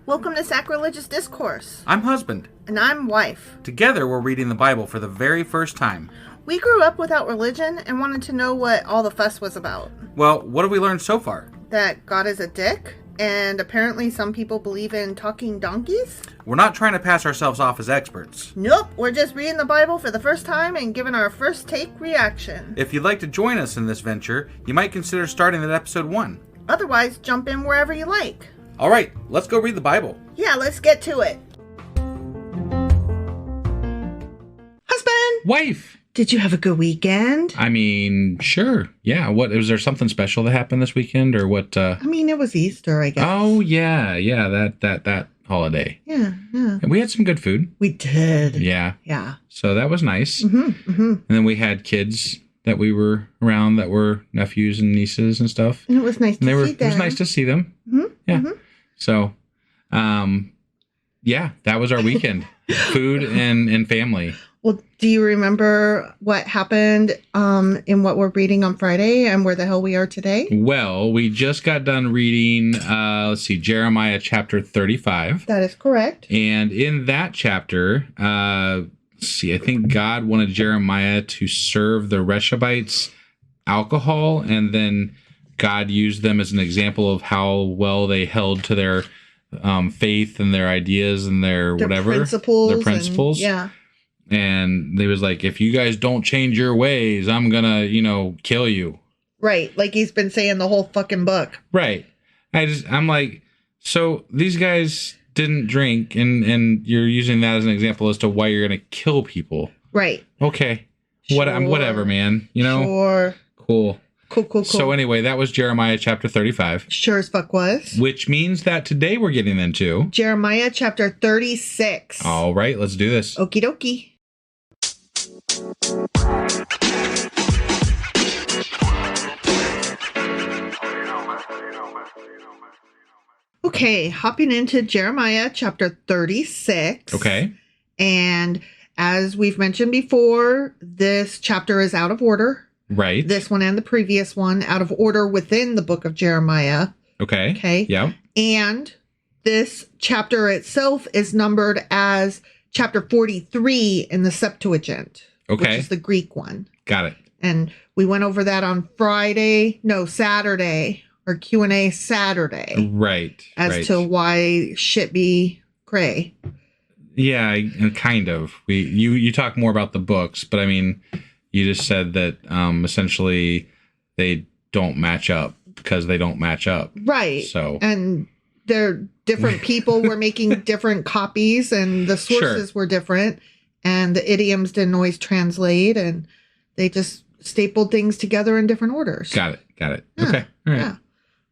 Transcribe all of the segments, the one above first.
Welcome to Sacrilegious Discourse. I'm husband. And I'm wife. Together, we're reading the Bible for the very first time. We grew up without religion and wanted to know what all the fuss was about. Well, what have we learned so far? That God is a dick, and apparently some people believe in talking donkeys? We're not trying to pass ourselves off as experts. Nope, we're just reading the Bible for the first time and giving our first take reaction. If you'd like to join us in this venture, you might consider starting at episode 1. Otherwise, jump in wherever you like. All right, let's go read the Bible. Yeah, let's get to it. Husband! Wife! Did you have a good weekend? I mean, sure. Yeah. What, was there something special that happened this weekend or what? I mean, it was Easter, I guess. Oh, yeah. Yeah. That holiday. Yeah. And we had some good food. We did. Yeah. Yeah. So that was nice. Mm-hmm. And then we had kids that we were around that were nephews and nieces and stuff. And it was nice to see them. It was nice to see them. Mm-hmm. Yeah. Mm-hmm. So, yeah, that was our weekend. Food and family. Well, do you remember what happened in what we're reading on Friday and where the hell we are today? Well, we just got done reading, Jeremiah chapter 35. That is correct. And in that chapter, I think God wanted Jeremiah to serve the Rechabites alcohol, and then God used them as an example of how well they held to their faith and their ideas and their whatever. Their principles. Yeah. And they was like, if you guys don't change your ways, I'm gonna, kill you. Right. Like he's been saying the whole fucking book. Right. I'm like, so these guys didn't drink and you're using that as an example as to why you're gonna kill people. Right. Okay. Sure. Whatever, man. Sure. Cool. Cool. So anyway, that was Jeremiah chapter 35. Sure as fuck was. Which means that today we're getting into Jeremiah chapter 36. All right, let's do this. Okie dokie. Okay, hopping into Jeremiah chapter 36. Okay. And as we've mentioned before, this chapter is out of order. Right. This one and the previous one out of order within the book of Jeremiah. Okay. Okay. Yeah. And this chapter itself is numbered as chapter 43 in the Septuagint. Okay. Which is the Greek one. Got it. And we went over that on Saturday, or Q&A Saturday. Right. As to why shit be cray. Yeah, kind of. You talk more about the books, but I mean, you just said that essentially they don't match up because they don't match up. Right. So and they're different people were making different copies and the sources were different and the idioms didn't always translate and they just stapled things together in different orders. Got it. Yeah. Okay. All right. Yeah.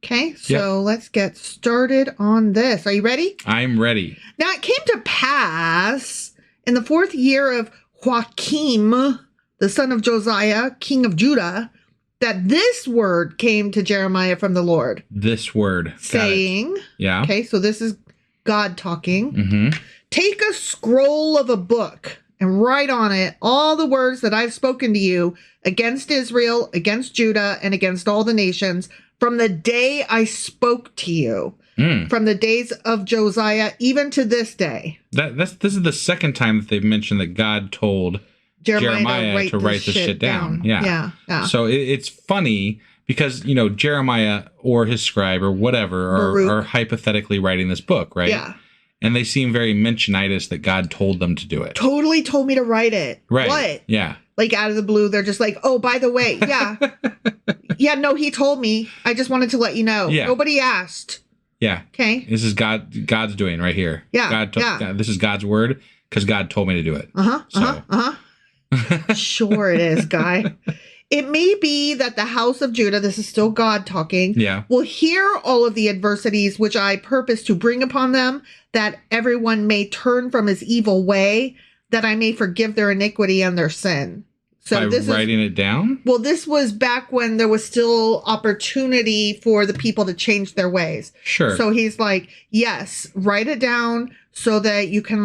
Okay, so let's get started on this. Are you ready? I'm ready. Now, it came to pass in the 4th year of Joachim, the son of Josiah, king of Judah, that this word came to Jeremiah from the Lord. This word. Saying, yeah. Okay, so this is God talking. Mm-hmm. Take a scroll of a book and write on it all the words that I've spoken to you against Israel, against Judah, and against all the nations from the day I spoke to you, from the days of Josiah, even to this day. This is the second time that they've mentioned that God told Jeremiah to write this shit down. Yeah. So it's funny because, Jeremiah or his scribe or whatever are hypothetically writing this book, right? Yeah. And they seem very Mentionitis that God told them to do it. Totally told me to write it. Right. What? Yeah. Like out of the blue, they're just like, oh, by the way, yeah. Yeah, no, he told me. I just wanted to let you know. Yeah. Nobody asked. Yeah. Okay. This is God's doing right here. Yeah. God, this is God's word because God told me to do it. Sure it is, guy. It may be that the house of Judah, this is still God talking, will hear all of the adversities which I purpose to bring upon them, that everyone may turn from his evil way, that I may forgive their iniquity and their sin. So by writing it down? Well, this was back when there was still opportunity for the people to change their ways. Sure. So he's like, yes, write it down so that you can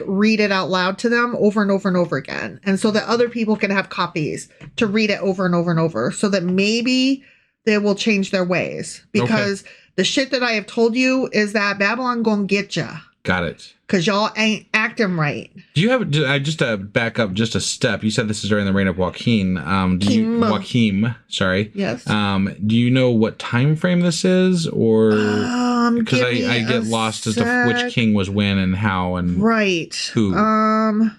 read it out loud to them over and over and over again. And so that other people can have copies to read it over and over and over so that maybe they will change their ways because The shit that I have told you is that Babylon gonna get ya. Got it. Because y'all ain't acting right. Do you have, just to back up just a step, you said this is during the reign of Joachim. Joachim, sorry. Yes. Do you know what time frame this is? Or because I get lost as to which king was when and how and who.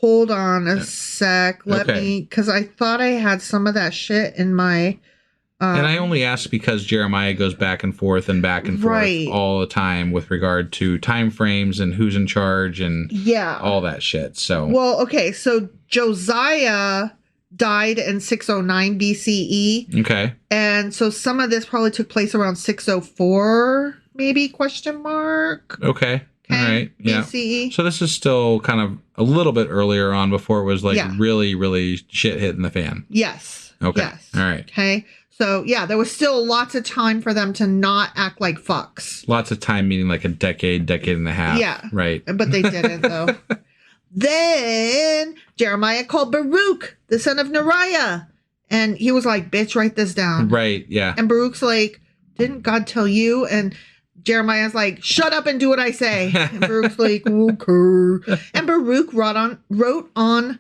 Hold on a sec. Let me, because I thought I had some of that shit in my... and I only ask because Jeremiah goes back and forth all the time with regard to time frames and who's in charge and all that shit. So so Josiah died in 609 BCE. Okay. And so some of this probably took place around 604, maybe, ? Okay. All right. Yeah. BCE. So this is still kind of a little bit earlier on before it was really, really shit hitting the fan. Yes. Okay. Yes. All right. Okay. So, there was still lots of time for them to not act like fucks. Lots of time, meaning like a decade and a half. Yeah. Right. But they didn't, though. Then Jeremiah called Baruch, the son of Neriah. And he was like, bitch, write this down. Right. Yeah. And Baruch's like, didn't God tell you? And Jeremiah's like, shut up and do what I say. And Baruch's like, okay. And Baruch wrote on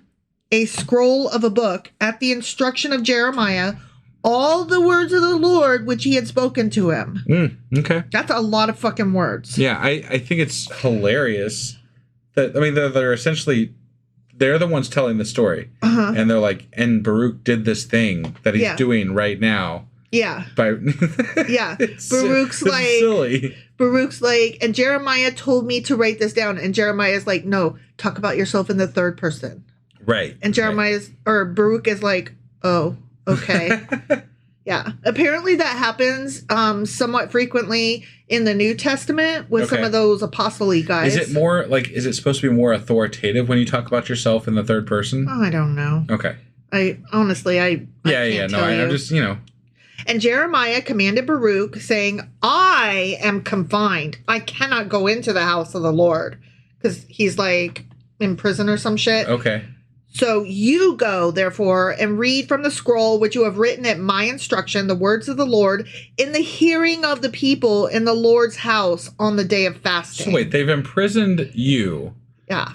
a scroll of a book at the instruction of Jeremiah all the words of the Lord which he had spoken to him. Okay. That's a lot of fucking words. Yeah, I think it's hilarious that, I mean, they're essentially, they're the ones telling the story. Uh-huh. And they're like, and Baruch did this thing that he's doing right now. Yeah. Yeah. Baruch's like, silly. Baruch's like, and Jeremiah told me to write this down. And Jeremiah's like, no, talk about yourself in the third person. Right. And Baruch is like, oh, okay. Yeah. Apparently that happens somewhat frequently in the New Testament with some of those apostle-y guys. Is it supposed to be more authoritative when you talk about yourself in the third person? Oh, I don't know. Okay. I can't tell you. I'm just, And Jeremiah commanded Baruch, saying, I am confined. I cannot go into the house of the Lord. Because he's like in prison or some shit. Okay. So you go, therefore, and read from the scroll which you have written at my instruction, the words of the Lord, in the hearing of the people in the Lord's house on the day of fasting. So wait, they've imprisoned you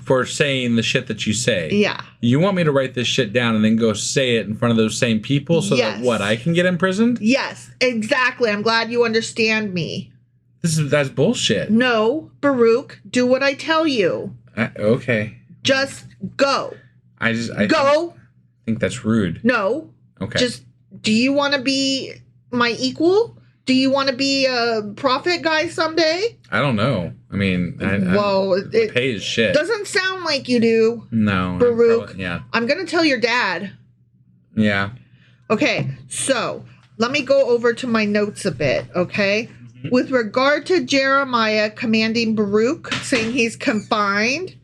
for saying the shit that you say. Yeah. You want me to write this shit down and then go say it in front of those same people so that what, I can get imprisoned? Yes, exactly. I'm glad you understand me. That's bullshit. No, Baruch, do what I tell you. Okay. Just go. I think that's rude. No. Okay. Just, do you want to be my equal? Do you want to be a prophet guy someday? I don't know. I mean, it pays shit. Doesn't sound like you do. No. Baruch. Yeah. I'm going to tell your dad. Yeah. Okay. So let me go over to my notes a bit. Okay. Mm-hmm. With regard to Jeremiah commanding Baruch, saying he's confined,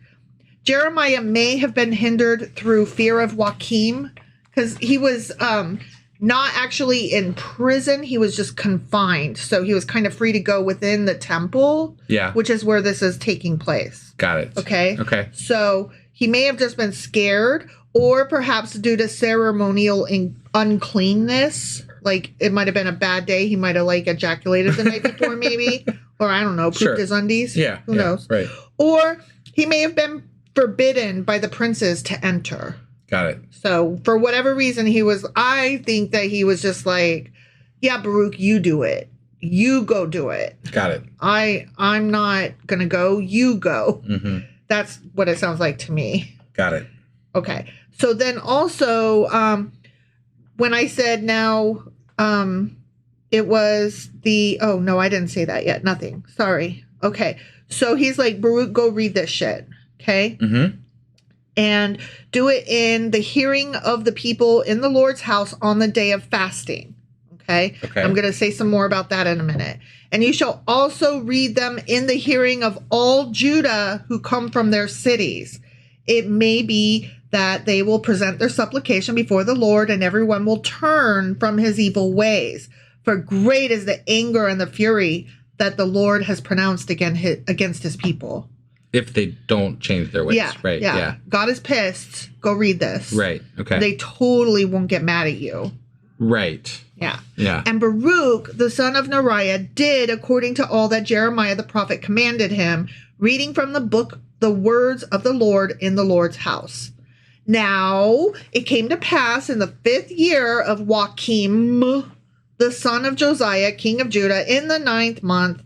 Jeremiah may have been hindered through fear of Joachim, because he was not actually in prison. He was just confined. So he was kind of free to go within the temple, which is where this is taking place. Got it. Okay. Okay. So he may have just been scared, or perhaps due to ceremonial uncleanness. Like, it might have been a bad day. He might have, ejaculated the night before, maybe. Or, I don't know, pooped his undies. Yeah. Who knows? Right. Or he may have been forbidden by the princes to enter. Got it. So for whatever reason, I think that he was just like, yeah, Baruch, you do it. You go do it. Got it. I'm not going to go. You go. Mm-hmm. That's what it sounds like to me. Got it. Okay. So then also, when I said now, it was oh no, I didn't say that yet. Nothing. Sorry. Okay. So he's like, Baruch, go read this shit. Okay. Mm-hmm. And do it in the hearing of the people in the Lord's house on the day of fasting. Okay. I'm going to say some more about that in a minute. And you shall also read them in the hearing of all Judah who come from their cities. It may be that they will present their supplication before the Lord, and everyone will turn from his evil ways. For great is the anger and the fury that the Lord has pronounced against his people. If they don't change their ways. Yeah. Right. Yeah. God is pissed. Go read this. Right. Okay. They totally won't get mad at you. Right. Yeah. Yeah. And Baruch, the son of Neriah, did according to all that Jeremiah the prophet commanded him, reading from the book the words of the Lord in the Lord's house. Now, it came to pass in the 5th year of Joachim, the son of Josiah, king of Judah, in the 9th month,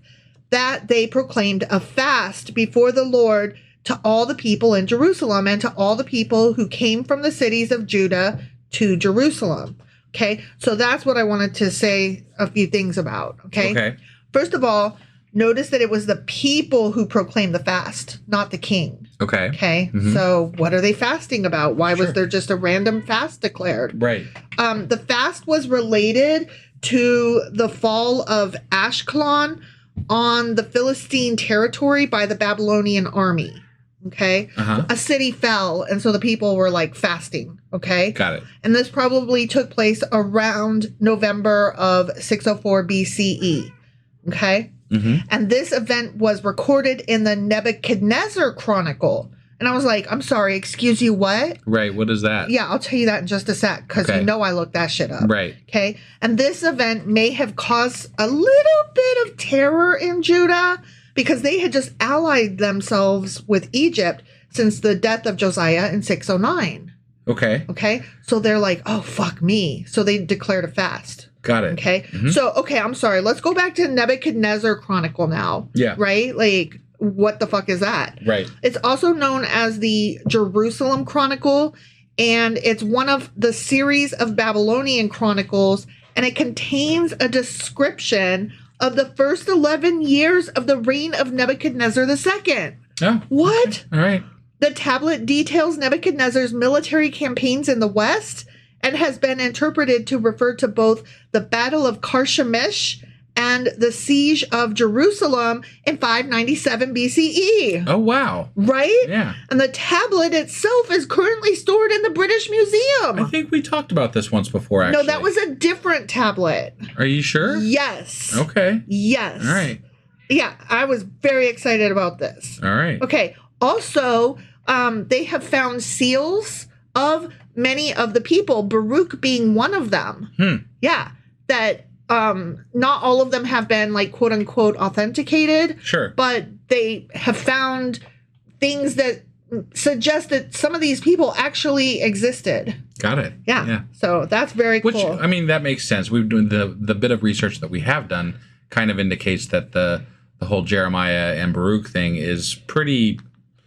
that they proclaimed a fast before the Lord to all the people in Jerusalem and to all the people who came from the cities of Judah to Jerusalem. Okay, so that's what I wanted to say a few things about. Okay. First of all, notice that it was the people who proclaimed the fast, not the king. Okay. Okay. Mm-hmm. So what are they fasting about? Why was there just a random fast declared? Right. The fast was related to the fall of Ashkelon on the Philistine territory by the Babylonian army. Okay. A city fell, and so the people were like fasting. Okay. Got it. And this probably took place around November of 604 BCE. Okay. Mm-hmm. And this event was recorded in the Nebuchadnezzar Chronicle. And I was like, I'm sorry, excuse you, what? Right. What is that? Yeah, I'll tell you that in just a sec, because you know I looked that shit up. Right. Okay. And this event may have caused a little bit of terror in Judah, because they had just allied themselves with Egypt since the death of Josiah in 609. Okay. Okay. So they're like, oh, fuck me. So they declared a fast. Got it. Okay. Mm-hmm. So, okay, I'm sorry. Let's go back to Nebuchadnezzar Chronicle now. Yeah. Right? Like, what the fuck is that? Right. It's also known as the Jerusalem Chronicle, and it's one of the series of Babylonian chronicles, and it contains a description of the first 11 years of the reign of Nebuchadnezzar II. Oh. What? Okay. All right. The tablet details Nebuchadnezzar's military campaigns in the West and has been interpreted to refer to both the Battle of Carchemish and the Siege of Jerusalem in 597 BCE. Oh, wow. Right? Yeah. And the tablet itself is currently stored in the British Museum. I think we talked about this once before, actually. No, that was a different tablet. Are you sure? Yes. Okay. Yes. All right. Yeah, I was very excited about this. All right. Okay. Also, they have found seals of many of the people, Baruch being one of them. Yeah. That not all of them have been, like, quote unquote authenticated. Sure. But they have found things that suggest that some of these people actually existed. Got it. Yeah. So that's very cool. Which, I mean, that makes sense. We've done the bit of research that we have done kind of indicates that the whole Jeremiah and Baruch thing is pretty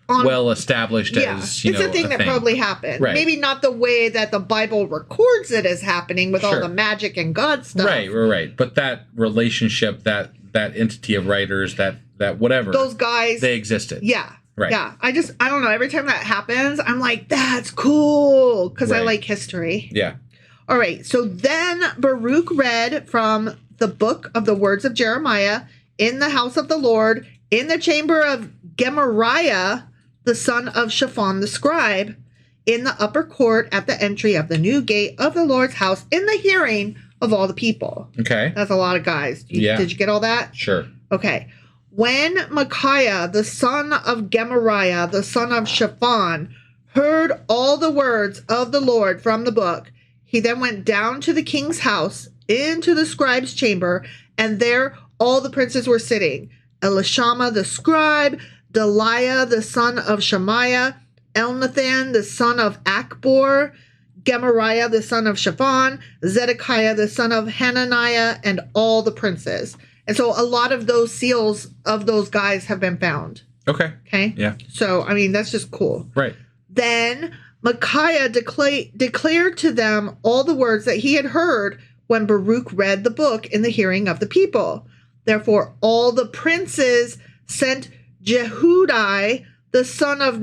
well established as, it's a thing that probably happened. Right. Maybe not the way that the Bible records it as happening with all the magic and God stuff. Right. But that relationship, that entity of writers, that whatever. Those guys. They existed. Yeah. Right. Yeah. I don't know. Every time that happens, I'm like, that's cool. Because I like history. Yeah. All right. So then Baruch read from the book of the words of Jeremiah in the house of the Lord, in the chamber of Gemariah, the son of Shaphan the scribe, in the upper court at the entry of the new gate of the Lord's house, in the hearing of all the people. Okay. That's a lot of guys. Did you get all that? Sure. Okay. When Micaiah, the son of Gemariah, the son of Shaphan, heard all the words of the Lord from the book, he then went down to the king's house, into the scribe's chamber, and there all the princes were sitting. Elishama the scribe, Delaiah the son of Shemaiah, Elnathan the son of Akbor, Gemariah the son of Shaphan, Zedekiah the son of Hananiah, and all the princes. And so a lot of those seals of those guys have been found. Okay. Yeah. So, I mean, that's just cool. Right. Then Micaiah declared to them all the words that he had heard when Baruch read the book in the hearing of the people. Therefore, all the princes sent Jehudi, the son of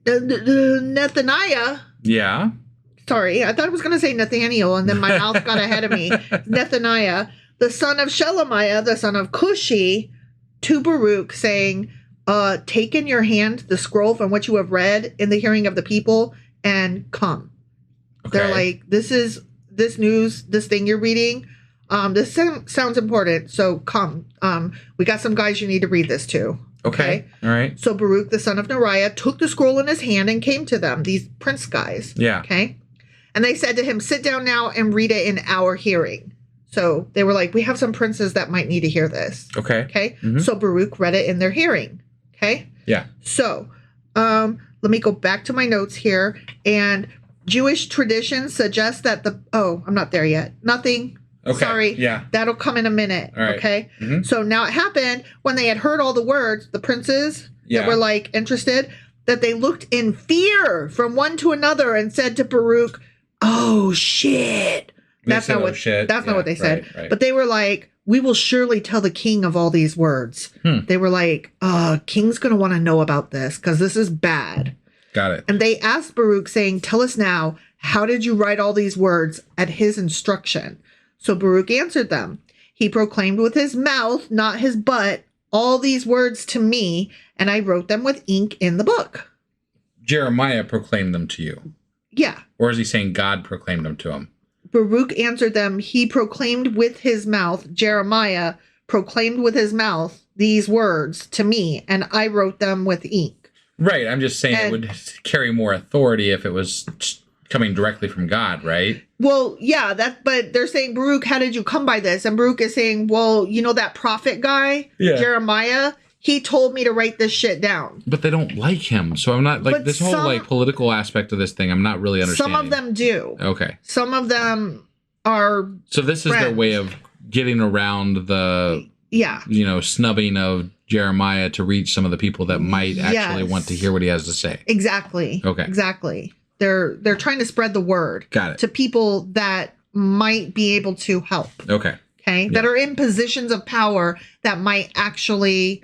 Nethaniah. Yeah. Sorry, I thought I was going to say Nathaniel, and then my mouth got ahead of me. Nethaniah, the son of Shelemiah, the son of Cushi, to Baruch, saying, take in your hand the scroll from which you have read in the hearing of the people, and come. Okay. They're like, this news, this thing you're reading, this sounds important, so come. We got some guys you need to read this to. Okay. All right. So Baruch, the son of Neriah, took the scroll in his hand and came to them, these prince guys. Yeah. Okay. And they said to him, sit down now and read it in our hearing. So they were like, we have some princes that might need to hear this. Okay. Okay. Mm-hmm. So Baruch read it in their hearing. Okay. Yeah. So let me go back to my notes here. And Jewish tradition suggests that I'm not there yet. Nothing. Okay. Sorry. Yeah. That'll come in a minute. All right. Okay. Mm-hmm. So now it happened when they had heard all the words, the princes that were like interested, that they looked in fear from one to another and said to Baruch, "Oh shit." That's not what they said. Right. But they were like, "We will surely tell the king of all these words." They were like, king's going to want to know about this because this is bad. Got it. And they asked Baruch saying, "Tell us now, how did you write all these words at his instruction?" So Baruch answered them. He proclaimed with his mouth, not his butt, all these words to me, and I wrote them with ink in the book. Jeremiah proclaimed them to you. Yeah. Or is he saying God proclaimed them to him? Baruch answered them, he proclaimed with his mouth, Jeremiah proclaimed with his mouth these words to me, and I wrote them with ink. Right. I'm just saying it would carry more authority if it was coming directly from God, right? Well, yeah, but they're saying, Baruch, how did you come by this? And Baruch is saying, well, you know that prophet guy, Jeremiah, he told me to write this shit down. But they don't like him. So I'm not like this whole political aspect of this thing. I'm not really understanding. Some of them do. Okay. Some of them are. So this is their way of getting around the, snubbing of Jeremiah to reach some of the people that might actually want to hear what he has to say. Exactly. Okay. Exactly. They're trying to spread the word. Got it. To people that might be able to help. Okay. Okay. That are in positions of power that might actually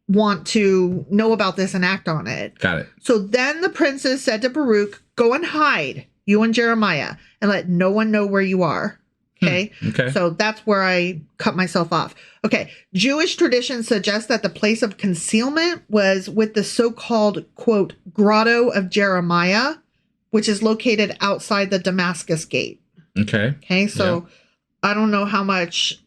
want to know about this and act on it. Got it. So then the princes said to Baruch, go and hide, you and Jeremiah, and let no one know where you are. Okay. Okay. So that's where I cut myself off. Okay. Jewish tradition suggests that the place of concealment was with the so-called, quote, grotto of Jeremiah, which is located outside the Damascus gate. Okay. Okay. So I don't know how much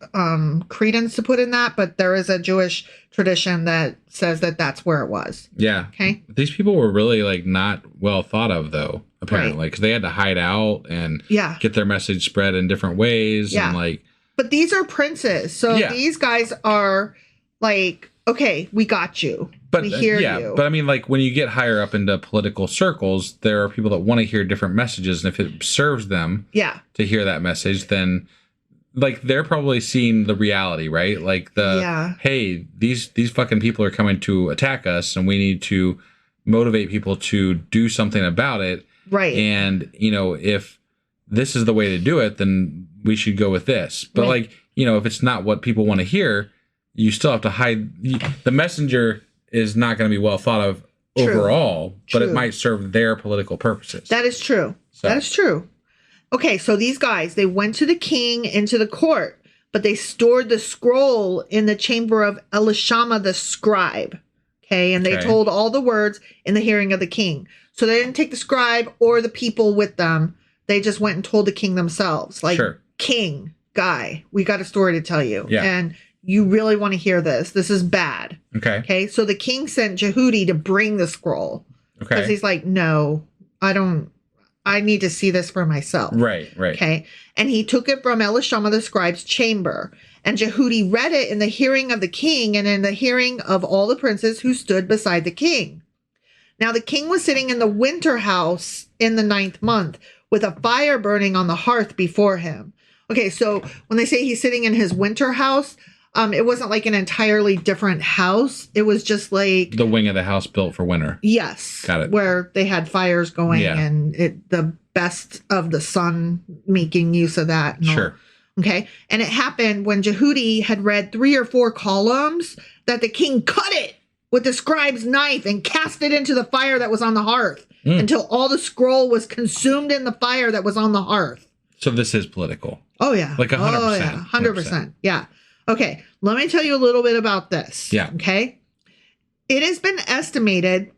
credence to put in that, but there is a Jewish tradition that says that that's where it was. Yeah. Okay. These people were really like not well thought of, though, apparently, because they had to hide out and get their message spread in different ways. Yeah. And like, but these are princes. So these guys are like, okay, we got you. But we hear you. But I mean, like when you get higher up into political circles, there are people that want to hear different messages. And if it serves them to hear that message, then like they're probably seeing the reality, right? Like hey, these fucking people are coming to attack us and we need to motivate people to do something about it. Right. And, if this is the way to do it, then we should go with this. But like, if it's not what people want to hear, you still have to hide. The messenger is not going to be well thought of overall, but it might serve their political purposes. That is true. That is true. Okay, so these guys, they went to the king into the court, but they stored the scroll in the chamber of Elishama the scribe. Okay, and they told all the words in the hearing of the king. So they didn't take the scribe or the people with them. They just went and told the king themselves. Like, king, guy, we got a story to tell you. Yeah. And you really want to hear this. This is bad. Okay, so the king sent Jehudi to bring the scroll. Okay. Because he's like, no, I need to see this for myself. Right. Okay. And he took it from Elishama the scribe's chamber. And Jehudi read it in the hearing of the king and in the hearing of all the princes who stood beside the king. Now the king was sitting in the winter house in the 9th month with a fire burning on the hearth before him. Okay, so when they say he's sitting in his winter house, it wasn't like an entirely different house. It was just like the wing of the house built for winter. Yes. Got it. Where they had fires going and the best of the sun making use of that. Sure. Okay. And it happened when Jehudi had read 3 or 4 columns that the king cut it with the scribe's knife and cast it into the fire that was on the hearth until all the scroll was consumed in the fire that was on the hearth. So this is political. Oh, yeah. Like 100%. Oh, yeah. 100%. Yeah. Okay, let me tell you a little bit about this. Yeah. Okay. It has been estimated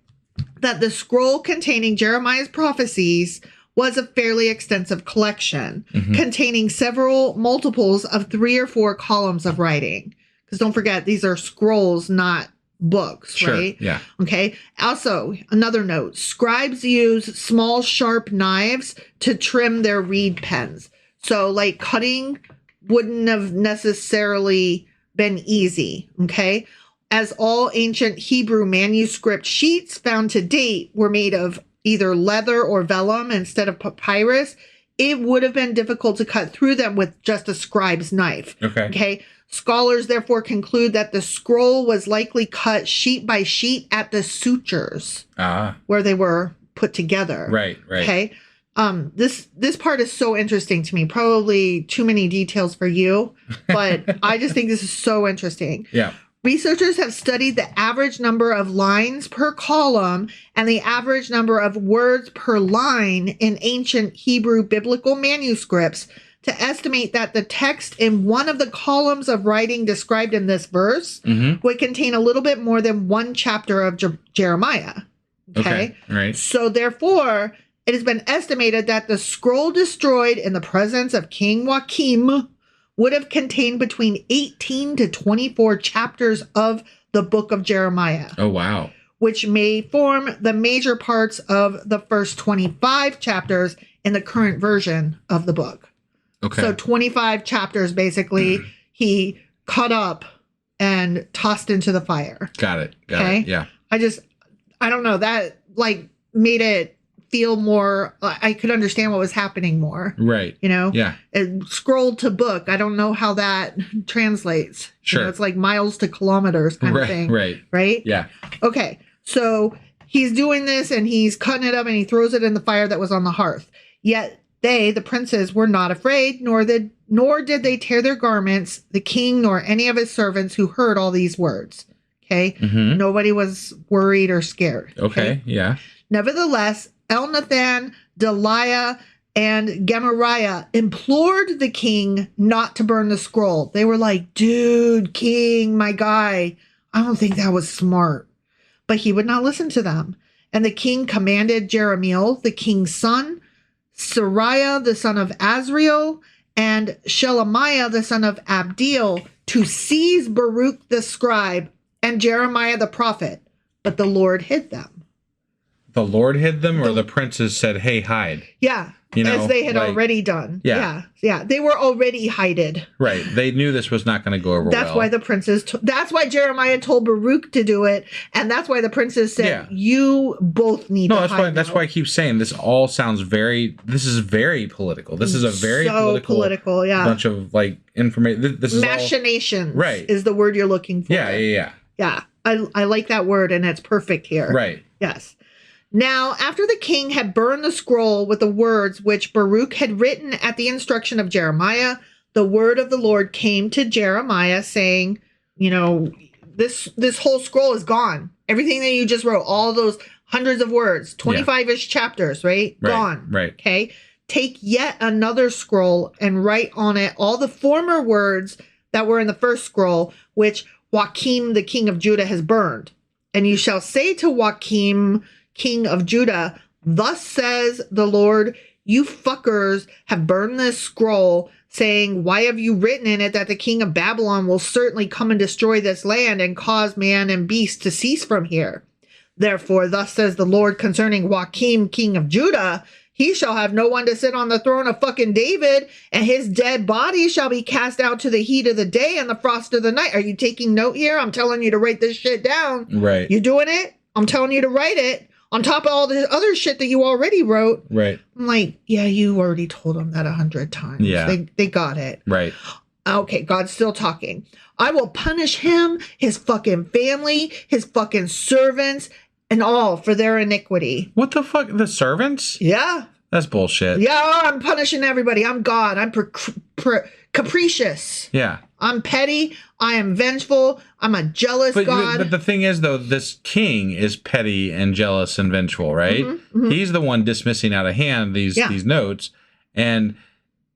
that the scroll containing Jeremiah's prophecies was a fairly extensive collection containing several multiples of 3 or 4 columns of writing. Because don't forget, these are scrolls, not books, right? Yeah. Okay. Also, another note, scribes use small, sharp knives to trim their reed pens. So like cutting wouldn't have necessarily been easy, okay? As all ancient Hebrew manuscript sheets found to date were made of either leather or vellum instead of papyrus, it would have been difficult to cut through them with just a scribe's knife. Okay. Scholars therefore conclude that the scroll was likely cut sheet by sheet at the sutures where they were put together. Right. Okay. This part is so interesting to me. Probably too many details for you, but I just think this is so interesting. Yeah. Researchers have studied the average number of lines per column and the average number of words per line in ancient Hebrew biblical manuscripts to estimate that the text in one of the columns of writing described in this verse would contain a little bit more than one chapter of Jeremiah. Okay. Right. So therefore, it has been estimated that the scroll destroyed in the presence of King Joachim would have contained between 18 to 24 chapters of the book of Jeremiah. Oh, wow. Which may form the major parts of the first 25 chapters in the current version of the book. Okay. So 25 chapters, basically, he cut up and tossed into the fire. Got it. Yeah. I don't know, that like made it feel more, I could understand what was happening more. Right. You know? Yeah. It scrolled to book. I don't know how that translates. Sure. You know, it's like miles to kilometers kind of thing. Right. Right? Yeah. Okay. So he's doing this and he's cutting it up and he throws it in the fire that was on the hearth. Yet they, the princes, were not afraid, nor did they tear their garments, the king nor any of his servants who heard all these words. Okay. Nobody was worried or scared. Okay. Yeah. Nevertheless, Elnathan, Deliah, and Gemariah implored the king not to burn the scroll. They were like, dude, king, my guy, I don't think that was smart. But he would not listen to them. And the king commanded Jeremiel, the king's son, Sariah, the son of Azriel, and Shelemiah, the son of Abdiel, to seize Baruch the scribe and Jeremiah the prophet. But the Lord hid them. The Lord hid them, or the princes said, hey, hide? Yeah. You know, as they had already done. Yeah. Yeah. They were already hided. Right. They knew this was not going to go over That's why the princes, that's why Jeremiah told Baruch to do it. And that's why the princes said, you both need to hide. That's why I keep saying this all sounds this is very political. This is a very political bunch of like information. This is machinations. Right. Is the word you're looking for. Yeah. Yeah. I like that word and it's perfect here. Right. Yes. Now, after the king had burned the scroll with the words which Baruch had written at the instruction of Jeremiah, the word of the Lord came to Jeremiah saying, you know, this whole scroll is gone. Everything that you just wrote, all those hundreds of words, 25-ish chapters, right? Gone. Right. Okay. Take yet another scroll and write on it all the former words that were in the first scroll, which Joachim, the king of Judah, has burned. And you shall say to Joachim, king of Judah, thus says the Lord, you fuckers have burned this scroll, saying, why have you written in it that the king of Babylon will certainly come and destroy this land and cause man and beast to cease from here? Therefore, thus says the Lord concerning Joachim, king of Judah, he shall have no one to sit on the throne of fucking David, and his dead body shall be cast out to the heat of the day and the frost of the night. Are you taking note here? I'm telling you to write this shit down. Right. You doing it? I'm telling you to write it. On top of all the other shit that you already wrote. Right. I'm like, yeah, you already told them that 100 times. Yeah. They got it. Right. Okay, God's still talking. I will punish him, his fucking family, his fucking servants, and all for their iniquity. What the fuck? The servants? Yeah. That's bullshit. Yeah, I'm punishing everybody. I'm God. I'm capricious. Yeah. I'm petty. I am vengeful. I'm a jealous God. But the thing is, though, this king is petty and jealous and vengeful, right? He's the one dismissing out of hand these notes. And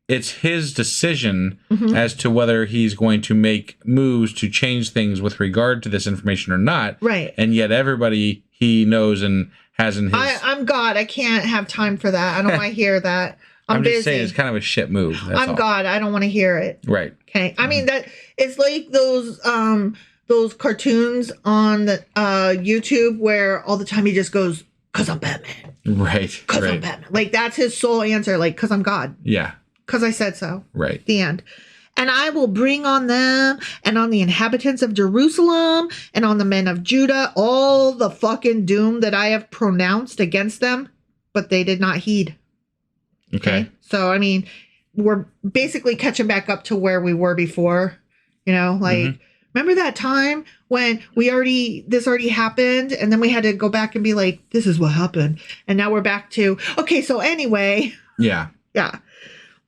it's his decision as to whether he's going to make moves to change things with regard to this information or not. Right. And yet everybody he knows and has in his... I'm God. I can't have time for that. I don't want to hear that. I'm just busy. saying it's kind of a shit move. I'm all. God. I don't want to hear it. Right. Okay. I mean, that it's like those cartoons on the YouTube where all the time he just goes, "'Cause I'm Batman." Right. Because I'm Batman. Like that's his sole answer. Like, "'Cause I'm God." Yeah. Because I said so. Right. The end. And I will bring on them and on the inhabitants of Jerusalem and on the men of Judah all the fucking doom that I have pronounced against them, but they did not heed. Okay. So, I mean, we're basically catching back up to where we were before, remember that time when this already happened and then we had to go back and be like, this is what happened. And now we're back to, okay, so anyway. Yeah. Yeah.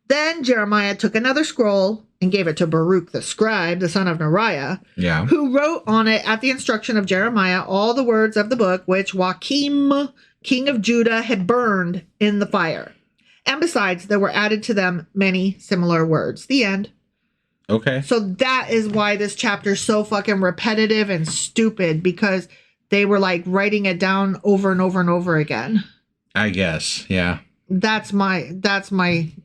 Then Jeremiah took another scroll and gave it to Baruch the scribe, the son of Neriah, who wrote on it at the instruction of Jeremiah all the words of the book which Joachim, king of Judah, had burned in the fire. And besides, there were added to them many similar words. The end. Okay. So that is why this chapter is so fucking repetitive and stupid, because they were like writing it down over and over and over again. I guess. Yeah. That's my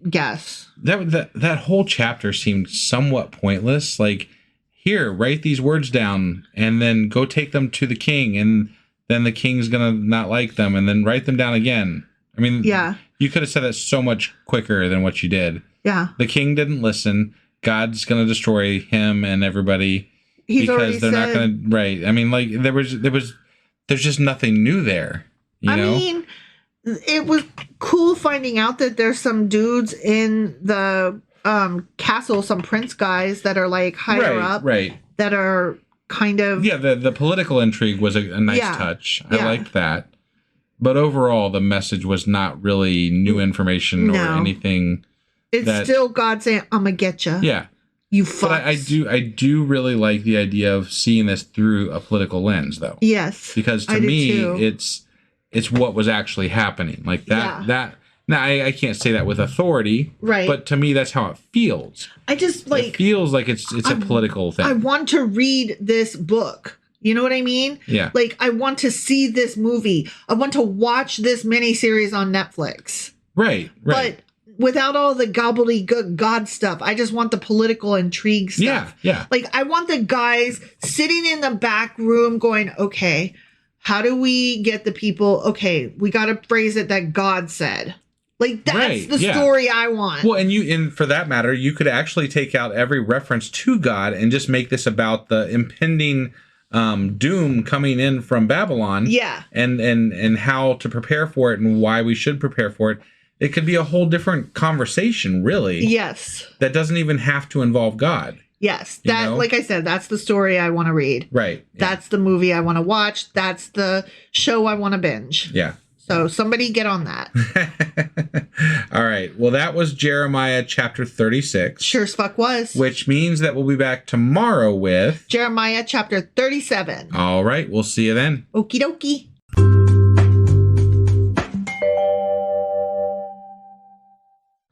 guess. That whole chapter seemed somewhat pointless. Like, here, write these words down and then go take them to the king, and then the king's gonna not like them, and then write them down again. I mean, yeah, you could have said that so much quicker than what you did. Yeah. The king didn't listen. God's gonna destroy him and everybody because they're not gonna. Right. I mean, like there's just nothing new there. You know? Mean, it was cool finding out that there's some dudes in the castle, some prince guys that are like higher up, right? That are kind of the political intrigue was a nice touch. I liked that, but overall the message was not really new information or anything. It's still God saying, "I'm gonna get you." Yeah, you fucks. But I do really like the idea of seeing this through a political lens, though. Yes, because to me it's what was actually happening. Like that. Now I can't say that with authority, right? But to me, that's how it feels. I just it feels like it's a political thing. I want to read this book. You know what I mean? Yeah. Like I want to see this movie. I want to watch this miniseries on Netflix. Right. But without all the gobbledygook God stuff, I just want the political intrigue stuff. Yeah. Like I want the guys sitting in the back room going, okay, how do we get the people? Okay, we got to phrase it that God said. Like that's the story I want. Well, and for that matter, you could actually take out every reference to God and just make this about the impending doom coming in from Babylon. Yeah. And how to prepare for it and why we should prepare for it. It could be a whole different conversation, really. Yes. That doesn't even have to involve God. Yes. Like I said, that's the story I want to read. Right. Yeah. That's the movie I want to watch. That's the show I want to binge. Yeah. So somebody get on that. All right. Well, that was Jeremiah chapter 36. Sure as fuck was. Which means that we'll be back tomorrow with Jeremiah chapter 37. All right. We'll see you then. Okie dokie.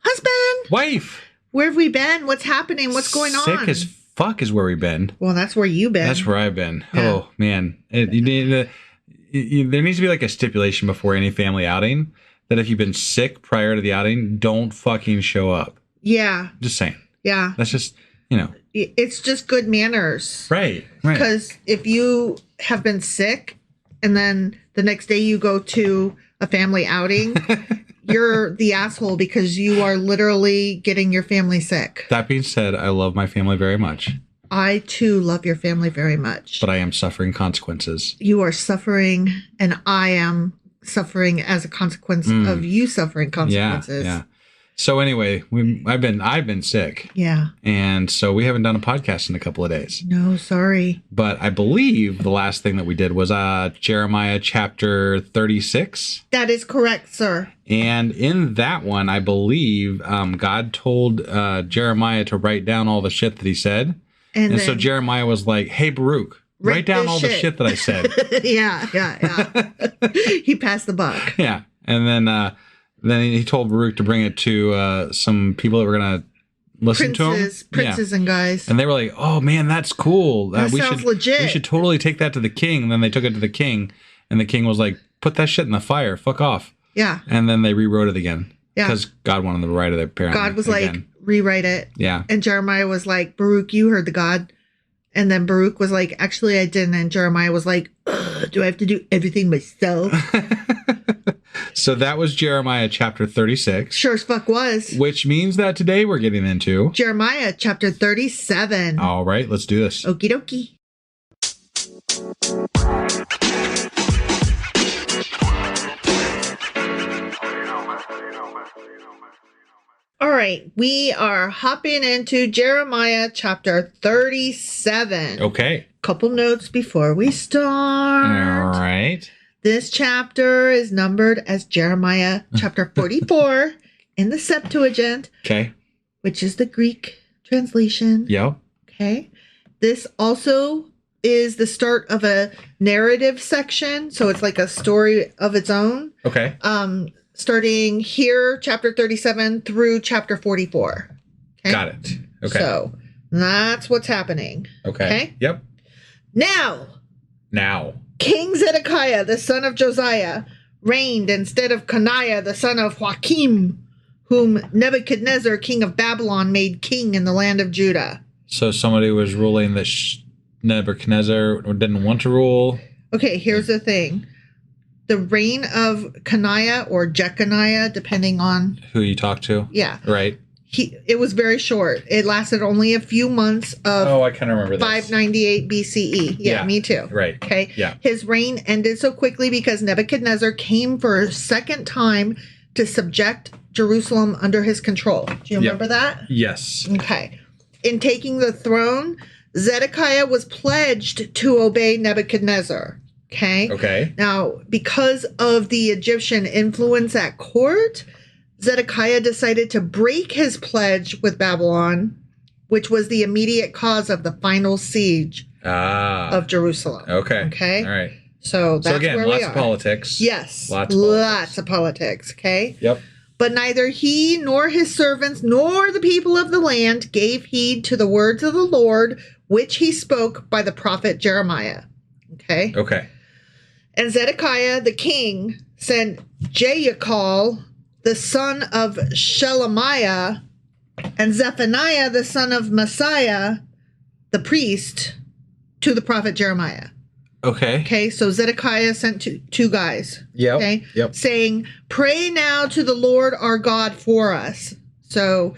Husband. Wife. Where have we been? What's happening? What's going on? Sick as fuck is where we've been. Well, that's where you've been. That's where I've been. Yeah. Oh, man. There needs to be like a stipulation before any family outing that if you've been sick prior to the outing, don't fucking show up. Yeah. Just saying. Yeah. That's just, It's just good manners. Right. Because if you have been sick and then the next day you go to a family outing, you're the asshole because you are literally getting your family sick. That being said, I love my family very much. I, too, love your family very much. But I am suffering consequences. You are suffering, and I am suffering as a consequence of you suffering consequences. Yeah. So anyway, I've been sick. Yeah. And so we haven't done a podcast in a couple of days. No, sorry. But I believe the last thing that we did was Jeremiah chapter 36. That is correct, sir. And in that one, I believe God told Jeremiah to write down all the shit that he said. And so Jeremiah was like, hey, Baruch, write down all the shit that I said. Yeah. He passed the buck. Yeah. And then he told Baruch to bring it to some people that were going to listen to him. Princes and guys. And they were like, oh, man, that's cool. That sounds legit. We should totally take that to the king. And then they took it to the king. And the king was like, put that shit in the fire. Fuck off. Yeah. And then they rewrote it again. Yeah. Because God wanted them to write it apparently. God was like, rewrite it. Yeah. And Jeremiah was like, Baruch, you heard the God. And then Baruch was like, actually, I didn't. And Jeremiah was like, do I have to do everything myself? So that was Jeremiah chapter 36. Sure as fuck was. Which means that today we're getting into Jeremiah chapter 37. All right, let's do this. Okie dokie. All right, we are hopping into Jeremiah chapter 37. Okay. Couple notes before we start. All right. This chapter is numbered as Jeremiah chapter 44 in the Septuagint. Okay. Which is the Greek translation. Yep. Okay. This also is the start of a narrative section. So it's like a story of its own. Okay. Starting here, chapter 37 through chapter 44. Okay? Got it. Okay. So that's what's happening. Okay. Yep. Now, King Zedekiah, the son of Josiah, reigned instead of Coniah, the son of Joachim, whom Nebuchadnezzar, king of Babylon, made king in the land of Judah. So somebody was ruling that Nebuchadnezzar didn't want to rule. Okay, here's the thing. The reign of Coniah or Jeconiah, depending on who you talk to. Yeah. Right. It was very short. It lasted only a few months of I kind of remember this. 598 BCE. Yeah, me too. Right. Okay. Yeah. His reign ended so quickly because Nebuchadnezzar came for a second time to subject Jerusalem under his control. Do you remember that? Yes. Okay. In taking the throne, Zedekiah was pledged to obey Nebuchadnezzar. Okay. Now, because of the Egyptian influence at court, Zedekiah decided to break his pledge with Babylon, which was the immediate cause of the final siege of Jerusalem. Okay. All right. So that's again, where lots we are. of politics. Yes. Lots of politics. Okay. Yep. But neither he nor his servants nor the people of the land gave heed to the words of the Lord, which he spoke by the prophet Jeremiah. Okay. And Zedekiah the king sent Jehukal, the son of Shelemiah, and Zephaniah, the son of Messiah, the priest, to the prophet Jeremiah. Okay, so Zedekiah sent two guys. Yep. Saying, pray now to the Lord our God for us. So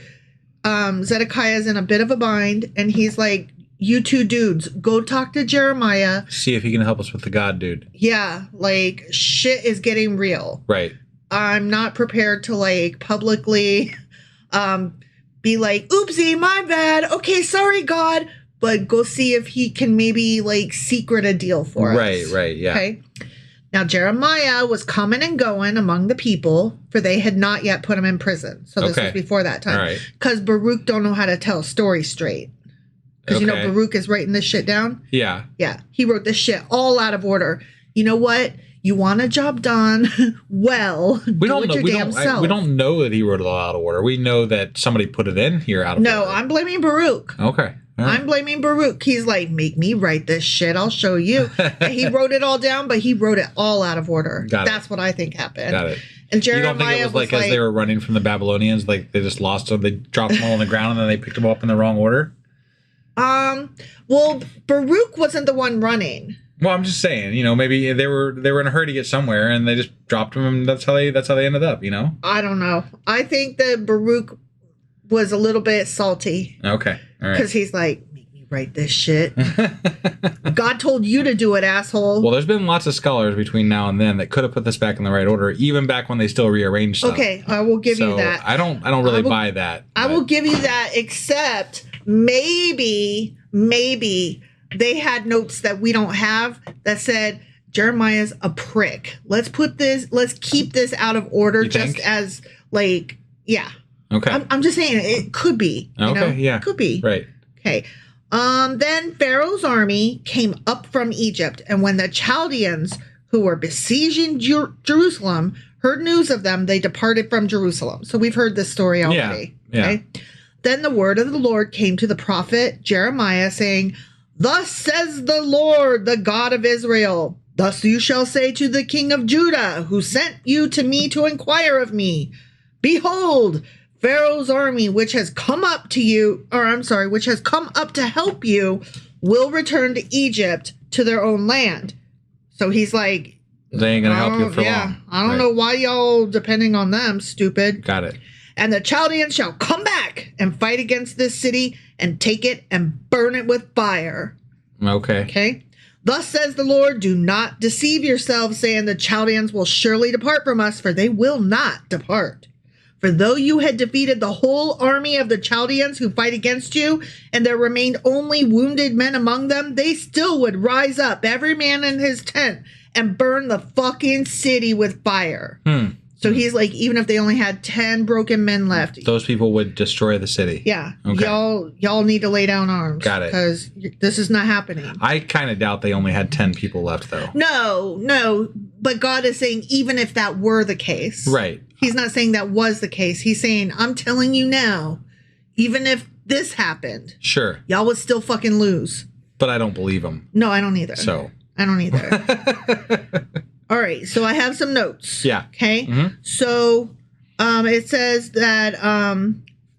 Zedekiah's in a bit of a bind, and he's like, you two dudes, go talk to Jeremiah. See if he can help us with the God dude. Yeah, like, shit is getting real. Right. I'm not prepared to, like, publicly be like, oopsie, my bad. Okay, sorry, God. But go see if he can maybe, like, secret a deal for us. Right, yeah. Okay. Now, Jeremiah was coming and going among the people, for they had not yet put him in prison. So this was before that time. Right. Because Baruch don't know how to tell a story straight. Because, you know, Baruch is writing this shit down. Yeah. Yeah. He wrote this shit all out of order. You know what? You want a job done well. We don't know. We don't know that he wrote it all out of order. We know that somebody put it in here out of order. No, I'm blaming Baruch. Okay. Right. I'm blaming Baruch. He's like, make me write this shit. I'll show you. And he wrote it all down, but he wrote it all out of order. That's what I think happened. Got it. And Jeremiah you don't think it was like as they were running from the Babylonians, like they just lost them, they dropped them all on the ground, and then they picked them up in the wrong order? Well, Baruch wasn't the one running. Well, I'm just saying, you know, maybe they were in a hurry to get somewhere, and they just dropped them, and that's how they ended up, you know. I don't know. I think that Baruch was a little bit salty. Okay, all right. Because he's like, make me write this shit. God told you to do it, asshole. Well, there's been lots of scholars between now and then that could have put this back in the right order, even back when they still rearranged stuff. Okay, I will give you that. I don't really buy that. I will give you that, except maybe they had notes that we don't have that said Jeremiah's a prick. Let's keep this out of order, just as, like, yeah. Okay. I'm just saying it could be. Yeah. Could be. Right. Okay. Then Pharaoh's army came up from Egypt, and when the Chaldeans, who were besieging Jerusalem, heard news of them, they departed from Jerusalem. So we've heard this story already. Yeah. Okay. Then the word of the Lord came to the prophet Jeremiah, saying, thus says the Lord, the God of Israel, thus you shall say to the king of Judah, who sent you to me to inquire of me, behold, Pharaoh's army, which has come up to help you, will return to Egypt, to their own land. So he's like, They ain't going to help you for long. I don't know why y'all depending on them, stupid. Got it. And the Chaldeans shall come back and fight against this city and take it and burn it with fire. Okay. Okay. Thus says the Lord, do not deceive yourselves, saying the Chaldeans will surely depart from us, for they will not depart. For though you had defeated the whole army of the Chaldeans who fight against you, and there remained only wounded men among them, they still would rise up, every man in his tent, and burn the fucking city with fire. So he's like, even if they only had 10 broken men left, those people would destroy the city. Yeah. Okay. Y'all need to lay down arms. Got it. Because this is not happening. I kind of doubt they only had 10 people left, though. No. But God is saying, even if that were the case. Right. He's not saying that was the case. He's saying, I'm telling you now, even if this happened. Sure. Y'all would still fucking lose. But I don't believe him. No, I don't either. So. I don't either. All right, so I have some notes. Yeah. Okay. Mm-hmm. So it says that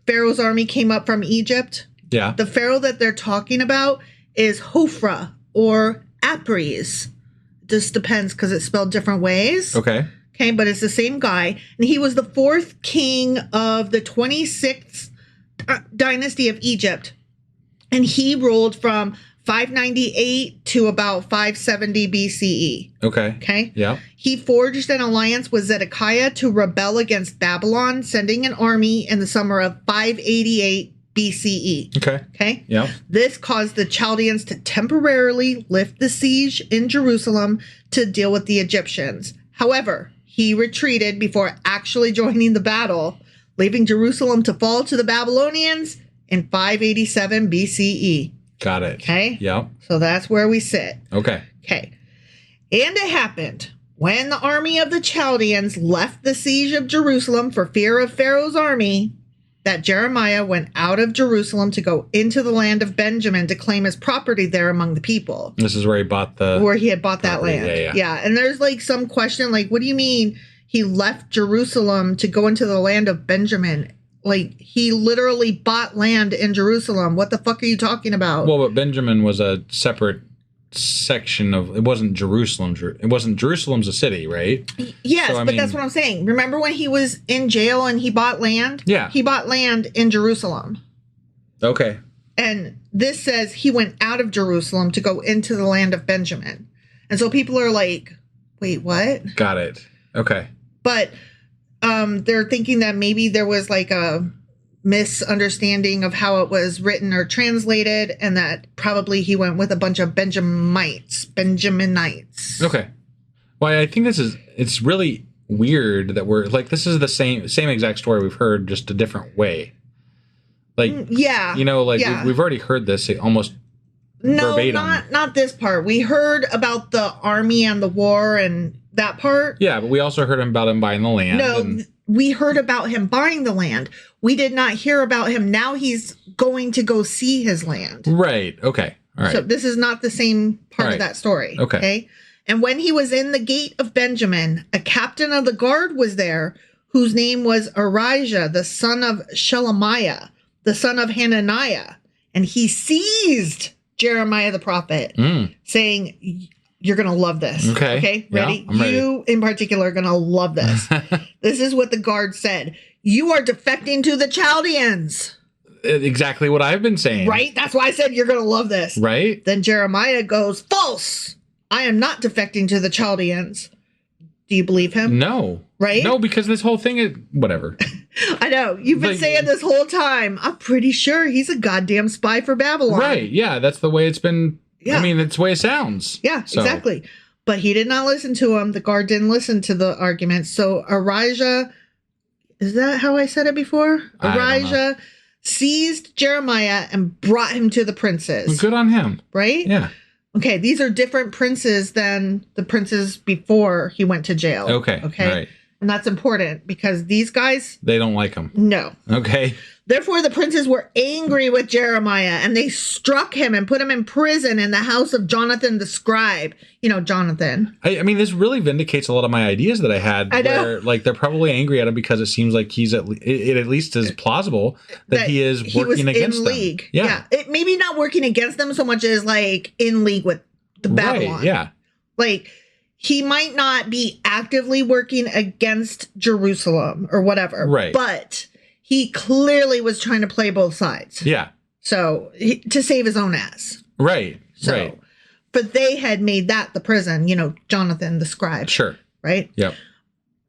Pharaoh's army came up from Egypt. Yeah. The Pharaoh that they're talking about is Hophra or Apries. This depends because it's spelled different ways. Okay. Okay, but it's the same guy. And he was the fourth king of the 26th dynasty of Egypt. And he ruled from 598 to about 570 BCE. Okay. Okay. Yeah. He forged an alliance with Zedekiah to rebel against Babylon, sending an army in the summer of 588 BCE. Okay. Okay. Yeah. This caused the Chaldeans to temporarily lift the siege in Jerusalem to deal with the Egyptians. However, he retreated before actually joining the battle, leaving Jerusalem to fall to the Babylonians in 587 BCE. Got it. Okay. Yeah. So that's where we sit. Okay. Okay. And it happened when the army of the Chaldeans left the siege of Jerusalem for fear of Pharaoh's army that Jeremiah went out of Jerusalem to go into the land of Benjamin to claim his property there among the people. This is where he bought where he had bought that land. Yeah. And there's like some question like, what do you mean he left Jerusalem to go into the land of Benjamin? Like, he literally bought land in Jerusalem. What the fuck are you talking about? Well, but Benjamin was a separate section of... It wasn't Jerusalem. It wasn't... Jerusalem's a city, right? Yes, so, but that's what I'm saying. Remember when he was in jail and he bought land? Yeah. He bought land in Jerusalem. Okay. And this says he went out of Jerusalem to go into the land of Benjamin. And so people are like, wait, what? Got it. Okay. But... they're thinking that maybe there was like a misunderstanding of how it was written or translated, and that probably he went with a bunch of Benjaminites. Okay. Well, I think it's really weird that we're like, this is the same exact story we've heard, just a different way. Like, yeah, we've already heard this almost verbatim. Not this part. We heard about the army and the war and that part. Yeah, but we also heard about him buying the land. No, we heard about him buying the land. We did not hear about him. Now he's going to go see his land. Right. Okay. All right. So this is not the same part of that story. Okay. And when he was in the gate of Benjamin, a captain of the guard was there, whose name was Arijah, the son of Shelemiah, the son of Hananiah. And he seized Jeremiah the prophet, saying, you're going to love this. Okay. Ready? Yeah, you in particular are going to love this. This is what the guard said. You are defecting to the Chaldeans. Exactly what I've been saying. Right? That's why I said you're going to love this. Right? Then Jeremiah goes, false. I am not defecting to the Chaldeans. Do you believe him? No. Right? No, because this whole thing is whatever. I know. You've been saying this whole time. I'm pretty sure he's a goddamn spy for Babylon. Right. Yeah. That's the way it's been. Yeah. I mean, that's the way it sounds. Yeah, exactly. But he did not listen to him. The guard didn't listen to the argument. So Arijah, is that how I said it before? Arijah seized Jeremiah and brought him to the princes. Well, good on him. Right? Yeah. Okay, these are different princes than the princes before he went to jail. Okay. Right. And that's important because these guys... They don't like him. No. Okay. Therefore, the princes were angry with Jeremiah, and they struck him and put him in prison in the house of Jonathan the scribe. You know, Jonathan. I mean, this really vindicates a lot of my ideas that I had. I know. Where, like, they're probably angry at him because it seems like it at least is plausible that he is working against them. League. Yeah. It maybe not working against them so much as, like, in league with the Babylon. Right, yeah. Like... he might not be actively working against Jerusalem or whatever. Right. But he clearly was trying to play both sides. Yeah. So to save his own ass. Right. So, right. But they had made that the prison, Jonathan the scribe. Sure. Right? Yep.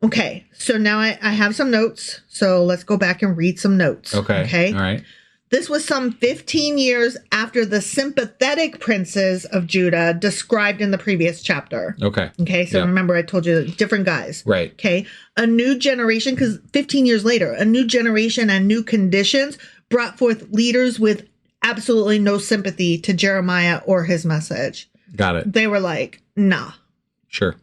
Okay. So now I have some notes. So let's go back and read some notes. Okay. All right. This was some 15 years after the sympathetic princes of Judah described in the previous chapter. Okay. Okay. So remember, I told you different guys. Right. Okay. A new generation, because 15 years later, a new generation and new conditions brought forth leaders with absolutely no sympathy to Jeremiah or his message. Got it. They were like, nah. Sure.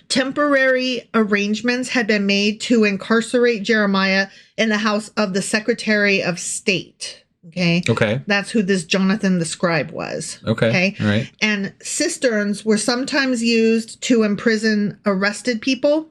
Temporary arrangements had been made to incarcerate Jeremiah in the house of the Secretary of State. Okay. Okay. That's who this Jonathan the scribe was. Okay. All right. And cisterns were sometimes used to imprison arrested people.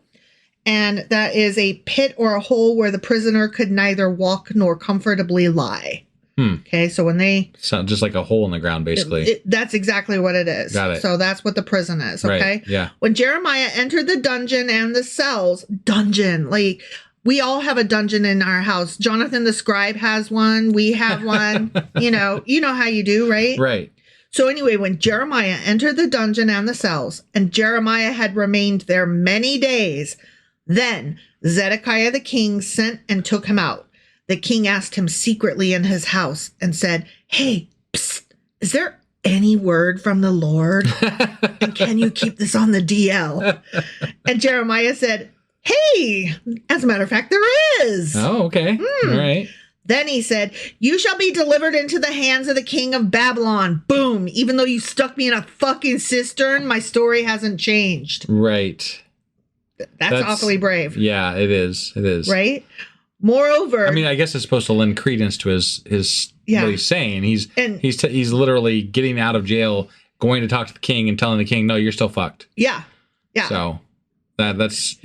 And that is a pit or a hole where the prisoner could neither walk nor comfortably lie. Okay. So when they... So just like a hole in the ground, basically. That's exactly what it is. Got it. So that's what the prison is. Okay. Right. Yeah. When Jeremiah entered the dungeon and the cells, like... We all have a dungeon in our house. Jonathan the scribe has one. We have one. You know how you do, right? Right. So anyway, when Jeremiah entered the dungeon and the cells, and Jeremiah had remained there many days, then Zedekiah the king sent and took him out. The king asked him secretly in his house and said, "Hey, psst, is there any word from the Lord? And can you keep this on the DL?" And Jeremiah said, "Hey, as a matter of fact, there is." Oh, okay. All right. Then he said, "You shall be delivered into the hands of the king of Babylon." Boom. Even though you stuck me in a fucking cistern, my story hasn't changed. Right. That's awfully brave. Yeah, it is. It is. Right? Moreover, I mean, I guess it's supposed to lend credence to his what he's saying. He's literally getting out of jail, going to talk to the king and telling the king, "No, you're still fucked." Yeah. Yeah. So that's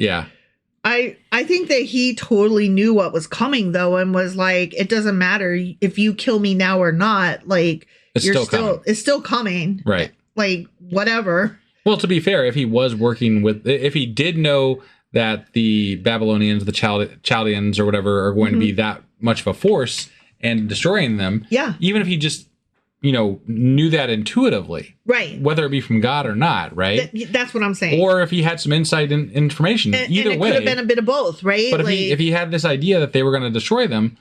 I think that he totally knew what was coming, though, and was like, it doesn't matter if you kill me now or not. Like, it's still coming. Right. Like, whatever. Well, to be fair, if he did know that the Babylonians, the Chaldeans or whatever are going to be that much of a force and destroying them. Yeah. Even if he just, knew that intuitively. Right. Whether it be from God or not, right? That's what I'm saying. Or if he had some insight information. Either way. It could have been a bit of both, right? But if he had this idea that they were going to destroy them,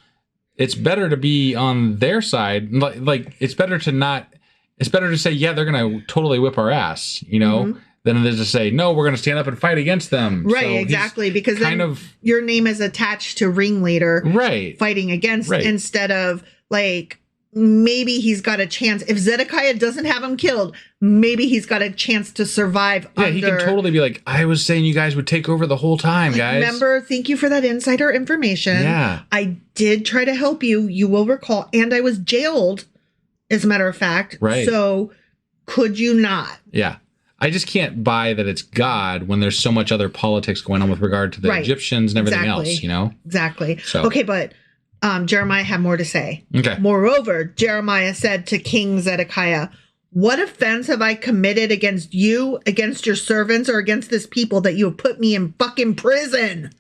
it's better to be on their side. Like it's better to say, yeah, they're going to totally whip our ass, than to say, no, we're going to stand up and fight against them. Right, so exactly. Because then your name is attached to ringleader. Right. Fighting against instead of like... Maybe he's got a chance. If Zedekiah doesn't have him killed, maybe he's got a chance to survive. Yeah, he can totally be like, I was saying you guys would take over the whole time, guys. Remember, thank you for that insider information. Yeah. I did try to help you. You will recall. And I was jailed, as a matter of fact. Right. So could you not? Yeah. I just can't buy that it's God when there's so much other politics going on with regard to the Egyptians and everything else, Exactly. So. Okay, but... Jeremiah had more to say. Okay. Moreover, Jeremiah said to King Zedekiah, "What offense have I committed against you, against your servants, or against this people that you have put me in fucking prison?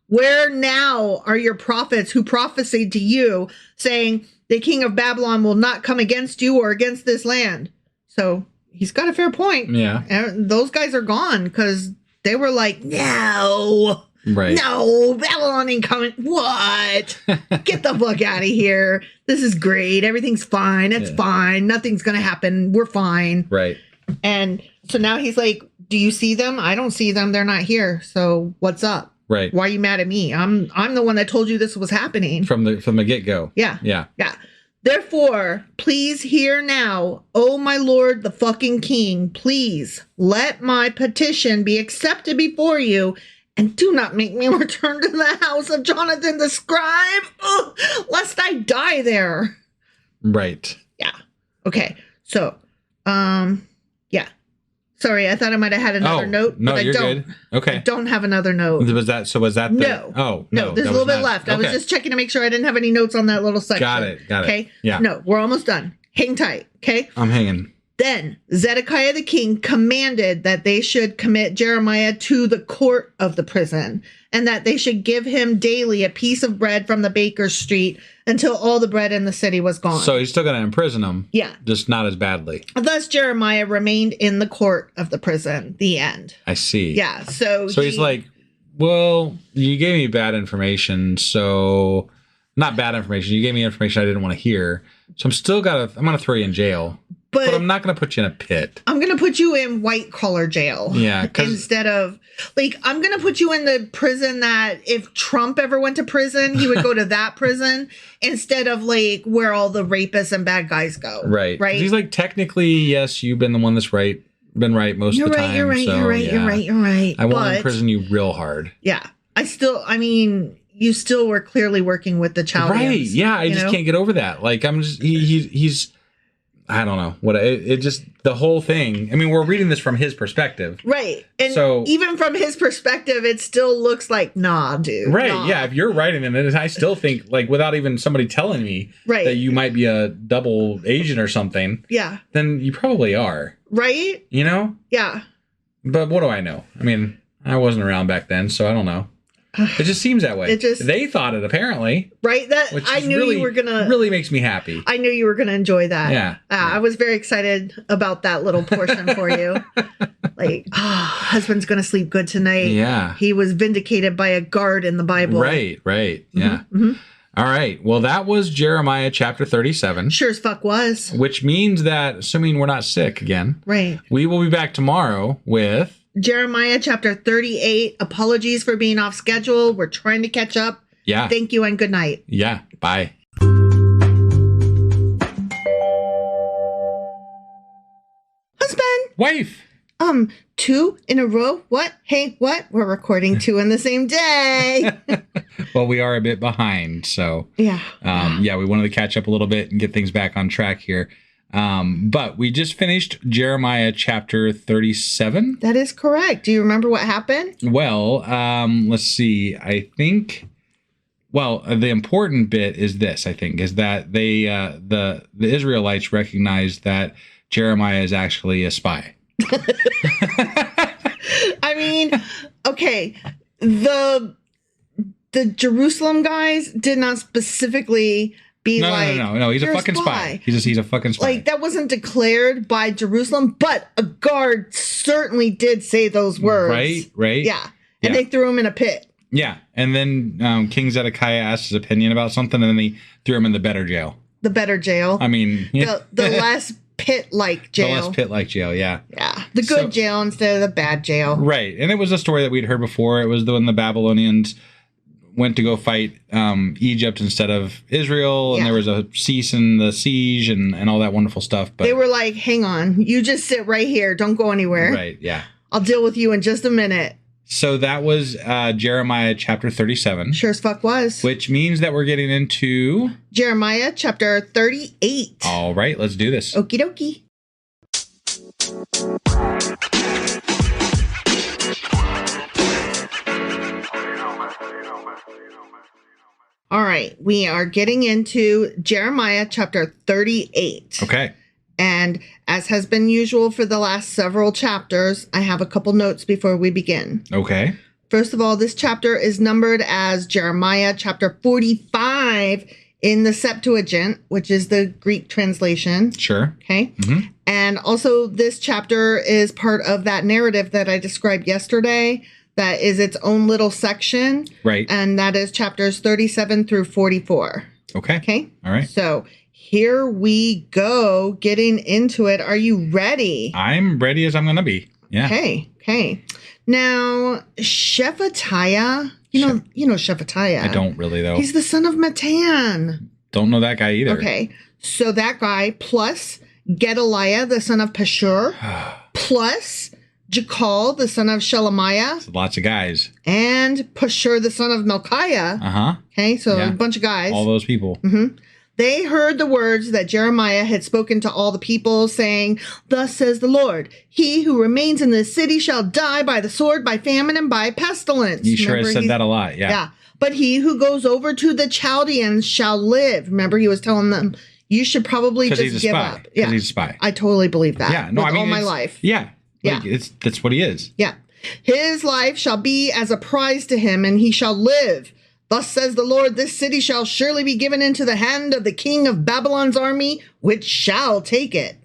Where now are your prophets who prophesied to you, saying the king of Babylon will not come against you or against this land?" So he's got a fair point. Yeah. And those guys are gone because they were like, no. Right. No, Babylon ain't coming. What? Get the fuck out of here. This is great. Everything's fine. It's fine. Nothing's going to happen. We're fine. Right. And so now he's like, do you see them? I don't see them. They're not here. So what's up? Right. Why are you mad at me? I'm the one that told you this was happening. From the get-go. Yeah. Yeah. Yeah. Therefore, please hear now, O my lord, the fucking king, please let my petition be accepted before you. And do not make me return to the house of Jonathan the scribe, lest I die there. Right. Yeah. Okay. So, yeah. Sorry, I thought I might have had another note. No, but you're I don't. Good. Okay. I don't have another note. Was that No. Oh, no. There's a little bit left. Okay. I was just checking to make sure I didn't have any notes on that little section. Got it. Okay. Yeah. No, we're almost done. Hang tight. Okay. I'm hanging. Then Zedekiah the king commanded that they should commit Jeremiah to the court of the prison, and that they should give him daily a piece of bread from the baker's street until all the bread in the city was gone. So he's still going to imprison him. Yeah. Just not as badly. Thus Jeremiah remained in the court of the prison. The end. I see. Yeah. So he's like, well, you gave me bad information, so... Not bad information. You gave me information I didn't want to hear. So I'm going to throw you in jail. But I'm not going to put you in a pit. I'm going to put you in white collar jail. Yeah. Instead of, like, I'm going to put you in the prison that if Trump ever went to prison, he would go to that prison instead of, like, where all the rapists and bad guys go. Right. Right. He's like, technically, yes, you've been the one that's right. Been right most of the time. You're right. I won't imprison you real hard. Yeah. You still were clearly working with the Chaldeans. Right. Yeah. I just can't get over that. Like, I'm just, he's, I don't know what it just, the whole thing. I mean, we're reading this from his perspective. Right. And so, even from his perspective, it still looks like, nah, dude. Right. Nah. Yeah. If you're writing it, I still think, like, without even somebody telling me that you might be a double agent or something. Yeah. Then you probably are. Right. You know? Yeah. But what do I know? I mean, I wasn't around back then, so I don't know. It just seems that way. They thought it, apparently. Right? I knew you were going to... Really makes me happy. I knew you were going to enjoy that. Yeah. I was very excited about that little portion for you. Like, husband's going to sleep good tonight. Yeah. He was vindicated by a guard in the Bible. Right. Yeah. Mm-hmm. All right. Well, that was Jeremiah chapter 37. Sure as fuck was. Which means that, assuming we're not sick again... Right. We will be back tomorrow with... Jeremiah chapter 38. Apologies for being off schedule. We're trying to catch up. Yeah. Thank you and good night. Yeah. Bye. Husband. Wife. 2 in a row? What? Hey, what? We're recording 2 in the same day. Well, we are a bit behind, so. Yeah. Yeah, we wanted to catch up a little bit and get things back on track here. But we just finished Jeremiah chapter 37. That is correct. Do you remember what happened? Well, let's see. I think, the important bit is this, I think, is that they, the Israelites recognized that Jeremiah is actually a spy. I mean, okay, the Jerusalem guys did not specifically... No. He's a fucking spy. He's a fucking spy. Like, that wasn't declared by Jerusalem, but a guard certainly did say those words. Right. Yeah. And they threw him in a pit. Yeah. And then King Zedekiah asked his opinion about something, and then they threw him in the better jail. The better jail. I mean... The less pit-like jail. The less pit-like jail, yeah. Yeah. The good jail instead of the bad jail. Right. And it was a story that we'd heard before. It was when the Babylonians... went to go fight Egypt instead of Israel, and there was a cease in the siege and all that wonderful stuff. But they were like, hang on, you just sit right here. Don't go anywhere. Right, yeah. I'll deal with you in just a minute. So that was Jeremiah chapter 37. Sure as fuck was. Which means that we're getting into... Jeremiah chapter 38. All right, let's do this. Okie dokie. All right, we are getting into Jeremiah chapter 38. Okay. And as has been usual for the last several chapters, I have a couple notes before we begin. Okay. First of all, this chapter is numbered as Jeremiah chapter 45 in the Septuagint, which is the Greek translation. Sure. Okay. Mm-hmm. And also this chapter is part of that narrative that I described yesterday. That is its own little section. Right. And that is chapters 37 through 44. Okay. Okay. All right. So here we go, getting into it. Are you ready? I'm ready as I'm going to be. Yeah. Okay. Now, Shephatiah, you know Shephatiah. I don't really, though. He's the son of Matan. Don't know that guy either. Okay. So that guy plus Gedaliah, the son of Pashur, plus Jekal, the son of Shelemiah. That's lots of guys. And Pashur, the son of Melchiah. Uh-huh. Okay, so a bunch of guys. All those people. Mm-hmm. They heard the words that Jeremiah had spoken to all the people, saying, "Thus says the Lord, he who remains in this city shall die by the sword, by famine, and by pestilence." You sure has said that a lot, yeah. Yeah. But he who goes over to the Chaldeans shall live. Remember, he was telling them, you should probably just he's a give spy. up. Yeah, he's a spy. I totally believe that. Yeah, no, with I mean, all my life. Yeah, yeah, that's what he is. Yeah, his life shall be as a prize to him, and he shall live. Thus says the Lord, this city shall surely be given into the hand of the king of Babylon's army, which shall take it.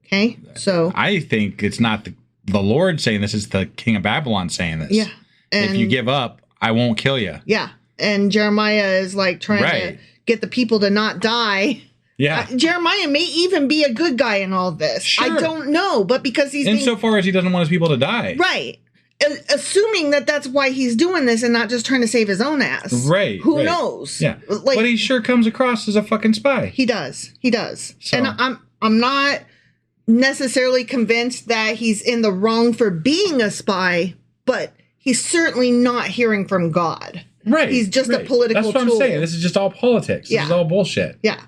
Okay, so I think it's not the Lord saying this; it's the king of Babylon saying this. Yeah, and if you give up, I won't kill you. Yeah, and Jeremiah is like trying to get the people to not die. Yeah, Jeremiah may even be a good guy in all this. Sure. I don't know, but because he's insofar as he doesn't want his people to die, right? Assuming that that's why he's doing this and not just trying to save his own ass. Right. Who knows? Yeah. Like, but he sure comes across as a fucking spy. He does. So. And I'm not necessarily convinced that he's in the wrong for being a spy, but he's certainly not hearing from God. Right. He's just a political tool. That's what I'm saying. This is just all politics. This is all bullshit. Yeah.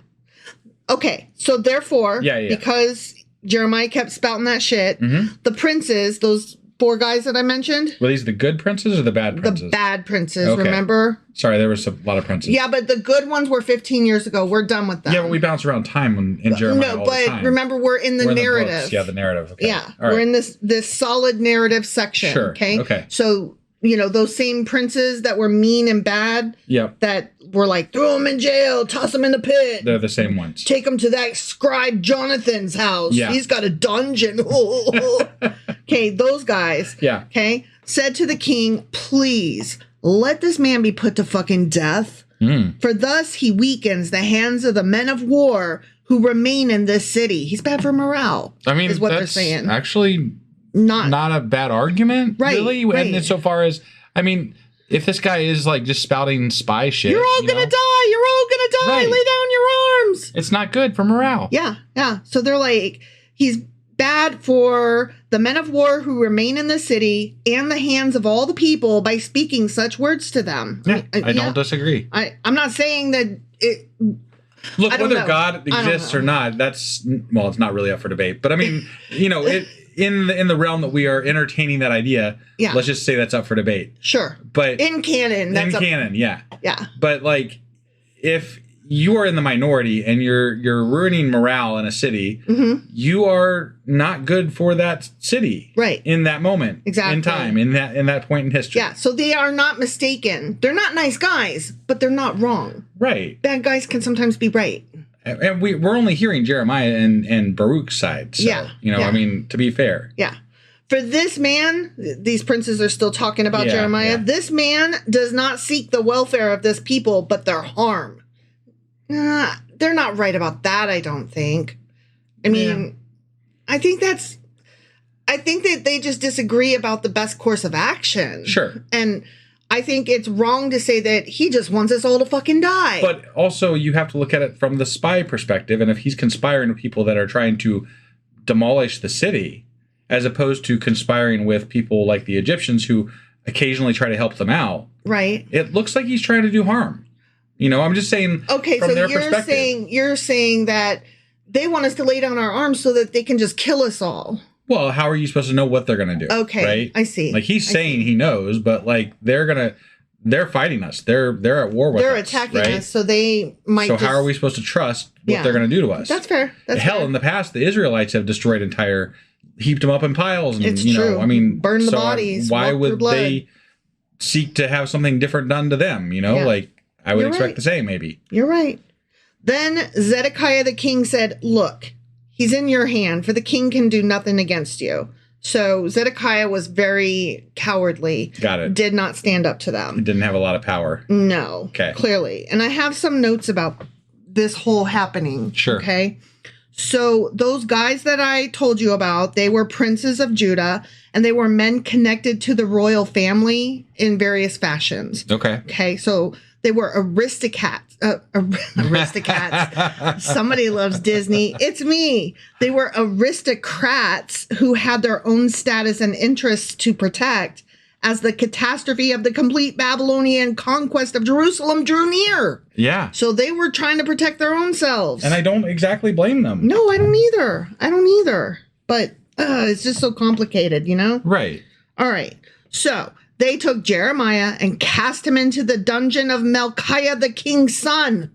Okay. So therefore, because Jeremiah kept spouting that shit, the princes, those 4 guys that I mentioned. Were these the good princes or the bad princes? The bad princes, remember? Sorry, there was a lot of princes. Yeah, but the good ones were 15 years ago. We're done with them. Yeah, but we bounce around time in Jeremiah all the time. Remember, we're in the narrative. The narrative. Okay. Yeah, we're in this solid narrative section. Sure. Okay. So, those same princes that were mean and bad. Yep. That were like, throw them in jail, toss them in the pit. They're the same ones. Take them to that scribe Jonathan's house. Yeah. He's got a dungeon. Okay, those guys. Yeah. Okay, said to the king, please let this man be put to fucking death. For thus he weakens the hands of the men of war who remain in this city. He's bad for morale. I mean, is what they're saying. Actually, not a bad argument, really. Right. And so far as, I mean, if this guy is like just spouting spy shit, you're all gonna die. You're all gonna die. Right. Lay down your arms. It's not good for morale. Yeah. So they're like, he's bad for the men of war who remain in the city and the hands of all the people by speaking such words to them. Yeah, I don't disagree. I'm not saying that it. Look, whether God exists or not, it's not really up for debate. But I mean, in the realm that we are entertaining that idea, let's just say that's up for debate. Sure. But in canon, yeah. Yeah. But like, if you are in the minority and you're ruining morale in a city, you are not good for that city. Right. In that moment. Exactly. In time. In that point in history. Yeah. So they are not mistaken. They're not nice guys, but they're not wrong. Right. Bad guys can sometimes be right. And we're only hearing Jeremiah and Baruch's side. So, I mean, to be fair. Yeah. For this man, these princes are still talking about Jeremiah. Yeah. This man does not seek the welfare of this people, but their harm. They're not right about that, I don't think. I mean, I think that they just disagree about the best course of action. Sure. And I think it's wrong to say that he just wants us all to fucking die. But also, you have to look at it from the spy perspective. And if he's conspiring with people that are trying to demolish the city, as opposed to conspiring with people like the Egyptians who occasionally try to help them out. Right. It looks like he's trying to do harm. I'm just saying. Okay, from so their you're saying that they want us to lay down our arms so that they can just kill us all. Well, how are you supposed to know what they're going to do? Okay, right? I see. Like he's saying he knows, but like they're fighting us. They're at war with us. They're attacking us, so they might. So how are we supposed to trust what they're going to do to us? That's fair. In the past, the Israelites have destroyed heaped them up in piles, and it's true. I mean, burn the bodies. Why would they seek to have something different done to them? Like. I would expect the same, maybe. You're right. Then Zedekiah the king said, look, he's in your hand, for the king can do nothing against you. So Zedekiah was very cowardly. Got it. Did not stand up to them. He didn't have a lot of power. No. Okay. Clearly. And I have some notes about this whole happening. Sure. Okay. So those guys that I told you about, they were princes of Judah, and they were men connected to the royal family in various fashions. Okay. Okay. So they were aristocrats. Somebody loves Disney. It's me. They were aristocrats who had their own status and interests to protect as the catastrophe of the complete Babylonian conquest of Jerusalem drew near. Yeah. So they were trying to protect their own selves. And I don't exactly blame them. No, I don't either. But it's just so complicated, Right. All right. So they took Jeremiah and cast him into the dungeon of Melchiah the king's son,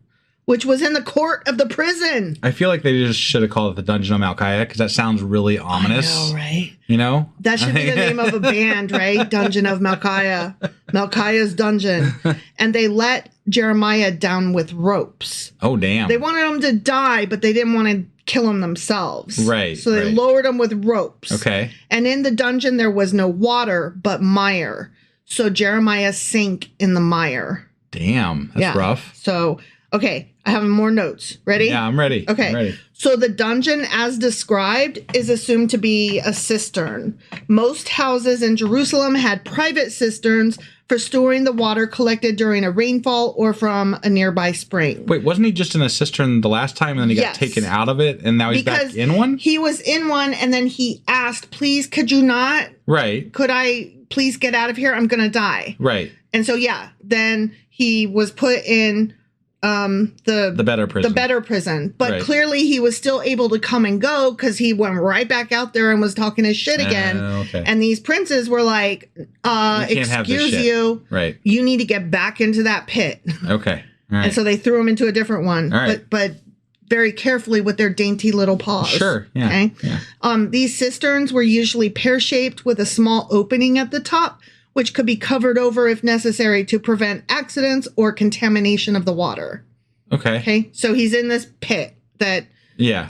which was in the court of the prison. I feel like they just should have called it the Dungeon of Malchiah because that sounds really ominous. I know, right? You know? That should be the name of a band, right? Dungeon of Malchiah. Malchiah's Dungeon. And they let Jeremiah down with ropes. Oh, damn. They wanted him to die, but they didn't want to kill him themselves. Right. So they lowered him with ropes. Okay. And in the dungeon, there was no water, but mire. So Jeremiah sank in the mire. Damn. That's rough. So, okay. I have more notes. Ready? Yeah, I'm ready. Okay. I'm ready. So the dungeon, as described, is assumed to be a cistern. Most houses in Jerusalem had private cisterns for storing the water collected during a rainfall or from a nearby spring. Wait, wasn't he just in a cistern the last time and then he got taken out of it and now he's back in one? He was in one and then he asked, please, could you not? Right. Could I please get out of here? I'm going to die. Right. And so, then he was put in the better prison. The better prison. But clearly he was still able to come and go because he went right back out there and was talking his shit again. Okay. And these princes were like, excuse you. Right. You need to get back into that pit. Okay. All right. And so they threw him into a different one. All right. But very carefully with their dainty little paws. Sure. Yeah. Okay. Yeah. These cisterns were usually pear-shaped with a small opening at the top, which could be covered over if necessary to prevent accidents or contamination of the water. Okay. Okay. So he's in this pit that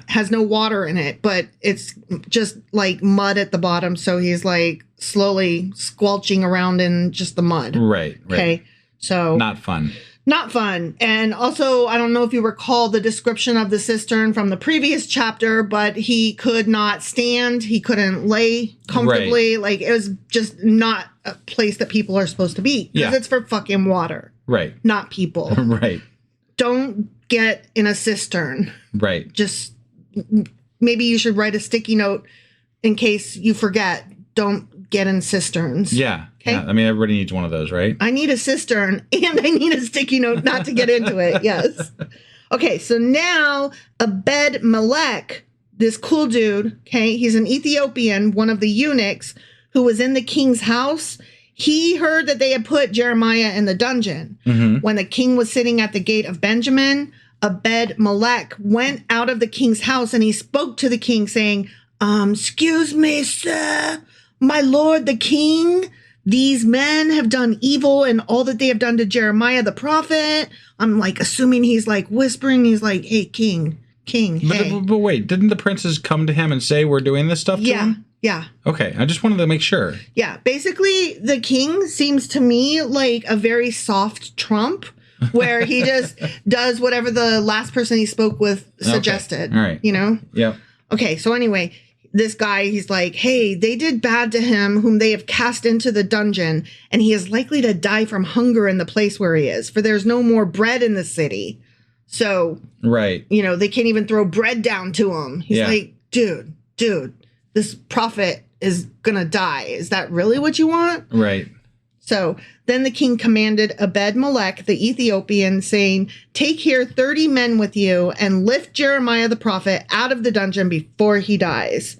has no water in it, but it's just like mud at the bottom. So he's like slowly squelching around in just the mud. Right. Okay. So not fun. Not fun. And also, I don't know if you recall the description of the cistern from the previous chapter, but he could not stand. He couldn't lay comfortably. Right. Like, it was just not a place that people are supposed to be. Because it's for fucking water. Right. Not people. Right. Don't get in a cistern. Right. Just, maybe you should write a sticky note in case you forget. Don't get in cisterns. Yeah. Okay. Yeah. I mean, everybody needs one of those, right? I need a cistern and I need a sticky note not to get into it. Yes. Okay. So now Abed Melech, this cool dude, okay, he's an Ethiopian, one of the eunuchs who was in the king's house. He heard that they had put Jeremiah in the dungeon. Mm-hmm. When the king was sitting at the gate of Benjamin, Abed Melech went out of the king's house and he spoke to the king saying, excuse me, sir, my lord, the king, these men have done evil and all that they have done to Jeremiah, the prophet. I'm like, assuming he's like whispering. He's like, hey, king, hey. But wait, didn't the princes come to him and say, we're doing this stuff to him? Yeah. Okay. I just wanted to make sure. Yeah. Basically, the king seems to me like a very soft Trump where he just does whatever the last person he spoke with suggested. Okay. All right. You know? Yeah. Okay. So anyway, this guy, he's like, hey, they did bad to him whom they have cast into the dungeon, and he is likely to die from hunger in the place where he is, for there's no more bread in the city. So, right. You know, they can't even throw bread down to him. He's like, dude, this prophet is gonna die. Is that really what you want? Right. So then the king commanded Abed Melech, the Ethiopian, saying, take here 30 men with you and lift Jeremiah the prophet out of the dungeon before he dies.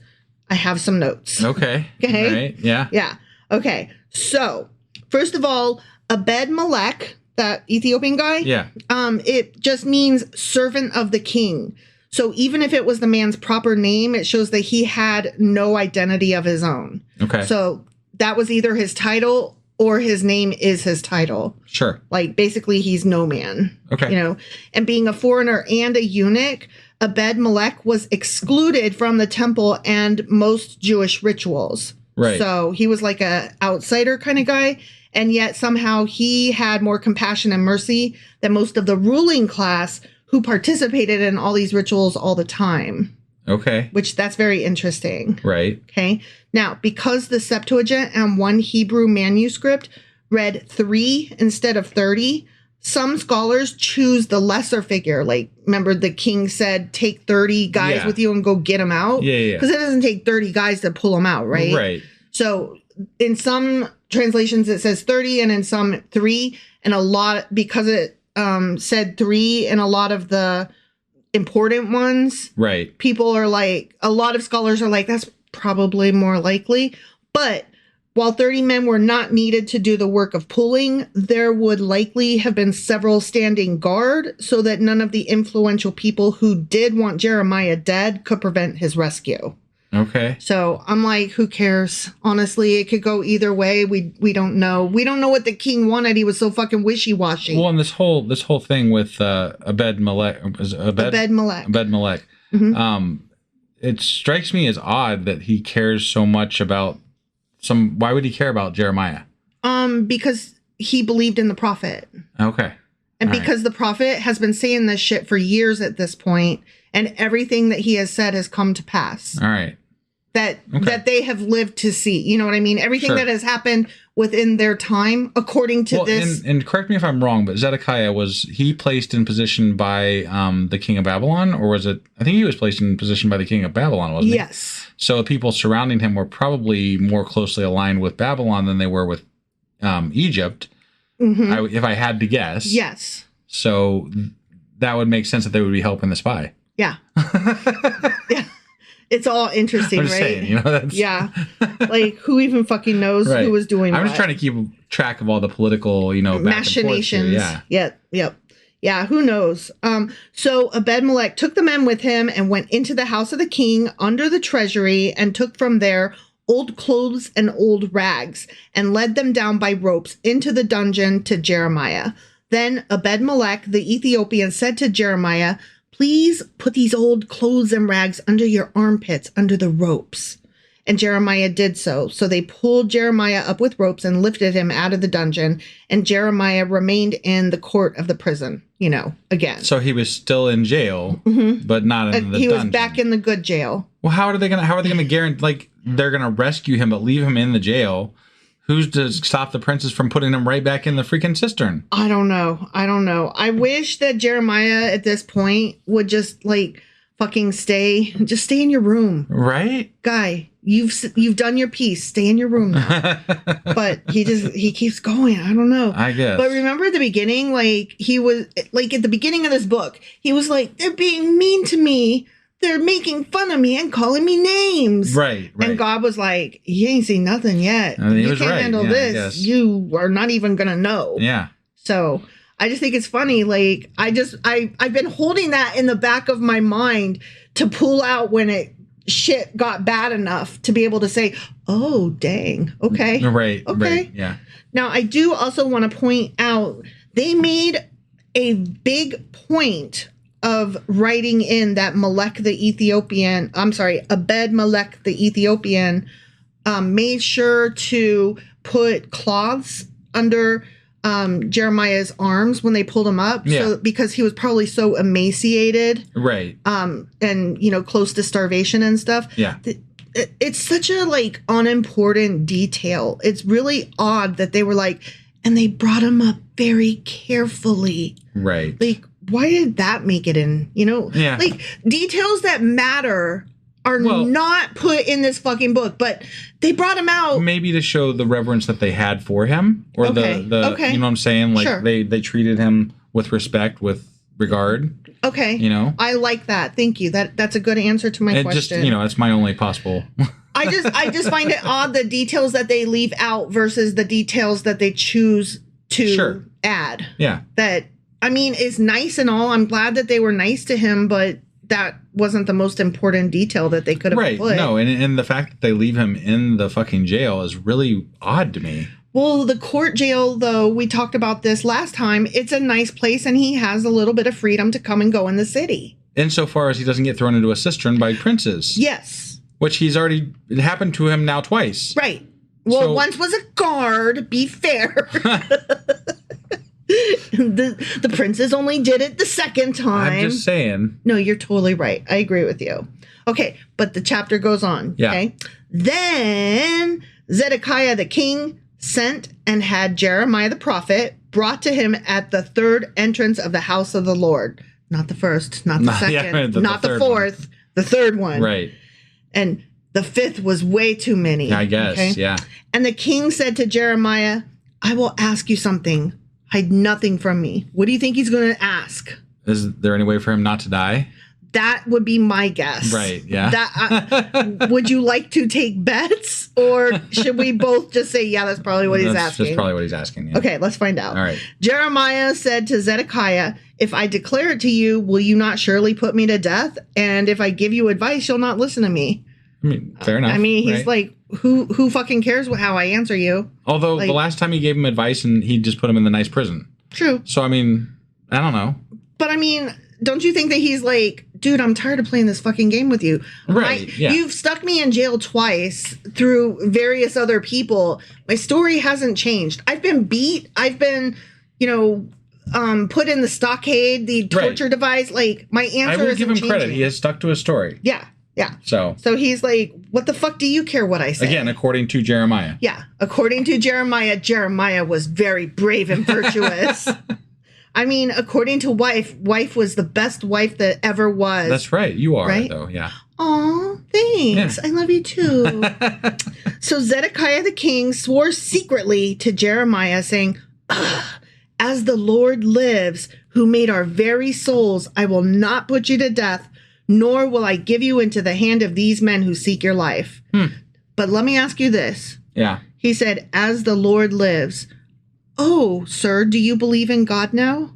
I have some notes. Okay. Okay. Right. Yeah. Yeah. Okay. So first of all, Abed Melech, that Ethiopian guy. Yeah. It just means servant of the king. So even if it was the man's proper name, it shows that he had no identity of his own. Okay. So that was either his title or his name is his title. Sure. Like, basically, he's no man. Okay. You know, and being a foreigner and a eunuch, Abed Melech was excluded from the temple and most Jewish rituals. Right. So he was like a outsider kind of guy. And yet somehow he had more compassion and mercy than most of the ruling class who participated in all these rituals all the time. Okay. Which that's very interesting. Right. Okay. Now, because the Septuagint and one Hebrew manuscript read 3 instead of 30, some scholars choose the lesser figure. Like, remember the king said, take 30 guys with you and go get them out? Yeah. Because it doesn't take 30 guys to pull them out, right? Right. So in some translations, it says 30 and in some 3. And a lot, because it said 3 in a lot of the important ones, right? People are like, a lot of scholars are like, that's probably more likely. But While 30 men were not needed to do the work of pulling, there would likely have been several standing guard so that none of the influential people who did want Jeremiah dead could prevent his rescue. Okay. So I'm like, who cares? Honestly, it could go either way. We don't know. We don't know what the king wanted. He was so fucking wishy-washy. Well, and this whole thing with Abed-Melech. Abed-Melech. Mm-hmm. It strikes me as odd that he cares so much about why would he care about Jeremiah? Because he believed in the prophet. Okay. And because the prophet has been saying this shit for years at this point, and everything that he has said has come to pass. All right. That they have lived to see. You know what I mean? Everything that has happened within their time, according to this. And correct me if I'm wrong, but Zedekiah, was he placed in position by the king of Babylon? Or was it, I think he was placed in position by the king of Babylon, wasn't he? Yes. So the people surrounding him were probably more closely aligned with Babylon than they were with Egypt, if I had to guess. Yes. So that would make sense that they would be helping the spy. Yeah. Yeah. It's all interesting, I'm just right? saying, that's... Yeah. Like, who even fucking knows who was doing I'm what? just trying to keep track of all the political, machinations. Yeah. Yep. Yeah, who knows? So Abed-Melech took the men with him and went into the house of the king under the treasury and took from there old clothes and old rags and led them down by ropes into the dungeon to Jeremiah. Then Abed-Melech the Ethiopian said to Jeremiah, "Please put these old clothes and rags under your armpits, under the ropes." And Jeremiah did so. So they pulled Jeremiah up with ropes and lifted him out of the dungeon. And Jeremiah remained in the court of the prison, again. So he was still in jail, but not in the dungeon. He was back in the good jail. Well, how are they gonna guarantee, like, they're gonna rescue him but leave him in the jail? Who's to stop the princes from putting him right back in the freaking cistern? I don't know. I wish that Jeremiah at this point would just fucking stay in your room. Right? Guy, you've done your piece. Stay in your room now. But he keeps going. I don't know. I guess. But remember at the beginning, he was at the beginning of this book, he was like, they're being mean to me. They're making fun of me and calling me names. Right. And God was like, you ain't seen nothing yet. You can't handle this. You are not even going to know. Yeah. So I just think it's funny. I've been holding that in the back of my mind to pull out when shit got bad enough to be able to say, oh, dang. Okay. Right. Okay. Right. Yeah. Now, I do also want to point out, they made a big point of writing in that Abed-Melech the Ethiopian made sure to put cloths under Jeremiah's arms when they pulled him up. Yeah. So, because he was probably so emaciated. Right. And, close to starvation and stuff. Yeah. It's such a, unimportant detail. It's really odd that they were and they brought him up very carefully. Right. Why did that make it in? Yeah. Details that matter are not put in this fucking book, but they brought him out. Maybe to show the reverence that they had for him, or the you know what I'm saying? Sure. They treated him with respect, with regard. Okay. I like that. Thank you. That's a good answer to my question. Just, it's my only possible. I just find it odd, the details that they leave out versus the details that they choose to add. Yeah. That, is nice and all. I'm glad that they were nice to him, but that wasn't the most important detail that they could have put. No, and the fact that they leave him in the fucking jail is really odd to me. Well, the court jail, though, we talked about this last time, it's a nice place and he has a little bit of freedom to come and go in the city. Insofar as he doesn't get thrown into a cistern by princes. Yes. Which it happened to him now twice. Right. Well, once was a guard, be fair. The princes only did it the second time. I'm just saying. No, you're totally right. I agree with you. Okay, but the chapter goes on. Yeah. Okay. Then Zedekiah the king sent and had Jeremiah the prophet brought to him at the third entrance of the house of the Lord. Not the first, not the second, not the fourth, the third one. Right. And the fifth was way too many. I guess, yeah. And the king said to Jeremiah, I will ask you something. Hide nothing from me. What do you think he's going to ask? Is there any way for him not to die? That would be my guess. Right, yeah. That would you like to take bets, or should we both just say, yeah, that's probably what he's asking? That's probably what he's asking, yeah. Okay, let's find out. All right. Jeremiah said to Zedekiah, if I declare it to you, will you not surely put me to death? And if I give you advice, you'll not listen to me. I mean, fair enough. I mean, he's like, who fucking cares how I answer you? Although the last time he gave him advice and he just put him in the nice prison. True. So, I mean, I don't know. But I mean, don't you think that he's like, dude, I'm tired of playing this fucking game with you. Right, yeah. You've stuck me in jail twice through various other people. My story hasn't changed. I've been beat. I've been, put in the stockade, the torture device. Like, my answer I will give him changing. credit. He has stuck to his story. Yeah. Yeah. So he's like, what the fuck do you care what I say? Again, according to Jeremiah. Yeah. According to Jeremiah was very brave and virtuous. I mean, according to wife was the best wife that ever was. That's right. You are, right? Though, yeah. Aw, thanks. Yeah. I love you too. So Zedekiah the king swore secretly to Jeremiah, saying, as the Lord lives, who made our very souls, I will not put you to death, nor will I give you into the hand of these men who seek your life. But let me ask you this. Yeah. He said, as the Lord lives. Oh, sir, do you believe in God now?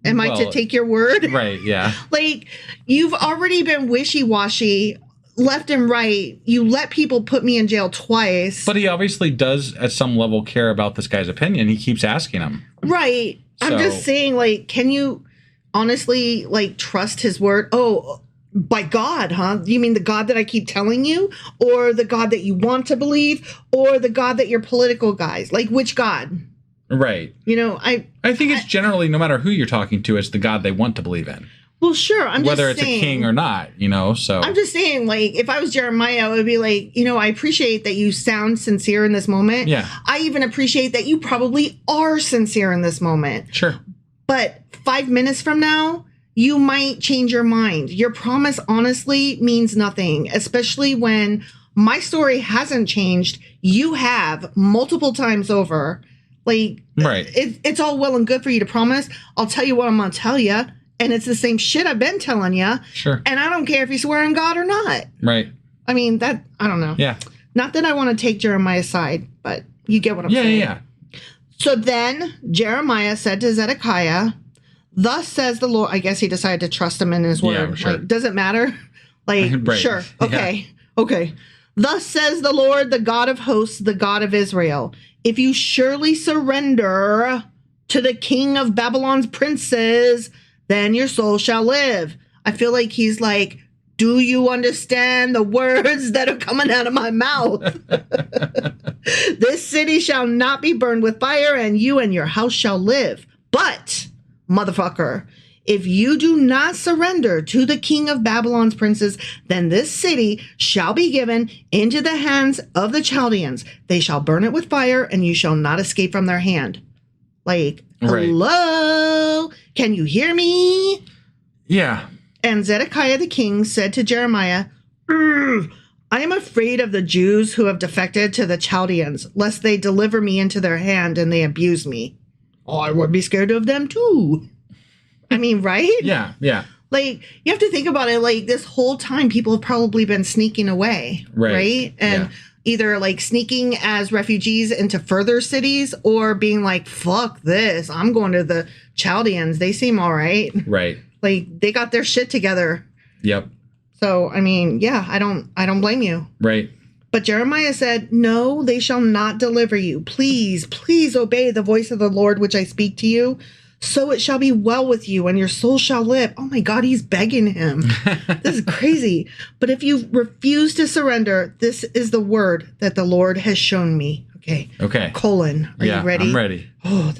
Am I to take your word? Right, yeah. Like, you've already been wishy-washy left and right. You let people put me in jail twice. But he obviously does, at some level, care about this guy's opinion. He keeps asking him. Right. I'm just saying, like, can you honestly, like, trust his word? Oh, by God, huh? You mean the God that I keep telling you? Or the God that you want to believe? Or the God that your political guys? Like, which God? Right. I think it's generally, no matter who you're talking to, it's the God they want to believe in. Well, sure. Whether it's a king or not, so. I'm just saying, like, if I was Jeremiah, I would be like, I appreciate that you sound sincere in this moment. Yeah. I even appreciate that you probably are sincere in this moment. Sure. But 5 minutes from now, you might change your mind. Your promise honestly means nothing, especially when my story hasn't changed. You have multiple times over. Like, right. It's all well and good for you to promise. I'll tell you what I'm going to tell you. And it's the same shit I've been telling you. Sure. And I don't care if you swear on God or not. Right. I mean, I don't know. Yeah. Not that I want to take Jeremiah's side, but you get what I'm saying. Yeah. So then Jeremiah said to Zedekiah, thus says the Lord. I guess he decided to trust him in his word. Yeah, sure. Like, does it matter? Like, right. Sure. Okay. Yeah. Okay. Thus says the Lord, the God of hosts, the God of Israel. If you surely surrender to the king of Babylon's princes, then your soul shall live. I feel like he's like, do you understand the words that are coming out of my mouth? This city shall not be burned with fire, and you and your house shall live. But, motherfucker, if you do not surrender to the king of Babylon's princes, then this city shall be given into the hands of the Chaldeans. They shall burn it with fire, and you shall not escape from their hand. Like, hello? Can you hear me? Yeah. And Zedekiah the king said to Jeremiah, I am afraid of the Jews who have defected to the Chaldeans, lest they deliver me into their hand and they abuse me. Oh, I would be scared of them too. I mean, right? Yeah. Like, you have to think about it. Like, this whole time, people have probably been sneaking away. Right? And either, like, sneaking as refugees into further cities or being like, fuck this. I'm going to the Chaldeans. They seem all right. Right. Like, they got their shit together. Yep. So, I mean, yeah, I don't blame you. Right. But Jeremiah said, no, they shall not deliver you. Please, please obey the voice of the Lord, which I speak to you. So it shall be well with you, and your soul shall live. Oh my God, he's begging him. This is crazy. But if you refuse to surrender, this is the word that the Lord has shown me. Okay. Colon. Are you ready? I'm ready. Oh,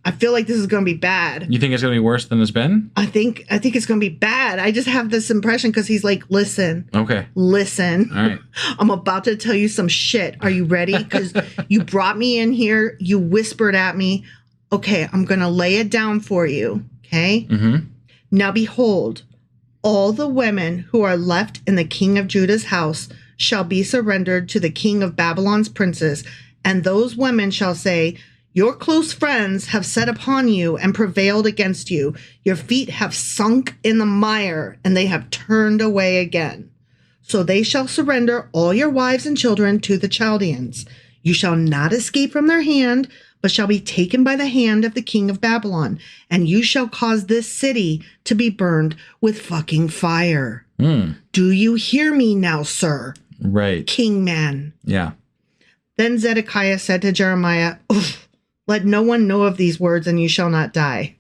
I feel like this is going to be bad. You think it's going to be worse than it's been? I think it's going to be bad. I just have this impression because he's like, listen. Okay. Listen. All right. I'm about to tell you some shit. Are you ready? Because you brought me in here. You whispered at me. Okay, I'm going to lay it down for you. Okay? Mm-hmm. Now behold, all the women who are left in the king of Judah's house shall be surrendered to the king of Babylon's princes. And those women shall say, Your close friends have set upon you and prevailed against you. Your feet have sunk in the mire, and they have turned away again. So they shall surrender all your wives and children to the Chaldeans. You shall not escape from their hand, but shall be taken by the hand of the king of Babylon, and you shall cause this city to be burned with fucking fire. Do you hear me now, sir? Right. King man. Yeah. Then Zedekiah said to Jeremiah, let no one know of these words, and you shall not die.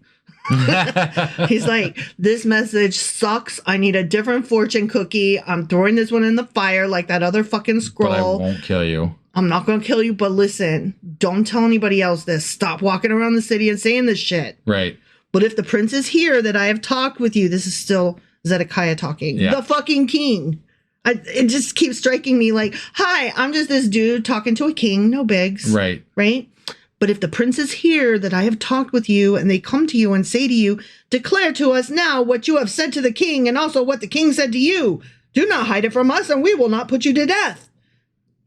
He's like, this message sucks. I need a different fortune cookie. I'm throwing this one in the fire like that other fucking scroll. But I won't kill you. I'm not going to kill you, but listen, don't tell anybody else this. Stop walking around the city and saying this shit. Right. But if the princes hear that I have talked with you, this is still Zedekiah talking. Yeah. The fucking king. It just keeps striking me like, hi, I'm just this dude talking to a king. No bigs. Right. Right? But if the princes hear that I have talked with you and they come to you and say to you, declare to us now what you have said to the king and also what the king said to you. Do not hide it from us and we will not put you to death.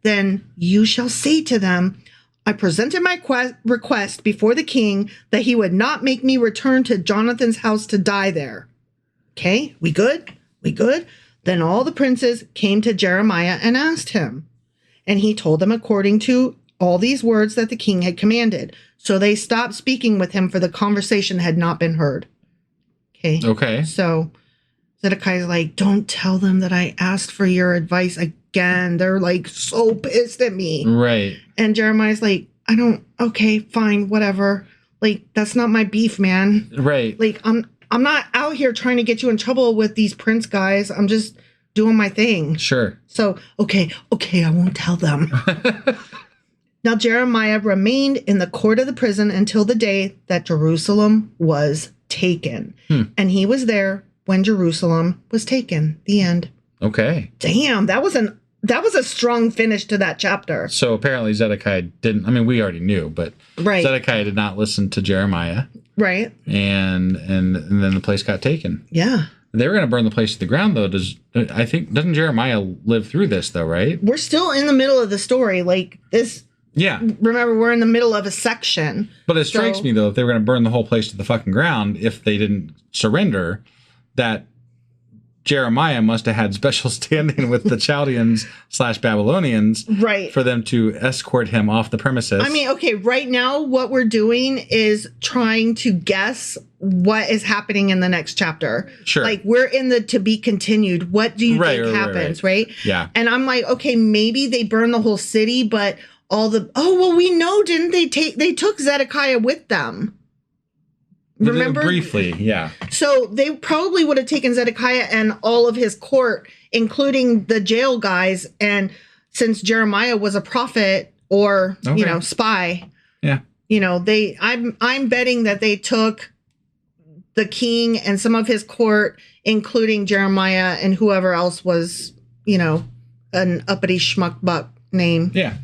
Then you shall say to them, I presented my request before the king that he would not make me return to Jonathan's house to die there. Okay, we good? We good? Then all the princes came to Jeremiah and asked him. And he told them according to all these words that the king had commanded. So they stopped speaking with him, for the conversation had not been heard. Okay. So Zedekiah's like, don't tell them that I asked for your advice again. They're like so pissed at me. Right. And Jeremiah's like, okay, fine, whatever. Like, that's not my beef, man. Right. Like, I'm not out here trying to get you in trouble with these prince guys. I'm just doing my thing. Sure. So, okay, I won't tell them. Now Jeremiah remained in the court of the prison until the day that Jerusalem was taken. And he was there when Jerusalem was taken. The end. Okay. Damn, that was a strong finish to that chapter. So apparently Zedekiah didn't, I mean, we already knew, but right. Zedekiah did not listen to Jeremiah. Right. And then the place got taken. Yeah. They were going to burn the place to the ground, though. Doesn't Jeremiah live through this, though, right? We're still in the middle of the story. Like this. Yeah. Remember, we're in the middle of a section. But it strikes me, though, if they were going to burn the whole place to the fucking ground, if they didn't surrender, that Jeremiah must have had special standing with the Chaldeans / Babylonians, right, for them to escort him off the premises. I mean, okay, right now what we're doing is trying to guess what is happening in the next chapter. Sure. Like, we're in the to be continued. What do you think happens, right? Yeah. And I'm like, okay, maybe they burn the whole city, but we know, didn't they took Zedekiah with them. Remember? Briefly, yeah. So they probably would have taken Zedekiah and all of his court, including the jail guys. And since Jeremiah was a prophet or, spy, yeah, I'm betting that they took the king and some of his court, including Jeremiah and whoever else was, an uppity schmuck buck name. Yeah.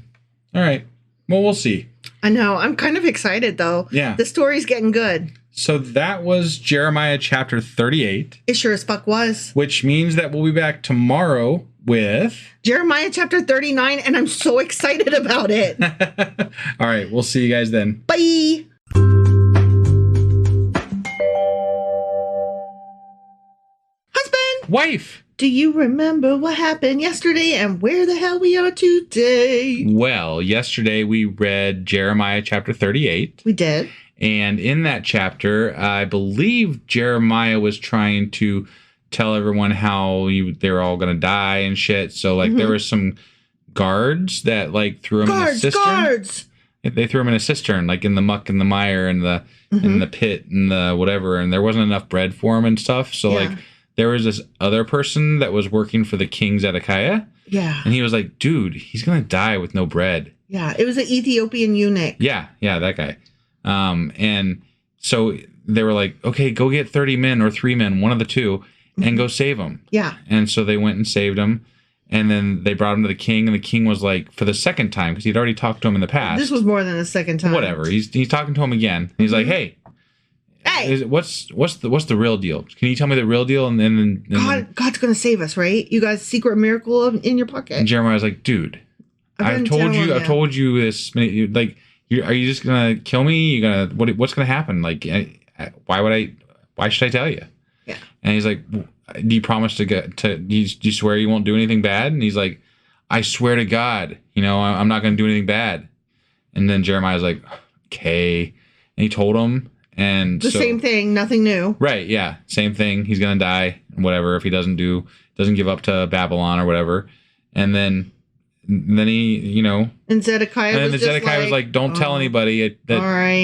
All right. Well, we'll see. I know. I'm kind of excited, though. Yeah. The story's getting good. So that was Jeremiah chapter 38. It sure as fuck was. Which means that we'll be back tomorrow with Jeremiah chapter 39, and I'm so excited about it. All right. We'll see you guys then. Bye. Husband. Wife. Do you remember what happened yesterday and where the hell we are today? Well, yesterday we read Jeremiah chapter 38. We did. And in that chapter, I believe Jeremiah was trying to tell everyone how they're all going to die and shit. So, there were some guards that, threw him in a cistern. Guards! They threw him in a cistern, in the muck and the mire and the in the pit and the whatever. And there wasn't enough bread for him and stuff. So, there was this other person that was working for the king Zedekiah. Yeah. And he was like, dude, he's going to die with no bread. Yeah. It was an Ethiopian eunuch. Yeah. Yeah, that guy. And so they were like, okay, go get 30 men or 3 men, one of the two, and go save him. Yeah. And so they went and saved him. And then they brought him to the king, and the king was like, for the second time, because he'd already talked to him in the past. This was more than the second time. Whatever. He's talking to him again. And he's like, hey, what's the real deal? Can you tell me the real deal? And then God's going to save us, right? You guys, secret miracle in your pocket. And Jeremiah's like, dude, I've told you this. Are you just gonna kill me? You gonna what's gonna happen? Like, why should I tell you? Yeah. And he's like, do you promise do you swear you won't do anything bad? And he's like, I swear to God, I'm not gonna do anything bad. And then Jeremiah's like, okay. And he told him, and the same thing, nothing new. Right, yeah. Same thing. He's gonna die, whatever, if he doesn't give up to Babylon or whatever. And then he, And Zedekiah was like, don't tell anybody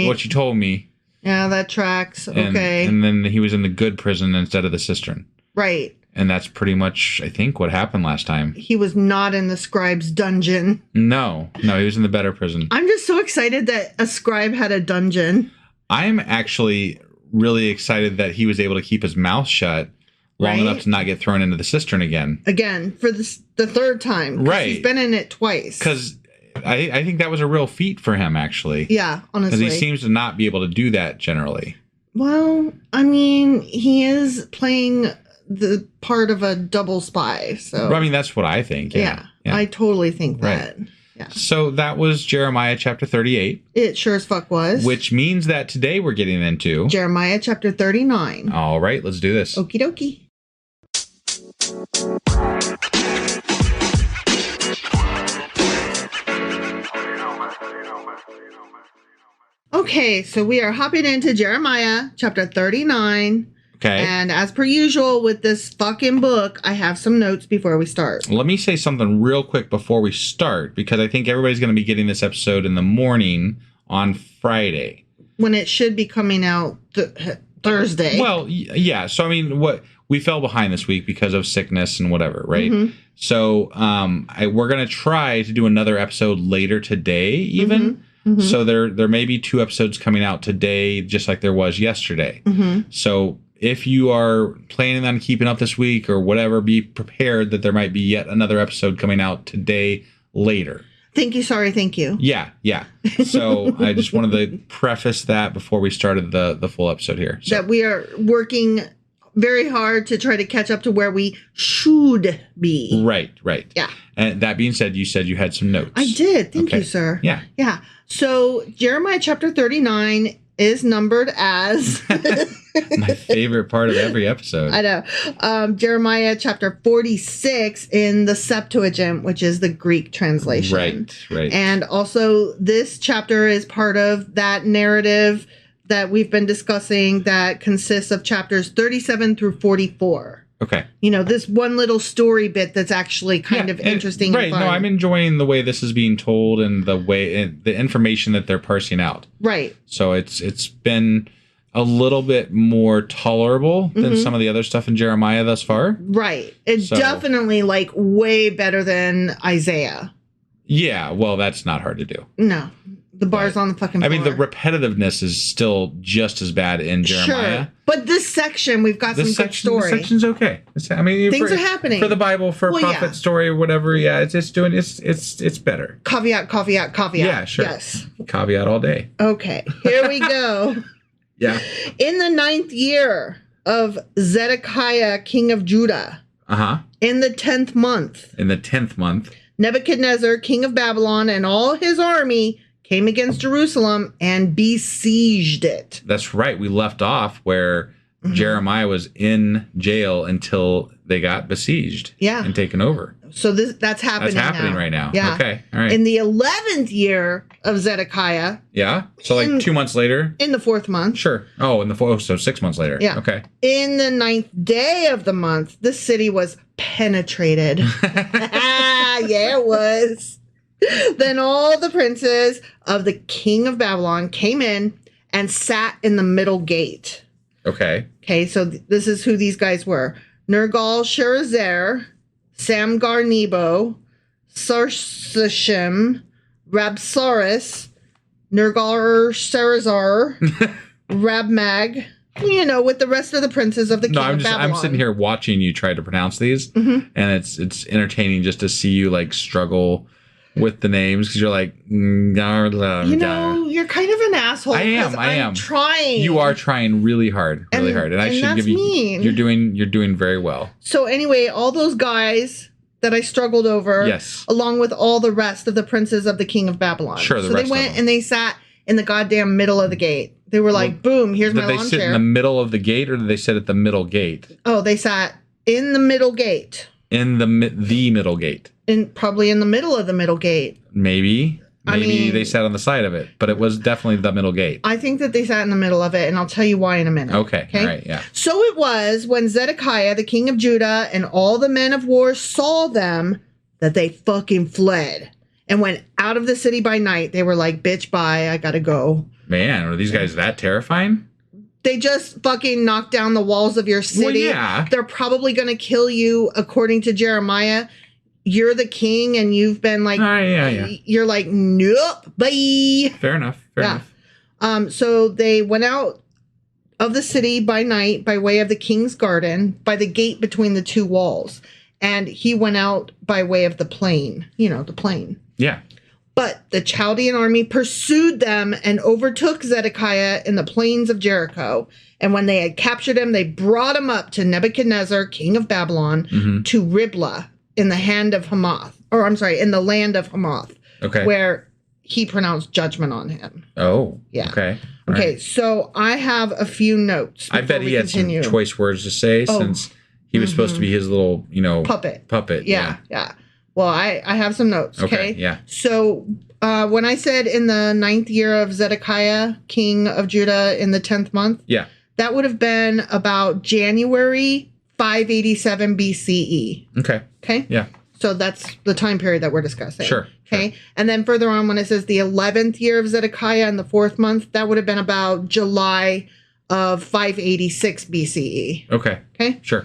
what you told me. Yeah, that tracks. Okay. And then he was in the good prison instead of the cistern. Right. And that's pretty much, I think, what happened last time. He was not in the scribe's dungeon. No, he was in the better prison. I'm just so excited that a scribe had a dungeon. I'm actually really excited that he was able to keep his mouth shut long enough to not get thrown into the cistern again. Again, for the third time. Right. He's been in it twice. Because I think that was a real feat for him, actually. Yeah, honestly. Because he seems to not be able to do that generally. Well, I mean, he is playing the part of a double spy. So I mean, that's what I think. Yeah. I totally think that. Right. Yeah. So that was Jeremiah chapter 38. It sure as fuck was. Which means that today we're getting into Jeremiah chapter 39. All right, let's do this. Okie dokie. Okay, so we are hopping into Jeremiah chapter 39. Okay. And as per usual with this fucking book, I have some notes before we start. Let me say something real quick before we start, because I think everybody's going to be getting this episode in the morning on Friday. When it should be coming out Thursday. Well, yeah. So, I mean, we fell behind this week because of sickness and whatever, right? Mm-hmm. So we're going to try to do another episode later today, even. Mm-hmm. Mm-hmm. So there may be 2 episodes coming out today, just like there was yesterday. Mm-hmm. So if you are planning on keeping up this week or whatever, be prepared that there might be yet another episode coming out today later. Thank you. Sorry. Thank you. Yeah. So I just wanted to preface that before we started the full episode here. So. That we are working very hard to try to catch up to where we should be. Right. Yeah. And that being said, you said you had some notes. I did. Thank you, sir. Yeah. So Jeremiah chapter 39 is numbered as my favorite part of every episode. I know. Jeremiah chapter 46 in the Septuagint, which is the Greek translation. Right. And also this chapter is part of that narrative that we've been discussing that consists of chapters 37 through 44. Okay. This one little story bit that's actually kind of interesting. Right. And fun. No, I'm enjoying the way this is being told and the information that they're parsing out. Right. So it's been a little bit more tolerable than some of the other stuff in Jeremiah thus far. Right. It's definitely way better than Isaiah. Yeah. Well, that's not hard to do. No. The bar's on the fucking floor. I mean, the repetitiveness is still just as bad in Jeremiah. Sure. But this section, we've got some good story. This section's okay. I mean, things are happening. For the Bible, for a prophet story or whatever, yeah, it's better. Caveat. Yeah, sure. Yes. Caveat all day. Okay. Here we go. Yeah. In the 9th year of Zedekiah, king of Judah. Uh-huh. In the 10th month. Nebuchadnezzar, king of Babylon, and all his army came against Jerusalem and besieged it. That's right. We left off where Jeremiah was in jail until they got besieged and taken over. So that's happening right now. Yeah. Okay. All right. In the 11th year of Zedekiah. Yeah. So 2 months later. In the 4th month. Sure. Oh, so 6 months later. Yeah. Okay. In the 9th day of the month, the city was penetrated. Yeah, it was. Then all the princes of the king of Babylon came in and sat in the middle gate. Okay. Okay, so this is who these guys were. Nergal-Sharezer, Samgar-Nebo, Sarsashim, Rabsaris, Nergal-Sharezer, Rabmag, with the rest of the princes of the king of Babylon. I'm sitting here watching you try to pronounce these, and it's entertaining just to see you struggle with the names because you're like, you're kind of an asshole. I am. I'm trying. You are trying really hard, and I should give you. Mean. You're doing very well. So anyway, all those guys that I struggled over. Yes. Along with all the rest of the princes of the king of Babylon. Sure, so they went and they sat in the goddamn middle of the gate. They were like, boom, here's my lawn chair. Did they sit in the middle of the gate, or did they sit at the middle gate? Oh, they sat in the middle gate. In the middle gate. Probably in the middle of the middle gate. Maybe they sat on the side of it, but it was definitely the middle gate. I think that they sat in the middle of it, and I'll tell you why in a minute. Okay? All right, yeah. So it was when Zedekiah, the king of Judah, and all the men of war saw them that they fucking fled and went out of the city by night. They were like, bitch, bye, I gotta go. Man, are these guys that terrifying? They just fucking knocked down the walls of your city. Well, yeah. They're probably going to kill you, according to Jeremiah. You're the king, and you've been like, you're like, nope, bye. Fair enough. Fair enough. So they went out of the city by night by way of the king's garden, by the gate between the two walls. And he went out by way of the plain, the plain. Yeah. But the Chaldean army pursued them and overtook Zedekiah in the plains of Jericho. And when they had captured him, they brought him up to Nebuchadnezzar, king of Babylon, to Riblah in the hand of Hamath. Or I'm sorry, in the land of Hamath. Okay. Where he pronounced judgment on him. Oh. Yeah. Okay. Okay, so I have a few notes. I bet he had some choice words to say since he was supposed to be his little, puppet. Yeah. Well, I have some notes, okay? Yeah. So when I said in the 9th year of Zedekiah, king of Judah, in the 10th month, that would have been about January 587 BCE. Okay? Yeah. So that's the time period that we're discussing. Sure. Okay? Sure. And then further on, when it says the 11th year of Zedekiah in the 4th month, that would have been about July of 586 BCE. Okay? Sure.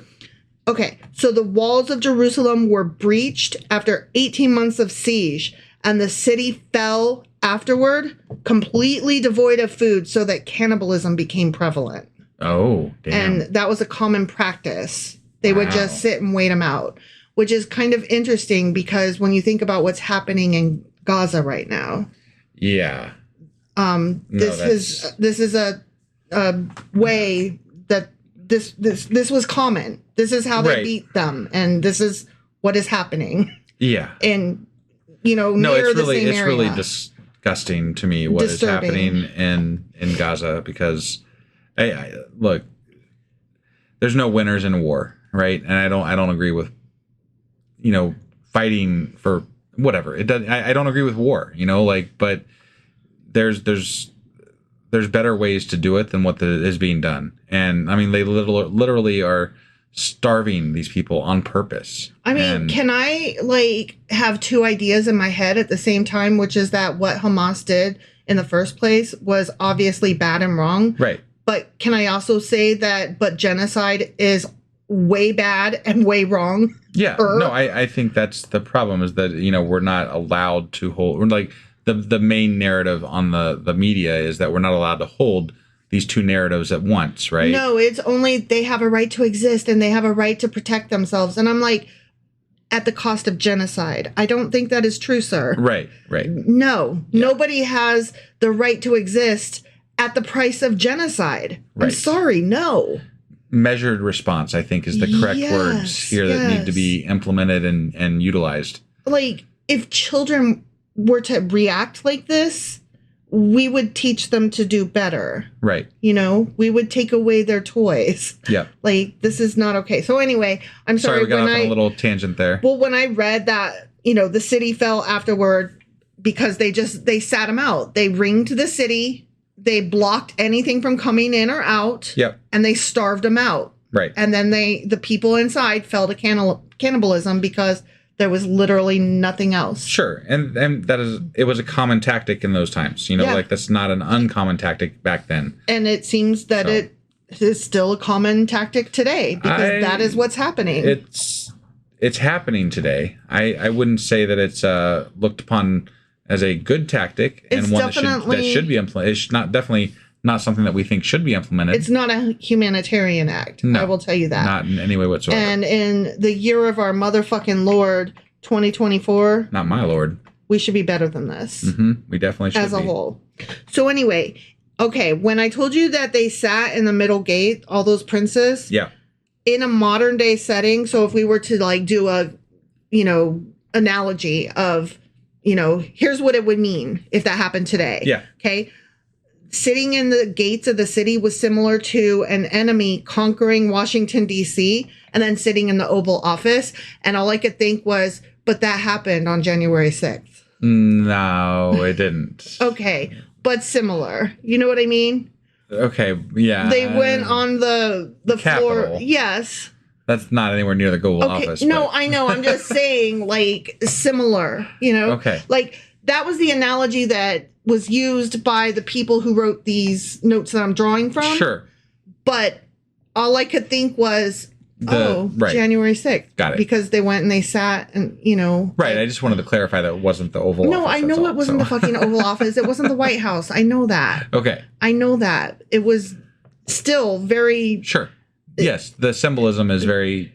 Okay, so the walls of Jerusalem were breached after 18 months of siege, and the city fell afterward, completely devoid of food, so that cannibalism became prevalent. Oh, damn. And that was a common practice. They would just sit and wait them out, which is kind of interesting because when you think about what's happening in Gaza right now. Yeah. This is a way that this was common. This is how they beat them, and this is what is happening. Yeah. And it's really disgusting to me what is happening in Gaza because look, there's no winners in war, right? And I don't agree with fighting for whatever. It does I don't agree with war, but there's better ways to do it than what is being done. And I mean, they literally are starving these people on purpose. I mean, can I have two ideas in my head at the same time, which is that what Hamas did in the first place was obviously bad and wrong. Right. But can I also say that genocide is way bad and way wrong? Yeah. No, I think that's the problem is that, we're not allowed to hold, the main narrative on the media is that we're not allowed to hold these two narratives at once, right? No, it's only they have a right to exist and they have a right to protect themselves. And I'm like, at the cost of genocide. I don't think that is true, sir. Right. No, nobody has the right to exist at the price of genocide. Right. I'm sorry, no. Measured response, I think, is the correct words here that need to be implemented and utilized. If children were to react like this, we would teach them to do better. Right. We would take away their toys. Yeah. This is not okay. So anyway, I'm sorry. We got off on a little tangent there. Well, when I read that, the city fell afterward because they sat them out. They ringed the city. They blocked anything from coming in or out. Yep. And they starved them out. Right. And then the people inside fell to cannibalism because there was literally nothing else. Sure. And it was a common tactic in those times. That's not an uncommon tactic back then. And it seems that it is still a common tactic today because that is what's happening. It's happening today. I wouldn't say that it's looked upon as a good tactic and one that should be implemented. It's definitely not something that we think should be implemented. It's not a humanitarian act. No, I will tell you that. Not in any way whatsoever. And in the year of our motherfucking Lord, 2024. Not my Lord. We should be better than this. Mm-hmm. We definitely should as a whole. So anyway, okay, when I told you that they sat in the middle gate, all those princes. Yeah. In a modern day setting, so if we were to do a analogy of, here's what it would mean if that happened today. Yeah. Okay. Sitting in the gates of the city was similar to an enemy conquering Washington, D.C., and then sitting in the Oval Office. And all I could think was, but that happened on January 6th. No, it didn't. Okay. But similar. You know what I mean? Okay. Yeah. They went on the Capitol. floor. Yes. That's not anywhere near the Oval Office. No, but... I know. I'm just saying, like, similar, Okay. Like, that was the analogy that was used by the people who wrote these notes that I'm drawing from. Sure. But all I could think was, January 6th. Got it. Because they went and they sat and, Right. I just wanted to clarify that it wasn't the Oval Office. No, I know it wasn't the fucking Oval Office. It wasn't the White House. I know that. Okay. I know that. It was still very... Sure. Yes. The symbolism is very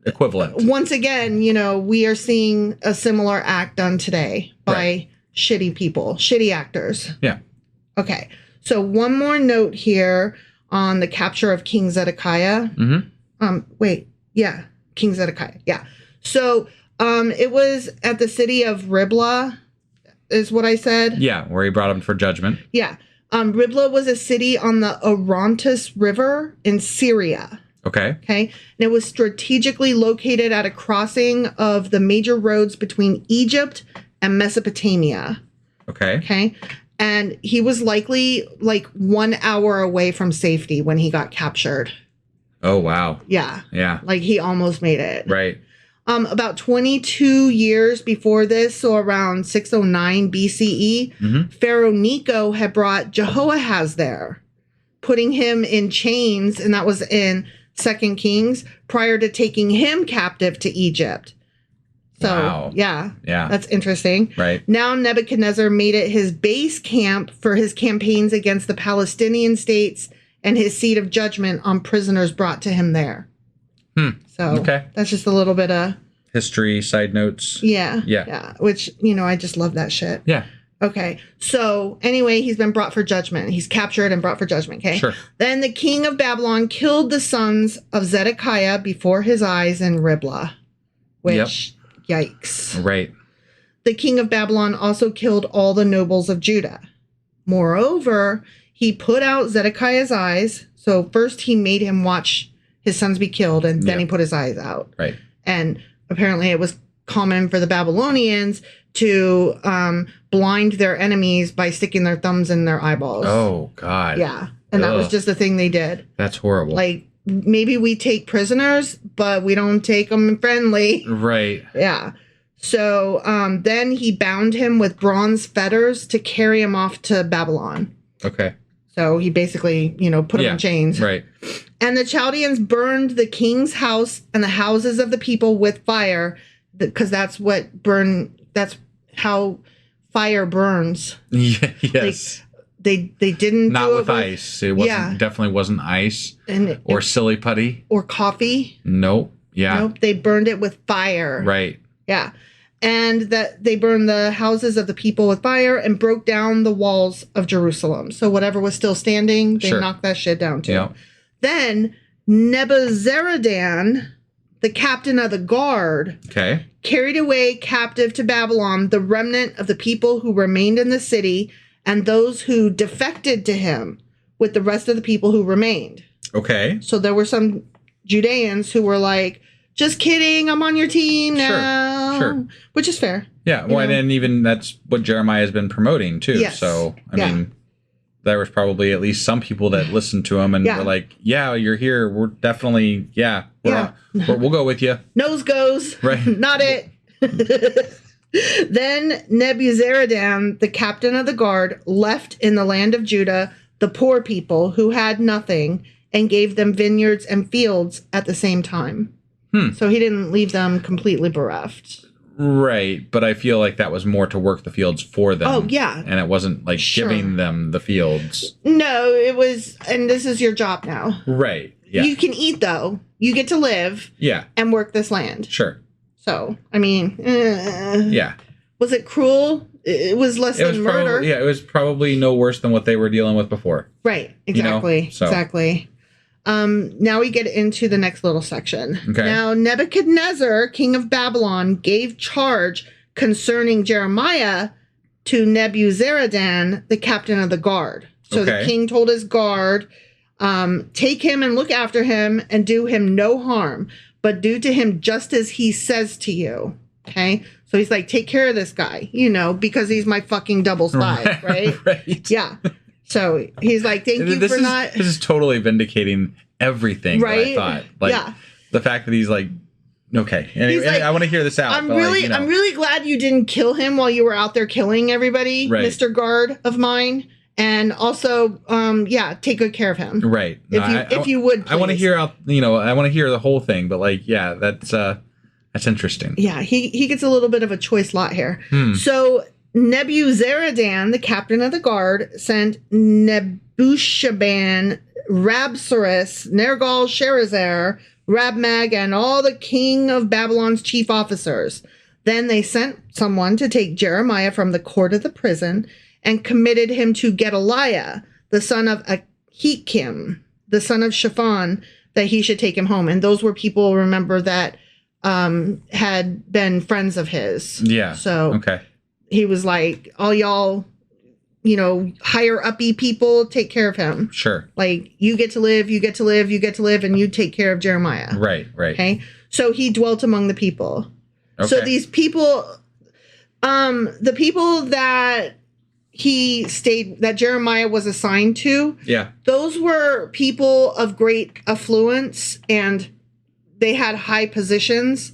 equivalent. Once again, we are seeing a similar act done today by shitty people, shitty actors. Yeah. Okay. So one more note here on the capture of King Zedekiah. King Zedekiah. Yeah. So it was at the city of Riblah, is what I said. Yeah, where he brought him for judgment. Yeah. Riblah was a city on the Orontes River in Syria. Okay. Okay. And it was strategically located at a crossing of the major roads between Egypt and Mesopotamia. Okay. Okay. And he was likely like 1 hour away from safety when he got captured. Oh, wow. Yeah. Yeah. Like he almost made it. Right. About 22 years before this, so around 609 BCE, Pharaoh Necho had brought Jehoahaz there, putting him in chains, and that was in 2 Kings, prior to taking him captive to Egypt. So, yeah, that's interesting. Right. Now Nebuchadnezzar made it his base camp for his campaigns against the Palestinian states and his seat of judgment on prisoners brought to him there. So that's just a little bit of history, side notes. Yeah. Which, I just love that shit. Yeah. Okay. So anyway, he's been brought for judgment. He's captured and brought for judgment. Okay. Sure. Then the king of Babylon killed the sons of Zedekiah before his eyes in Riblah, which, yikes. Right. The king of Babylon also killed all the nobles of Judah. Moreover, he put out Zedekiah's eyes. So first he made him watch his sons be killed, and then he put his eyes out. Right. And apparently it was common for the Babylonians to blind their enemies by sticking their thumbs in their eyeballs. Oh, God. Yeah. And that was just the thing they did. That's horrible. Like, maybe we take prisoners, but we don't take them friendly. Right. Yeah. So then he bound him with bronze fetters to carry him off to Babylon. Okay. So he basically, put him in chains. Right. And the Chaldeans burned the king's house and the houses of the people with fire, because that's how fire burns. Yes. They didn't not do with ice. It wasn't definitely wasn't ice or silly putty or coffee. Nope. Yeah. Nope. They burned it with fire. Right. Yeah. And that they burned the houses of the people with fire and broke down the walls of Jerusalem. So whatever was still standing, they knocked that shit down too. Yep. Then Nebuzaradan, the captain of the guard, carried away captive to Babylon the remnant of the people who remained in the city and those who defected to him with the rest of the people who remained. Okay. So there were some Judeans who were like, just kidding, I'm on your team now. Sure. Which is fair. Yeah. Well, and then even that's what Jeremiah has been promoting too. Yes. So, I mean, there was probably at least some people that listened to him and were like, yeah, you're here. We're definitely, we'll go with you. Nose goes. Right. Not it. Then Nebuzaradan, the captain of the guard, left in the land of Judah the poor people who had nothing and gave them vineyards and fields at the same time. So he didn't leave them completely bereft. Right, but I feel like that was more to work the fields for them. Oh, yeah. And it wasn't like giving them the fields. No, it was, and this is your job now. Right, yeah. You can eat, though. You get to live. Yeah. And work this land. Sure. So, I mean. Yeah. Was it cruel? It was less than murder. It was probably no worse than what they were dealing with before. Right, exactly. So. Exactly. Now we get into the next little section. Okay. Now, Nebuchadnezzar, king of Babylon, gave charge concerning Jeremiah to Nebuzaradan, the captain of the guard. So the king told his guard, take him and look after him and do him no harm, but do to him just as he says to you. Okay. So he's like, take care of this guy, because he's my fucking double spy, right? Right. Yeah. So he's like, thank you for not. This is totally vindicating everything right? that I thought. The fact that he's like, okay. Anyway, like, I want to hear this out. I'm really glad you didn't kill him while you were out there killing everybody, right. Mr. Guard of mine. And also, take good care of him. Right. If you would, please. I want to hear out. I want to hear the whole thing. But that's interesting. Yeah, he gets a little bit of a choice lot here. So Nebuzaradan, the captain of the guard, sent Nebushaban, Rabsaris, Nergal, Sherazar, Rabmag, and all the king of Babylon's chief officers. Then they sent someone to take Jeremiah from the court of the prison and committed him to Gedaliah, the son of Ahikam, the son of Shaphan, that he should take him home. And those were people, remember, that had been friends of his. Yeah. So he was like, all y'all, higher uppy people, take care of him. Sure. Like, you get to live, and you take care of Jeremiah. Right. Okay. So he dwelt among the people. Okay. So these people, the people that that Jeremiah was assigned to, those were people of great affluence and they had high positions,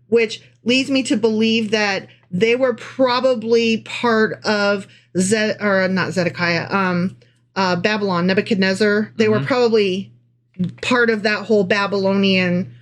which leads me to believe that they were probably part of Babylon, Nebuchadnezzar. They were probably part of that whole Babylonian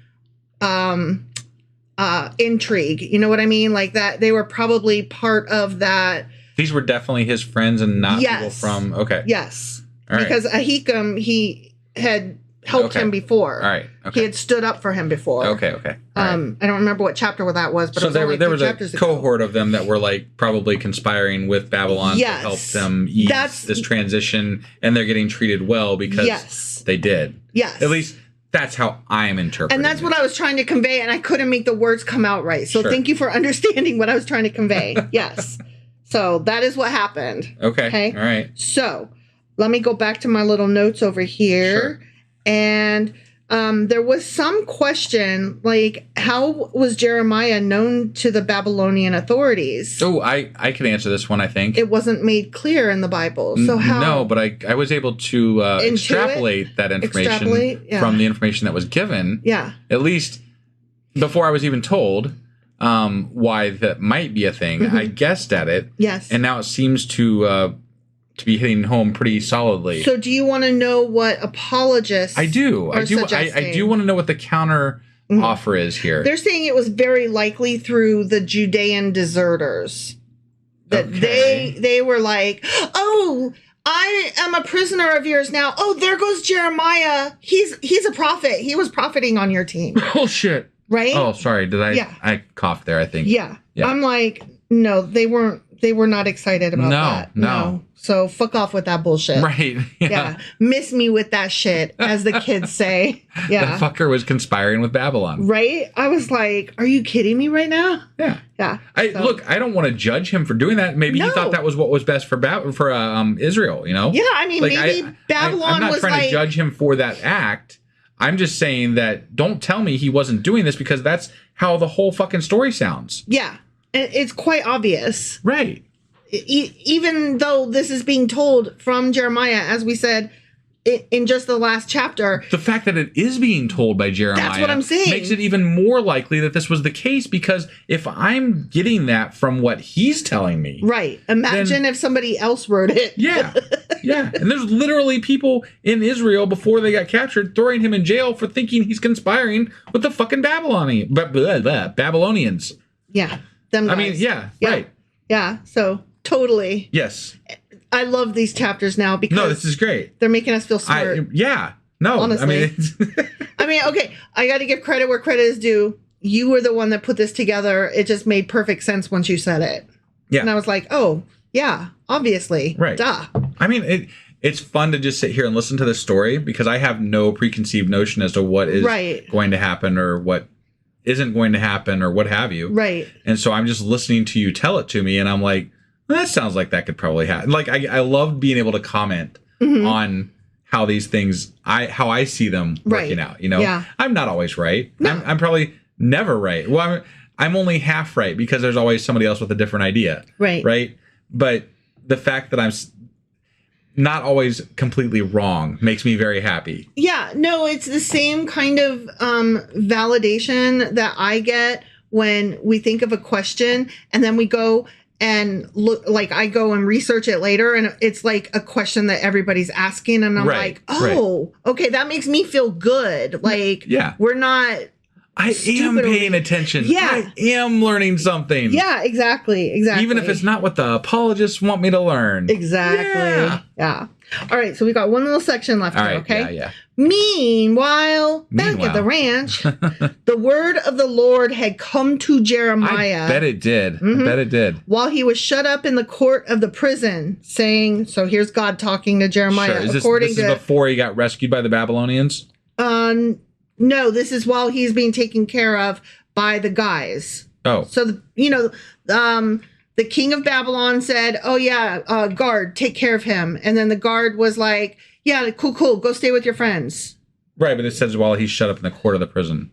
intrigue. You know what I mean? Like that, they were probably part of that. These were definitely his friends and not people from... Okay. Yes. All right. Because Ahikam, he had helped him before. All right. Okay. He had stood up for him before. Okay. All right. I don't remember what chapter that was, but so it was there was a cohort of them that were like probably conspiring with Babylon to help them ease this transition, and they're getting treated well because they did. Yes. At least that's how I'm interpreting And that's what I was trying to convey, and I couldn't make the words come out right. So thank you for understanding what I was trying to convey. Yes. So that is what happened. Okay. All right. So let me go back to my little notes over here. Sure. And there was some question, like, how was Jeremiah known to the Babylonian authorities? Oh, I can answer this one, I think. It wasn't made clear in the Bible. So how? No, but I was able to extrapolate that information from the information that was given. Yeah. At least before I was even told why that might be a thing. I guessed at it. Yes. And now it seems to be hitting home pretty solidly. So do you want to know what apologists I do want to know what the counter offer is here. They're saying it was very likely through the Judean deserters. That they were like, oh, I am a prisoner of yours now. Oh, there goes Jeremiah. He's a prophet. He was profiting on your team. Oh, shit. Right? Oh, sorry. Did I? Yeah. I coughed there, I think. Yeah. I'm like, no, they were not excited about that. No. So fuck off with that bullshit. Right. Yeah. Miss me with that shit, as the kids say. Yeah. That fucker was conspiring with Babylon. Right? I was like, are you kidding me right now? Yeah. Yeah. Look, I don't want to judge him for doing that. Maybe he thought that was what was best for Israel, you know? Yeah, I mean, maybe Babylon was I'm not trying to judge him for that act. I'm just saying that don't tell me he wasn't doing this, because that's how the whole fucking story sounds. Yeah. It's quite obvious. Right. Even though this is being told from Jeremiah, as we said in just the last chapter. The fact that it is being told by Jeremiah, that's what I'm saying, makes it even more likely that this was the case, because if I'm getting that from what he's telling me. Right. Imagine if somebody else wrote it. Yeah. Yeah. And there's literally people in Israel before they got captured throwing him in jail for thinking he's conspiring with the fucking Babylonians. Yeah. Them guys. I mean, right. Yeah. So totally. Yes. I love these chapters now because this is great. They're making us feel smart. Honestly. I mean, okay. I got to give credit where credit is due. You were the one that put this together. It just made perfect sense once you said it. Yeah. And I was like, oh, yeah, obviously. Right. Duh. I mean, it's fun to just sit here and listen to this story because I have no preconceived notion as to what is going to happen or what isn't going to happen or what have you. Right. And so I'm just listening to you tell it to me and I'm like, well, that sounds like that could probably happen. Like I love being able to comment on how these things, how I see them working out, you know? Yeah. I'm not always right. No. I'm probably never right. Well, I'm only half right because there's always somebody else with a different idea. Right. Right. But the fact that I'm not always completely wrong makes me very happy. Yeah, no, it's the same kind of validation that I get when we think of a question and then we go and look, like I go and research it later and it's like a question that everybody's asking and I'm like, oh, okay, that makes me feel good. Like, we're not... I am paying attention. Yeah. I am learning something. Yeah, exactly. Even if it's not what the apologists want me to learn. Exactly. Yeah. All right, so we got one little section left here, okay? Yeah. Meanwhile, back at the ranch, the word of the Lord had come to Jeremiah. I bet it did. I bet it did. While he was shut up in the court of the prison, saying, so here's God talking to Jeremiah. Sure. This is before he got rescued by the Babylonians? No, this is while he's being taken care of by the guys. Oh. So, the king of Babylon said, oh, yeah, guard, take care of him. And then the guard was like, yeah, cool, go stay with your friends. Right, but it says while he's shut up in the court of the prison.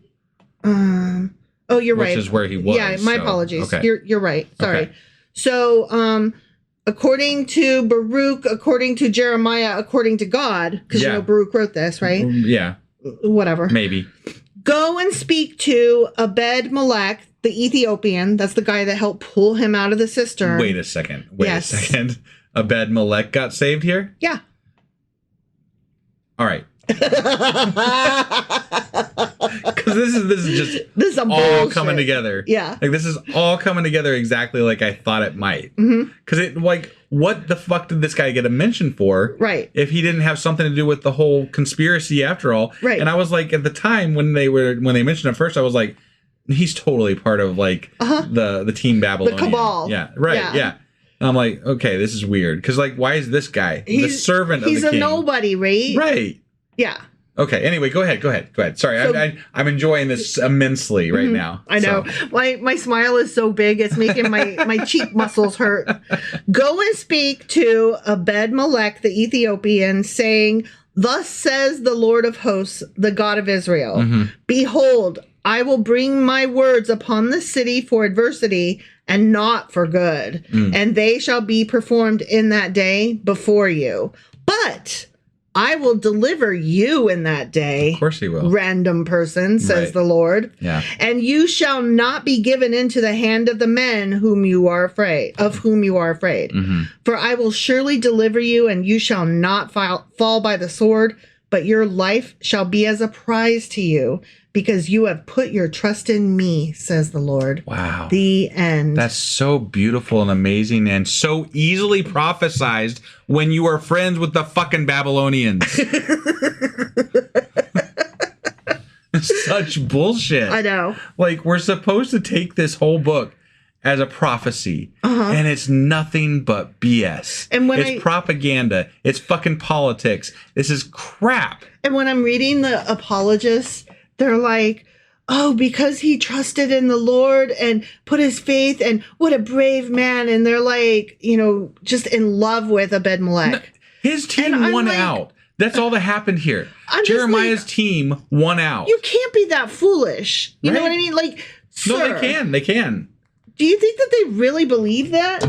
Oh, you're right. Which is where he was. Yeah, my apologies. Okay. You're right. Sorry. Okay. So, according to Baruch, according to Jeremiah, according to God, because Baruch wrote this, right? Yeah. Whatever. Maybe. Go and speak to Abed-Melech, the Ethiopian. That's the guy that helped pull him out of the cistern. Wait a second. Abed-Melech got saved here? Yeah. All right. Because this is just all bullshit. coming together. Yeah. Like this is all coming together exactly like I thought it might. Because what the fuck did this guy get a mention for? Right. If he didn't have something to do with the whole conspiracy after all. Right. And I was like, at the time when they mentioned it first, I was like, he's totally part of like the Team Babylon. The cabal. Yeah. Right. Yeah. And I'm like, okay, this is weird. Because like, why is this guy the servant of the king? He's a nobody, right? Right. Yeah. Okay. Anyway, go ahead. Sorry, so, I'm enjoying this immensely right now. I know. So. My smile is so big, it's making my cheek muscles hurt. Go and speak to Abed-Melech, the Ethiopian, saying, thus says the Lord of hosts, the God of Israel. Behold, I will bring my words upon the city for adversity and not for good. And they shall be performed in that day before you. But I will deliver you in that day. Of course he will. Random person, says the Lord. Yeah. And you shall not be given into the hand of the men of whom you are afraid. For I will surely deliver you, and you shall not fall by the sword, but your life shall be as a prize to you, because you have put your trust in me, says the Lord. Wow. The end. That's so beautiful and amazing and so easily prophesized when you are friends with the fucking Babylonians. Such bullshit. I know. Like, we're supposed to take this whole book as a prophecy, and it's nothing but BS. And it's propaganda. It's fucking politics. This is crap. And when I'm reading the apologists, they're like, oh, because he trusted in the Lord and put his faith, and what a brave man. And they're like, just in love with Abed-Melech. No, his team won out. That's all that happened here. Jeremiah's team won out. You can't be that foolish. You know what I mean? Like, no, they can. Do you think that they really believe that?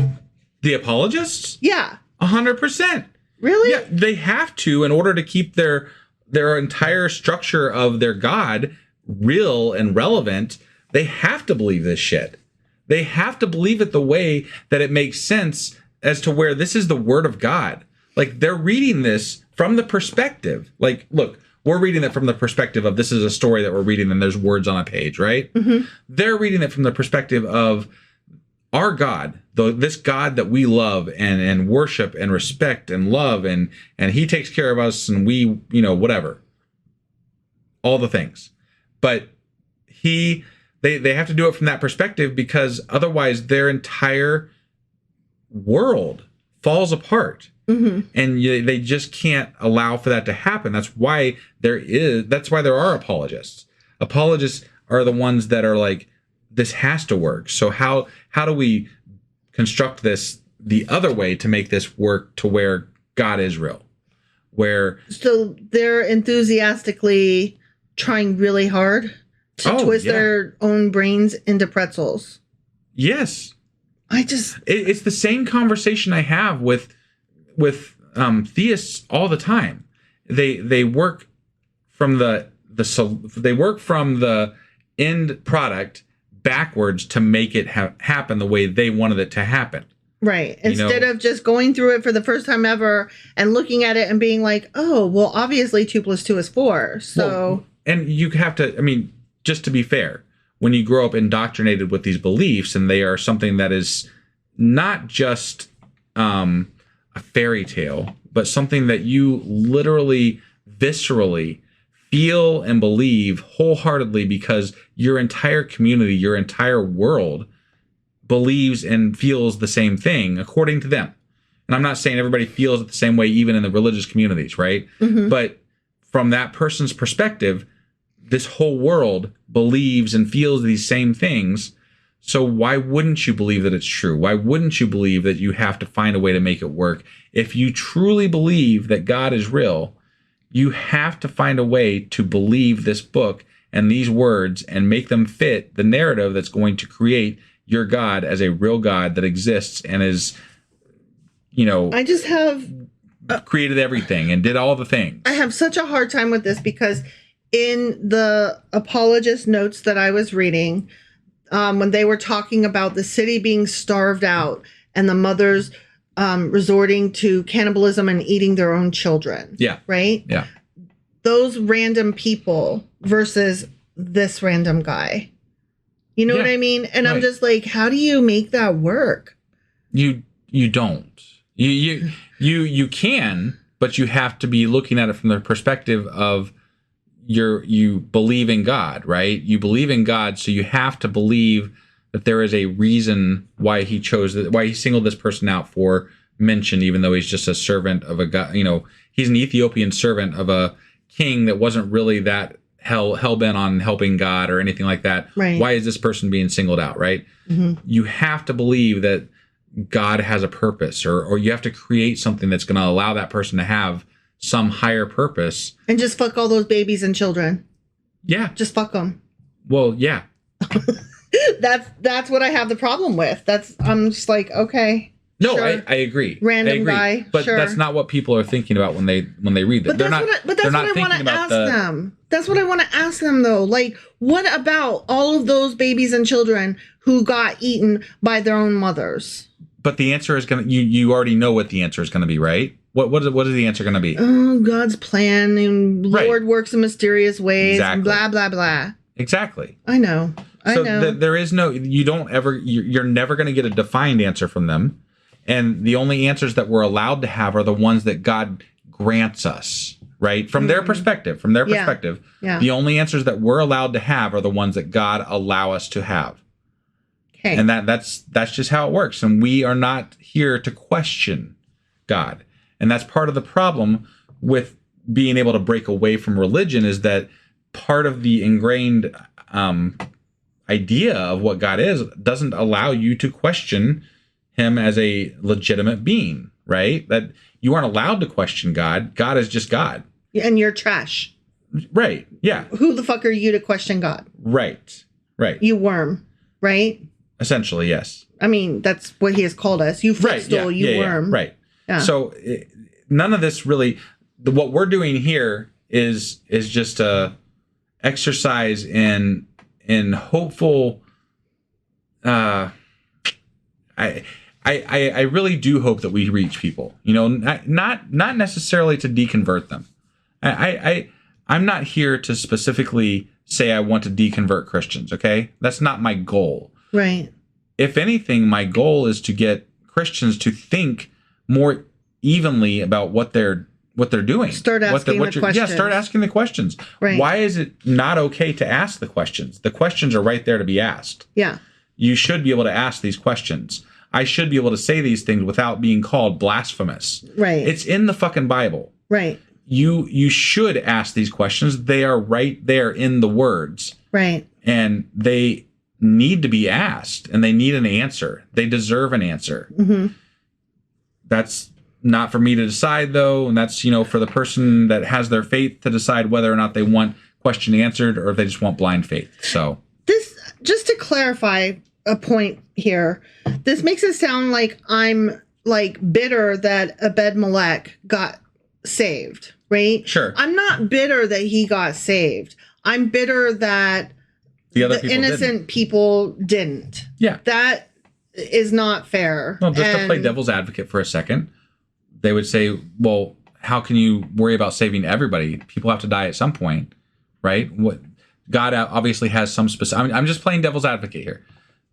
The apologists? Yeah. 100%. Really? Yeah, they have to in order to keep their entire structure of their God real and relevant. They have to believe this shit. They have to believe it the way that it makes sense as to where this is the word of God. Like, they're reading this from the perspective. Like, look, we're reading it from the perspective of this is a story that we're reading and there's words on a page, right? They're reading it from the perspective of our God, this God that we love and worship and respect and love, and he takes care of us, and we, whatever. All the things. But they have to do it from that perspective, because otherwise their entire world falls apart. Mm-hmm. And they just can't allow for that to happen. That's why there are apologists. Apologists are the ones that are like, this has to work. So how do we construct this the other way to make this work to where God is real? So they're enthusiastically trying really hard to twist their own brains into pretzels. Yes. It's the same conversation I have with theists all the time. They work from the end product backwards to make it happen the way they wanted it to happen. Right. Instead of just going through it for the first time ever and looking at it and being like, oh, well, obviously 2 + 2 is 4. So, and you have to, I mean, just to be fair, when you grow up indoctrinated with these beliefs and they are something that is not just a fairy tale, but something that you literally, viscerally feel and believe wholeheartedly because your entire community, your entire world believes and feels the same thing according to them. And I'm not saying everybody feels it the same way, even in the religious communities, right? Mm-hmm. But from that person's perspective, this whole world believes and feels these same things. So why wouldn't you believe that it's true? Why wouldn't you believe that you have to find a way to make it work? If you truly believe that God is real, you have to find a way to believe this book and these words and make them fit the narrative that's going to create your God as a real God that exists and is, I just have created everything and did all the things. I have such a hard time with this because in the apologist notes that I was reading, when they were talking about the city being starved out and the mothers resorting to cannibalism and eating their own children. Yeah. Right? Yeah. Those random people versus this random guy. You know what I mean? And right. I'm just like, how do you make that work? You don't. You can, but you have to be looking at it from the perspective of you believe in God, right? You believe in God, so you have to believe that there is a reason why he why he singled this person out for mention, even though he's just a servant of a God. He's an Ethiopian servant of a king that wasn't really that hell-bent on helping God or anything like that. Right. Why is this person being singled out, right? Mm-hmm. You have to believe that God has a purpose, or you have to create something that's going to allow that person to have some higher purpose. And just fuck all those babies and children. Yeah. Just fuck them. Well, yeah. That's what I have the problem with. I'm just like, okay. No, sure. I agree. Random guy, but sure. That's not what people are thinking about when they read it. But that's what I want to ask them. That's what I want to ask them, though. Like, what about all of those babies and children who got eaten by their own mothers? But the answer is going to, you already know what the answer is going to be, right? What is the answer going to be? Oh, God's plan and Lord works in mysterious ways and blah, blah, blah. Exactly. I know. I know. There is no, you're never going to get a defined answer from them. And the only answers that we're allowed to have are the ones that God grants us, right? From their perspective, Yeah. The only answers that we're allowed to have are the ones that God allow us to have. Okay. And that's just how it works. And we are not here to question God. And that's part of the problem with being able to break away from religion, is that part of the ingrained idea of what God is doesn't allow you to question him as a legitimate being, right? That you aren't allowed to question God. God is just God. And you're trash. Right. Yeah. Who the fuck are you to question God? Right. You worm, right? Essentially, yes. I mean, that's what he has called us. You footstool, you worm. Yeah, right. Yeah. So none of this really, what we're doing here is just a exercise in hopeful, I really do hope that we reach people, not necessarily to deconvert them. I'm not here to specifically say I want to deconvert Christians. Okay. That's not my goal. Right. If anything, my goal is to get Christians to think more evenly about what they're doing. Start asking the questions. Yeah, start asking the questions. Right. Why is it not okay to ask the questions? The questions are right there to be asked. Yeah. You should be able to ask these questions. I should be able to say these things without being called blasphemous. Right. It's in the fucking Bible. Right. You should ask these questions. They are right there in the words. Right. And they need to be asked, and they need an answer. They deserve an answer. Mm-hmm. That's not for me to decide, though, and that's, for the person that has their faith to decide whether or not they want question answered or if they just want blind faith. So this, just to clarify a point here, this makes it sound like I'm like bitter that Ebed-Melech got saved, right? Sure. I'm not bitter that he got saved. I'm bitter that the innocent people didn't. Yeah. That is not fair. Well, just to play devil's advocate for a second, they would say, well, how can you worry about saving everybody? People have to die at some point, right? What God obviously has some specific... I'm just playing devil's advocate here.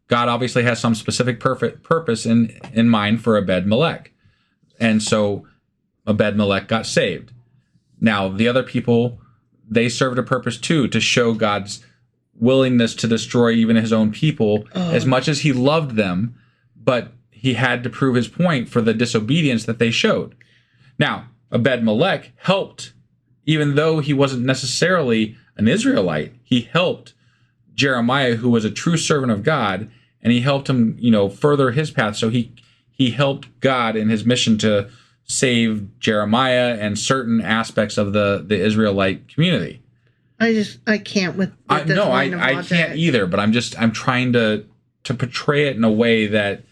God obviously has some specific purpose in mind for Ebed-Melech. And so Ebed-Melech got saved. Now, the other people, they served a purpose too, to show God's willingness to destroy even his own people as much as he loved them, but he had to prove his point for the disobedience that they showed. Now, Ebed-Melech helped, even though he wasn't necessarily an Israelite, he helped Jeremiah, who was a true servant of God, and he helped him, further his path. So he helped God in his mission to save Jeremiah and certain aspects of the Israelite community. I can't with I can't either, but I'm trying to portray it in a way that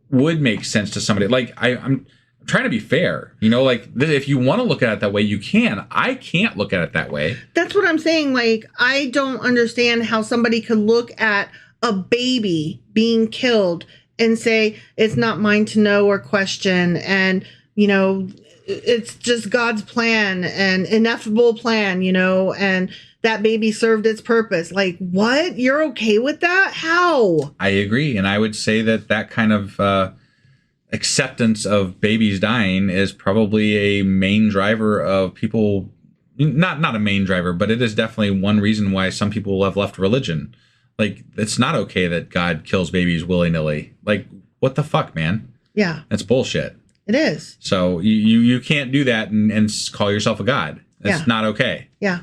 would make sense to somebody. Like I'm trying to be fair, if you want to look at it that way, you can. I can't look at it that way. That's what I'm saying. Like, I don't understand how somebody could look at a baby being killed and say, it's not mine to know or question. And, it's just God's plan and ineffable plan, and that baby served its purpose. Like, what? You're okay with that? How? I agree. And I would say that kind of acceptance of babies dying is probably a main driver of people, not a main driver, but it is definitely one reason why some people have left religion. Like, it's not okay that God kills babies willy-nilly. Like, what the fuck, man? Yeah. That's bullshit. It is. So you can't do that and call yourself a god. That's not okay. Yeah.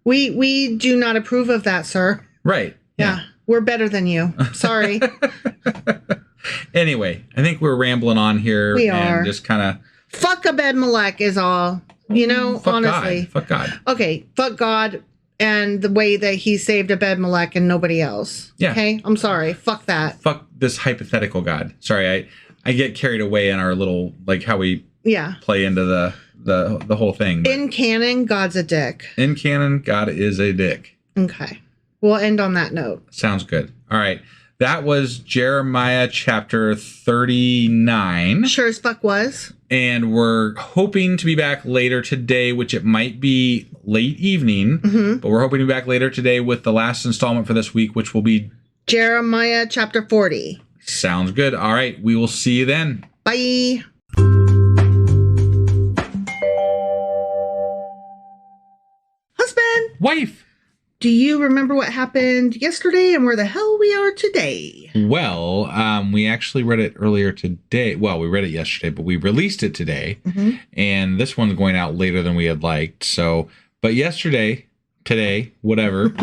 We do not approve of that, sir. Right. Yeah. We're better than you. Sorry. Anyway, I think we're rambling on here. We are. And just kind of... Fuck Ebed-Melech is all. Fuck honestly. God. Fuck God. Okay. Fuck God and the way that he saved Ebed-Melech and nobody else. Yeah. Okay? I'm sorry. Fuck that. Fuck this hypothetical God. Sorry, I get carried away in our little, how we play into the whole thing. But in canon, God's a dick. In canon, God is a dick. Okay. We'll end on that note. Sounds good. All right. That was Jeremiah chapter 39. Sure as fuck was. And we're hoping to be back later today, which it might be late evening, but we're hoping to be back later today with the last installment for this week, which will be Jeremiah chapter 40. Sounds good. All right. We will see you then. Bye. Husband. Wife. Do you remember what happened yesterday and where the hell we are today? Well, we actually read it earlier today. Well, we read it yesterday, but we released it today. And this one's going out later than we had liked. So, but yesterday, today, whatever,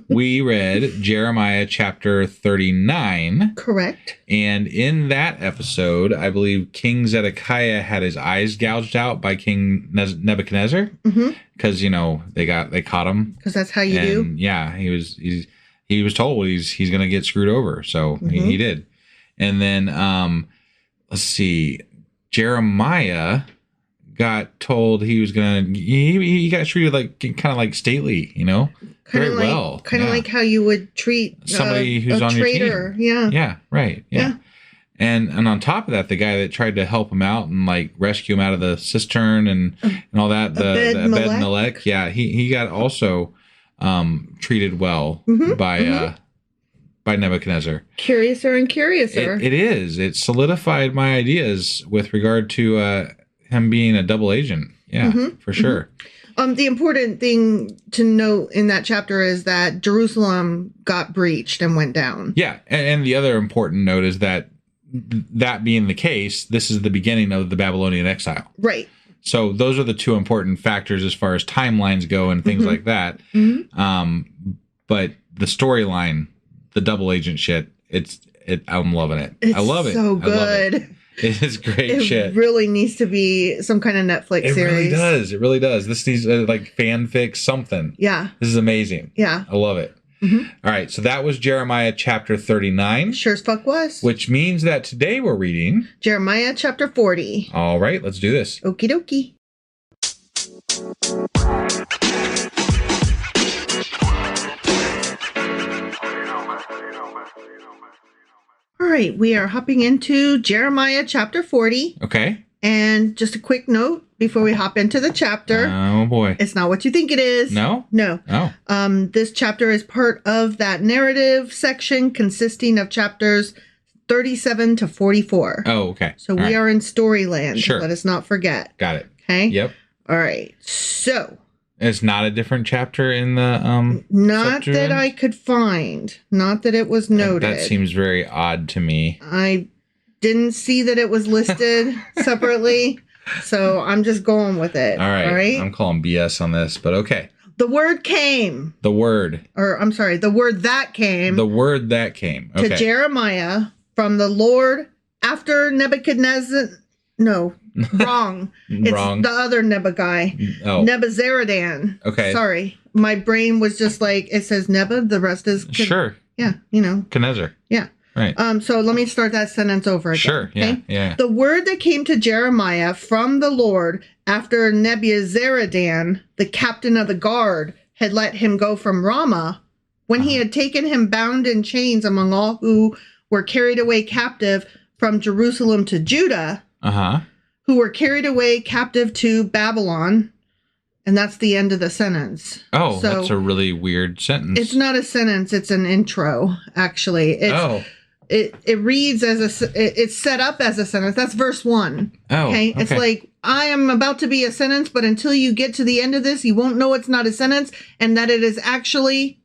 we read Jeremiah chapter 39. Correct. And in that episode, I believe King Zedekiah had his eyes gouged out by King Nebuchadnezzar. Because, they caught him. Because that's how you do. Yeah, he was told he's going to get screwed over. So he did. And then, let's see, Jeremiah got told he was gonna he got treated kind of like stately, very well, kind of like how you would treat somebody who's on traitor. Your team. Yeah, right. Yeah. And on top of that, the guy that tried to help him out and rescue him out of the cistern and all that, the Ebed-Melech, he got also treated well by Nebuchadnezzar. Curiouser and curiouser. It is. It solidified my ideas with regard to him being a double agent. Yeah, for sure. The important thing to note in that chapter is that Jerusalem got breached and went down. Yeah, and the other important note is that that being the case, this is the beginning of the Babylonian exile. Right. So those are the two important factors as far as timelines go and things like that. But the storyline, the double agent shit, I'm loving it. I love it. So good. I love it. It is great shit. It really needs to be some kind of Netflix series. It really does. This needs like fanfic something. Yeah. This is amazing. Yeah. I love it. All right. So that was Jeremiah chapter 39. Sure as fuck was. Which means that today we're reading Jeremiah chapter 40. All right. Let's do this. Okie dokie. All right, we are hopping into Jeremiah chapter 40. Okay. And just a quick note before we hop into the chapter. Oh, boy. It's not what you think it is. No? No. Oh. This chapter is part of that narrative section consisting of chapters 37 to 44. Oh, okay. So we are in Storyland. Sure. Let us not forget. Got it. Okay? Yep. All right. So. It's not a different chapter in the Not that I could find. Not that it was noted. That seems very odd to me. I didn't see that it was listed separately, so I'm just going with it. All right. All right. I'm calling BS on this, but okay. The word came. The word. Or I'm sorry, the word that came. The word that came. Okay. To Jeremiah from the Lord after Nebuchadnezzar. No, wrong. It's Wrong. the other Neba guy. Oh. Nebuzaradan. Okay. Sorry. My brain was just like, it says Neba, the rest is... Sure. Yeah, you know. Knezer. Yeah. Right. So let me start that sentence over again. Sure. Yeah. Okay? Yeah. The word that came to Jeremiah from the Lord after Nebuzaradan, the captain of the guard, had let him go from Ramah, when he had taken him bound in chains among all who were carried away captive from Jerusalem to Judah, who were carried away captive to Babylon. And that's the end of the sentence. Oh, so that's a really weird sentence. It's not a sentence. It's an intro, actually. It reads as it's set up as a sentence. That's verse 1. Oh, okay. It's like, I am about to be a sentence, but until you get to the end of this, you won't know it's not a sentence and that it is actually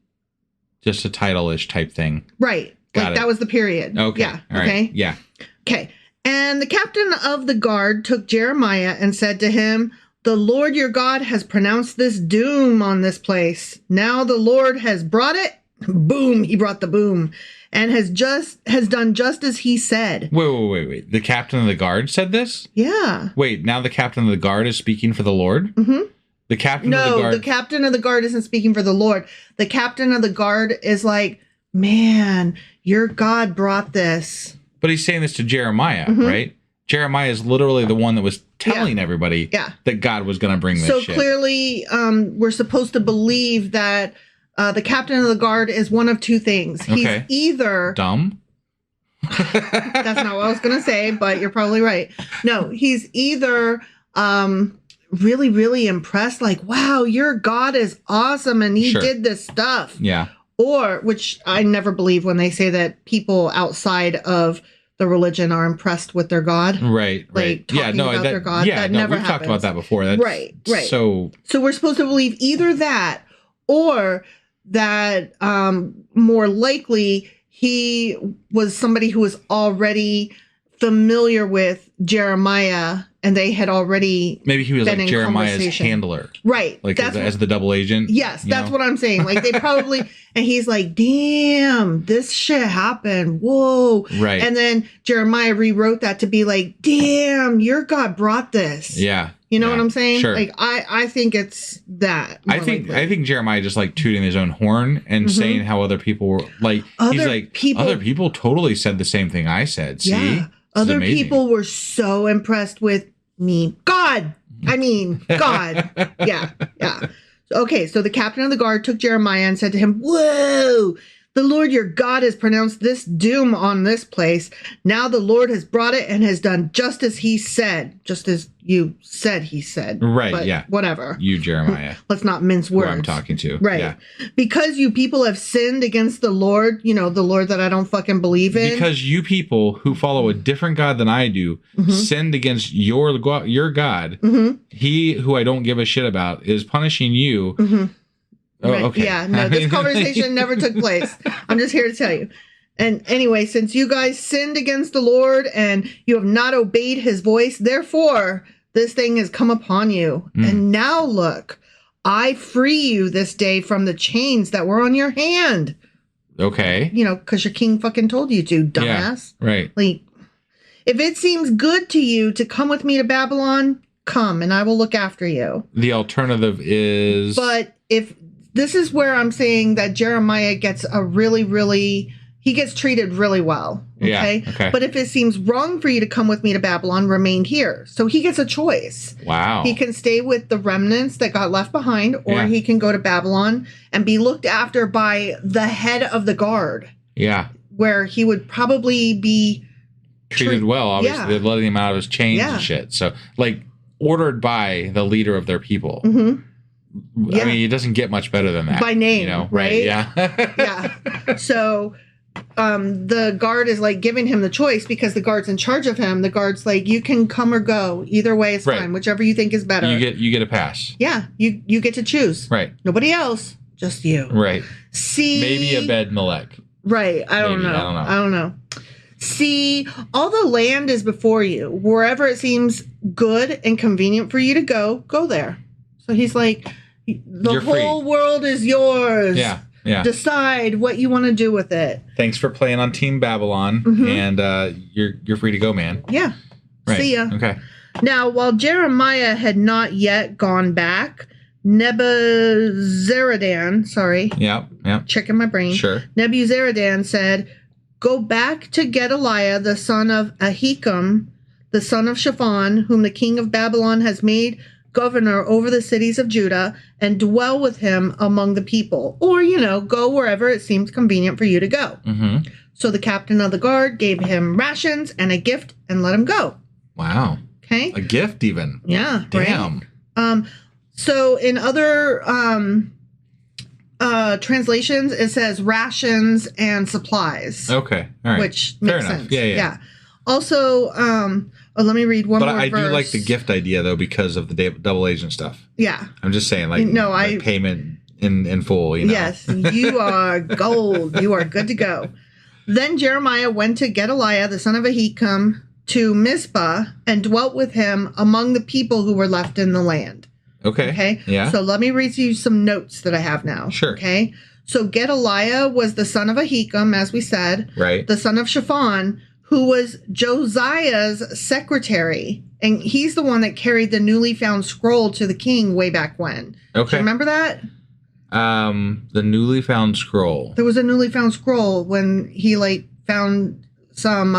just a title-ish type thing. Right. Got it. That was the period. Okay. Yeah. All right. Okay. Yeah. Okay. And the captain of the guard took Jeremiah and said to him, "The Lord your God has pronounced this doom on this place. Now the Lord has brought it." Boom. He brought the boom. And has done just as he said. Wait. The captain of the guard said this? Yeah. Wait, now the captain of the guard is speaking for the Lord? Mm-hmm. The captain of the guard... No, the captain of the guard isn't speaking for the Lord. The captain of the guard is like, man, your God brought this. But he's saying this to Jeremiah, right? Jeremiah is literally the one that was telling everybody that God was going to bring this shit. So clearly, we're supposed to believe that the captain of the guard is one of two things. He's either... dumb? That's not what I was going to say, but you're probably right. No, he's either really, really impressed, like, wow, your God is awesome and he did this stuff. Yeah. Or, which I never believe when they say that people outside of the religion are impressed with their God. Right. Like talking about their God. Yeah, that never we've happens. talked about that before. That's right. So we're supposed to believe either that or that more likely he was somebody who was already familiar with Jeremiah and they had already maybe he was like Jeremiah's handler. Right. Like as the double agent. Yes, that's what I'm saying. Like they probably, and he's like, damn, this shit happened. Whoa. Right. And then Jeremiah rewrote that to be like, damn, your God brought this. Yeah. You know what I'm saying? Sure. Like I think it's that. I think Jeremiah just like tooting his own horn and saying how other people were like other people totally said the same thing I said. See? Yeah. Other people were so impressed with me. God. Yeah. Okay, so the captain of the guard took Jeremiah and said to him, "Whoa, the Lord your God has pronounced this doom on this place. Now the Lord has brought it and has done just as he said." Just as you said he said. Right, but yeah. Whatever. You, Jeremiah. Let's not mince words. Who I'm talking to. Right. Yeah. Because you people have sinned against the Lord, the Lord that I don't fucking believe in. Because you people who follow a different God than I do sinned against your God. He who I don't give a shit about is punishing you. Oh, right. okay. Yeah, no, this conversation never took place. I'm just here to tell you. And anyway, since you guys sinned against the Lord and you have not obeyed his voice, therefore this thing has come upon you. And now look, I free you this day from the chains that were on your hand. Okay. You know, because your king fucking told you to, dumbass. Yeah, right. Like, if it seems good to you to come with me to Babylon, come and I will look after you. The alternative is... But if this is where I'm saying that Jeremiah gets he gets treated really well. Okay? Yeah, okay. But if it seems wrong for you to come with me to Babylon, remain here. So he gets a choice. Wow. He can stay with the remnants that got left behind, or he can go to Babylon and be looked after by the head of the guard. Yeah. Where he would probably be treated well, obviously. Yeah. They're letting him out of his chains and shit. So, like, ordered by the leader of their people. Mm-hmm. Yeah. I mean, it doesn't get much better than that. By name, you know? right? Yeah. Yeah. So... the guard is like giving him the choice because the guard's in charge of him. The guard's like, you can come or go. Either way is fine. Whichever you think is better. You get a pass. Yeah. You get to choose. Right. Nobody else. Just you. Right. See. Maybe Ebed-Melech. Right. I don't know. See, all the land is before you. Wherever it seems good and convenient for you to go there. So he's like, You're whole free. World is yours. Yeah. Yeah. Decide what you want to do with it. Thanks for playing on Team Babylon, and you're free to go, man. Yeah. Right. See ya. Okay. Now, while Jeremiah had not yet gone back, Nebuzaradan, checking my brain. Sure. Nebuzaradan said, "Go back to Gedaliah, the son of Ahikam, the son of Shaphan, whom the king of Babylon has made governor over the cities of Judah, and dwell with him among the people." Or, go wherever it seems convenient for you to go. Mm-hmm. So the captain of the guard gave him rations and a gift and let him go. Wow. Okay. A gift even. Yeah. Damn. Right? So in other translations, it says rations and supplies. Okay. All right. Which makes sense. Yeah. Also, let me read one more verse. But I do like the gift idea, though, because of the double agent stuff. Yeah. I'm just saying, like payment in full, Yes, you are gold. You are good to go. Then Jeremiah went to Gedaliah, the son of Ahikam, to Mizpah, and dwelt with him among the people who were left in the land. Okay? Yeah. So let me read you some notes that I have now. Sure. Okay? So Gedaliah was the son of Ahikam, as we said. Right. The son of Shaphan, who was Josiah's secretary. And he's the one that carried the newly found scroll to the king way back when. Okay. Do you remember that? The newly found scroll. There was a newly found scroll when he, found some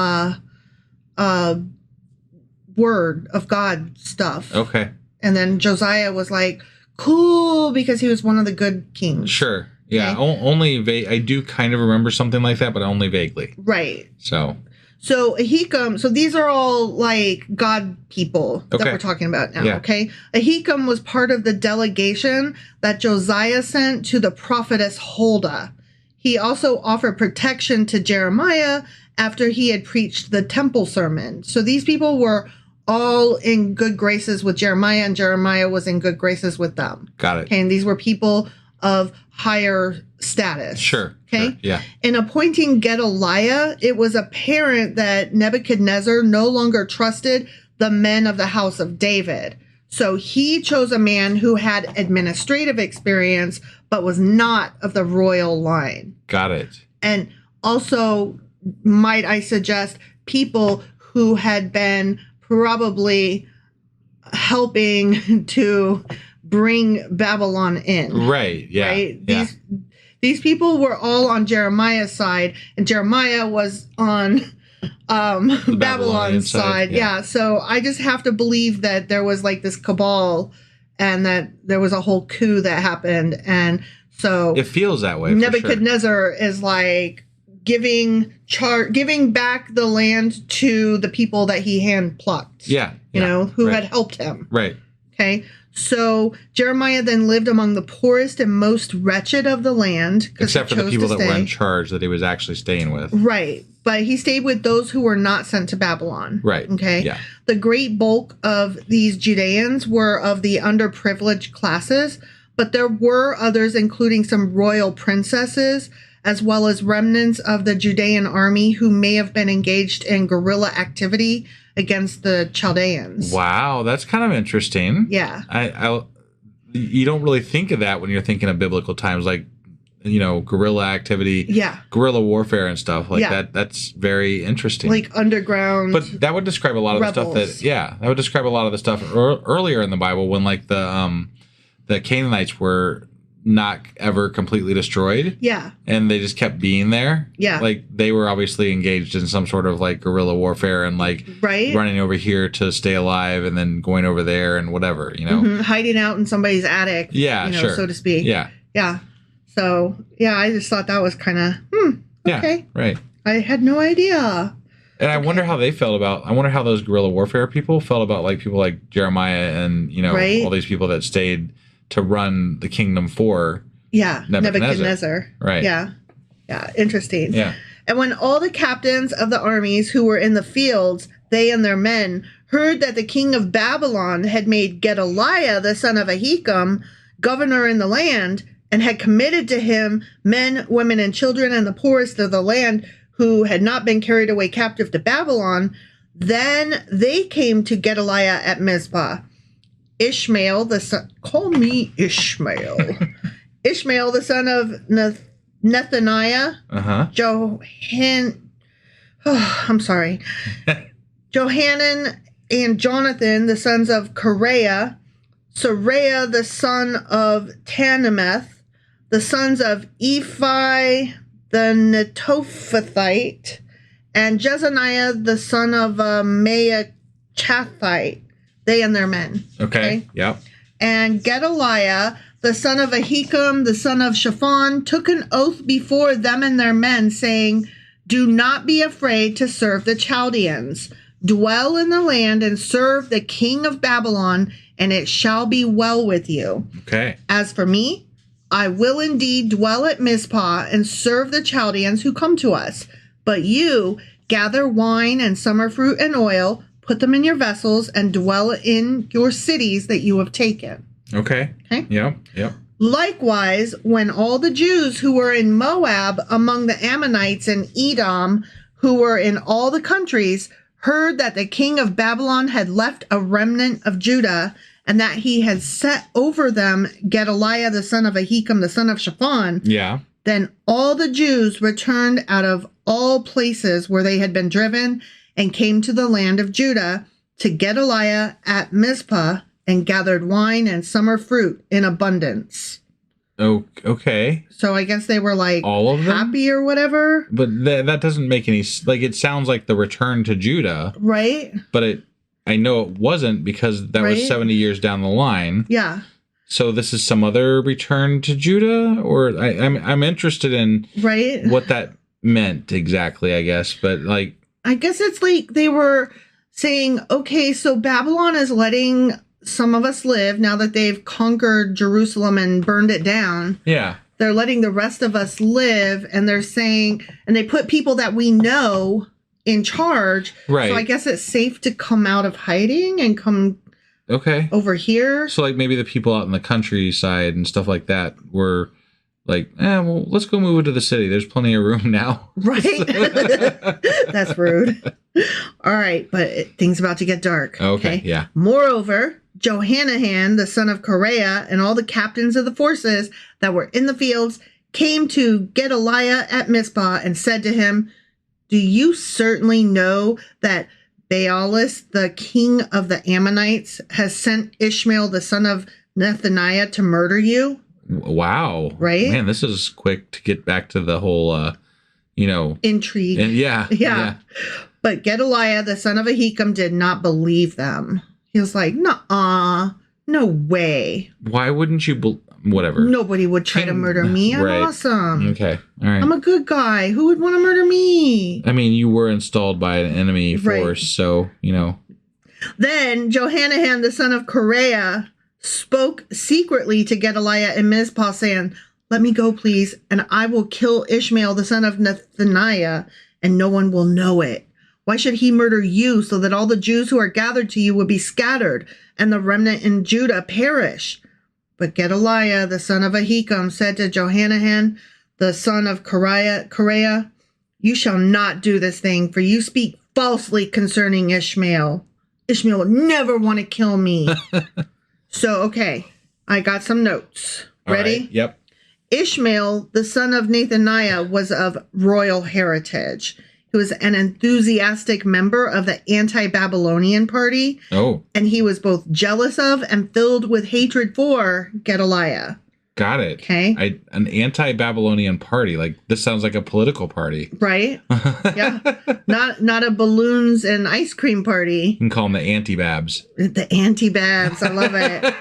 word of God stuff. Okay. And then Josiah was like, cool, because he was one of the good kings. Sure. Yeah. Okay? Only I do kind of remember something like that, but only vaguely. Right. So Ahikam, so these are all God people that we're talking about now, okay? Ahikam was part of the delegation that Josiah sent to the prophetess Huldah. He also offered protection to Jeremiah after he had preached the temple sermon. So these people were all in good graces with Jeremiah, and Jeremiah was in good graces with them. Got it. Okay, and these were people of higher status. Sure. Okay. Sure, yeah. In appointing Gedaliah, it was apparent that Nebuchadnezzar no longer trusted the men of the house of David. So he chose a man who had administrative experience, but was not of the royal line. Got it. And also, might I suggest, people who had been probably helping to bring Babylon in. Right. Yeah. Right. Yeah. These people were all on Jeremiah's side, and Jeremiah was on Babylon's side. Yeah. So I just have to believe that there was this cabal, and that there was a whole coup that happened, and so it feels that way. Nebuchadnezzar is giving back the land to the people that he hand plucked. Yeah. Who had helped him. Right. Okay. So Jeremiah then lived among the poorest and most wretched of the land. Except for the people that were in charge that he was actually staying with. Right. But he stayed with those who were not sent to Babylon. Right. Okay. Yeah. The great bulk of these Judeans were of the underprivileged classes, but there were others, including some royal princesses, as well as remnants of the Judean army who may have been engaged in guerrilla activity against the Chaldeans. Wow, that's kind of interesting. Yeah. You don't really think of that when you're thinking of biblical times, like, guerrilla activity, guerrilla warfare and stuff like that. That's very interesting. Like underground. But that would describe a lot of rebels. the stuff that would describe a lot of the stuff earlier in the Bible when like the Canaanites were not ever completely destroyed. Yeah. And they just kept being there. Yeah. Like they were obviously engaged in some sort of like guerrilla warfare and like running over here to stay alive and then going over there and whatever, hiding out in somebody's attic. Yeah, sure. So to speak. Yeah. Yeah. So, I just thought that was kind of, okay. Yeah, right. I had no idea. And I wonder how they felt I wonder how those guerrilla warfare people felt about like people like Jeremiah and, all these people that stayed to run the kingdom for Nebuchadnezzar. Right. Yeah. Yeah. Interesting. Yeah. And when all the captains of the armies who were in the fields, they and their men, heard that the king of Babylon had made Gedaliah, the son of Ahikam, governor in the land, and had committed to him men, women, and children, and the poorest of the land who had not been carried away captive to Babylon, then they came to Gedaliah at Mizpah. Ishmael, the son... Call me Ishmael. Ishmael, the son of Nethaniah. Johanan and Jonathan, the sons of Kareah. Saraiah, the son of Tannemeth. The sons of Ephi, the Netophathite, and Jezaniah, the son of Maachathite, they and their men. Okay. Yep. And Gedaliah, the son of Ahikam, the son of Shaphan, took an oath before them and their men, saying, "Do not be afraid to serve the Chaldeans. Dwell in the land and serve the king of Babylon, and it shall be well with you. Okay. As for me, I will indeed dwell at Mizpah and serve the Chaldeans who come to us. But you gather wine and summer fruit and oil, put them in your vessels, and dwell in your cities that you have taken." Okay. Yep. Likewise, when all the Jews who were in Moab among the Ammonites and Edom, who were in all the countries, heard that the king of Babylon had left a remnant of Judah, and that he had set over them Gedaliah, the son of Ahikam, the son of Shaphan. Yeah. Then all the Jews returned out of all places where they had been driven and came to the land of Judah to Gedaliah at Mizpah and gathered wine and summer fruit in abundance. Oh, okay. So I guess they were like all of them? Happy or whatever. But that doesn't make any like. It sounds like the return to Judah, right? But I know it wasn't because that was 70 years down the line. Yeah. So this is some other return to Judah, or I'm interested in what that meant exactly. I guess, but like I guess it's like they were saying, okay, so Babylon is letting some of us live now that they've conquered Jerusalem and burned it down. Yeah. They're letting the rest of us live, and they're saying, and they put people that we know in charge. Right. So I guess it's safe to come out of hiding and come over here. So like maybe the people out in the countryside and stuff like that were like, well, let's go move into the city. There's plenty of room now. Right. That's rude. All right. But things about to get dark. Okay. Yeah. Moreover, Johanan, the son of Kareah, and all the captains of the forces that were in the fields came to Gedaliah at Mizpah and said to him, "Do you certainly know that Baalis, the king of the Ammonites, has sent Ishmael, the son of Nethaniah, to murder you?" Wow. Right? Man, this is quick to get back to the whole, intrigue. And yeah. But Gedaliah, the son of Ahikam, did not believe them. He was like, "Nuh-uh, no way. Why wouldn't you whatever? Nobody would try to murder me. I'm awesome. Okay. All right. I'm a good guy. Who would want to murder me?" I mean, you were installed by an enemy force, so, Then Johanan, the son of Kareah, spoke secretly to Gedaliah in Mizpah, saying, "Let me go, please, and I will kill Ishmael, the son of Nethaniah, and no one will know it. Why should he murder you, so that all the Jews who are gathered to you will be scattered, and the remnant in Judah perish?" But Gedaliah, the son of Ahikam, said to Johanan, the son of Korea, you shall not do this thing, for you speak falsely concerning Ishmael. Ishmael would never want to kill me. So, okay, I got some notes. Ready? Right. Yep. Ishmael, the son of Nathaniah, was of royal heritage. He was an enthusiastic member of the anti-Babylonian party. Oh. And he was both jealous of and filled with hatred for Gedaliah. Got it. Okay. An anti-Babylonian party. Like, this sounds like a political party. Right? Yeah. Not a balloons and ice cream party. You can call them the anti-Babs. The anti-Babs. I love it.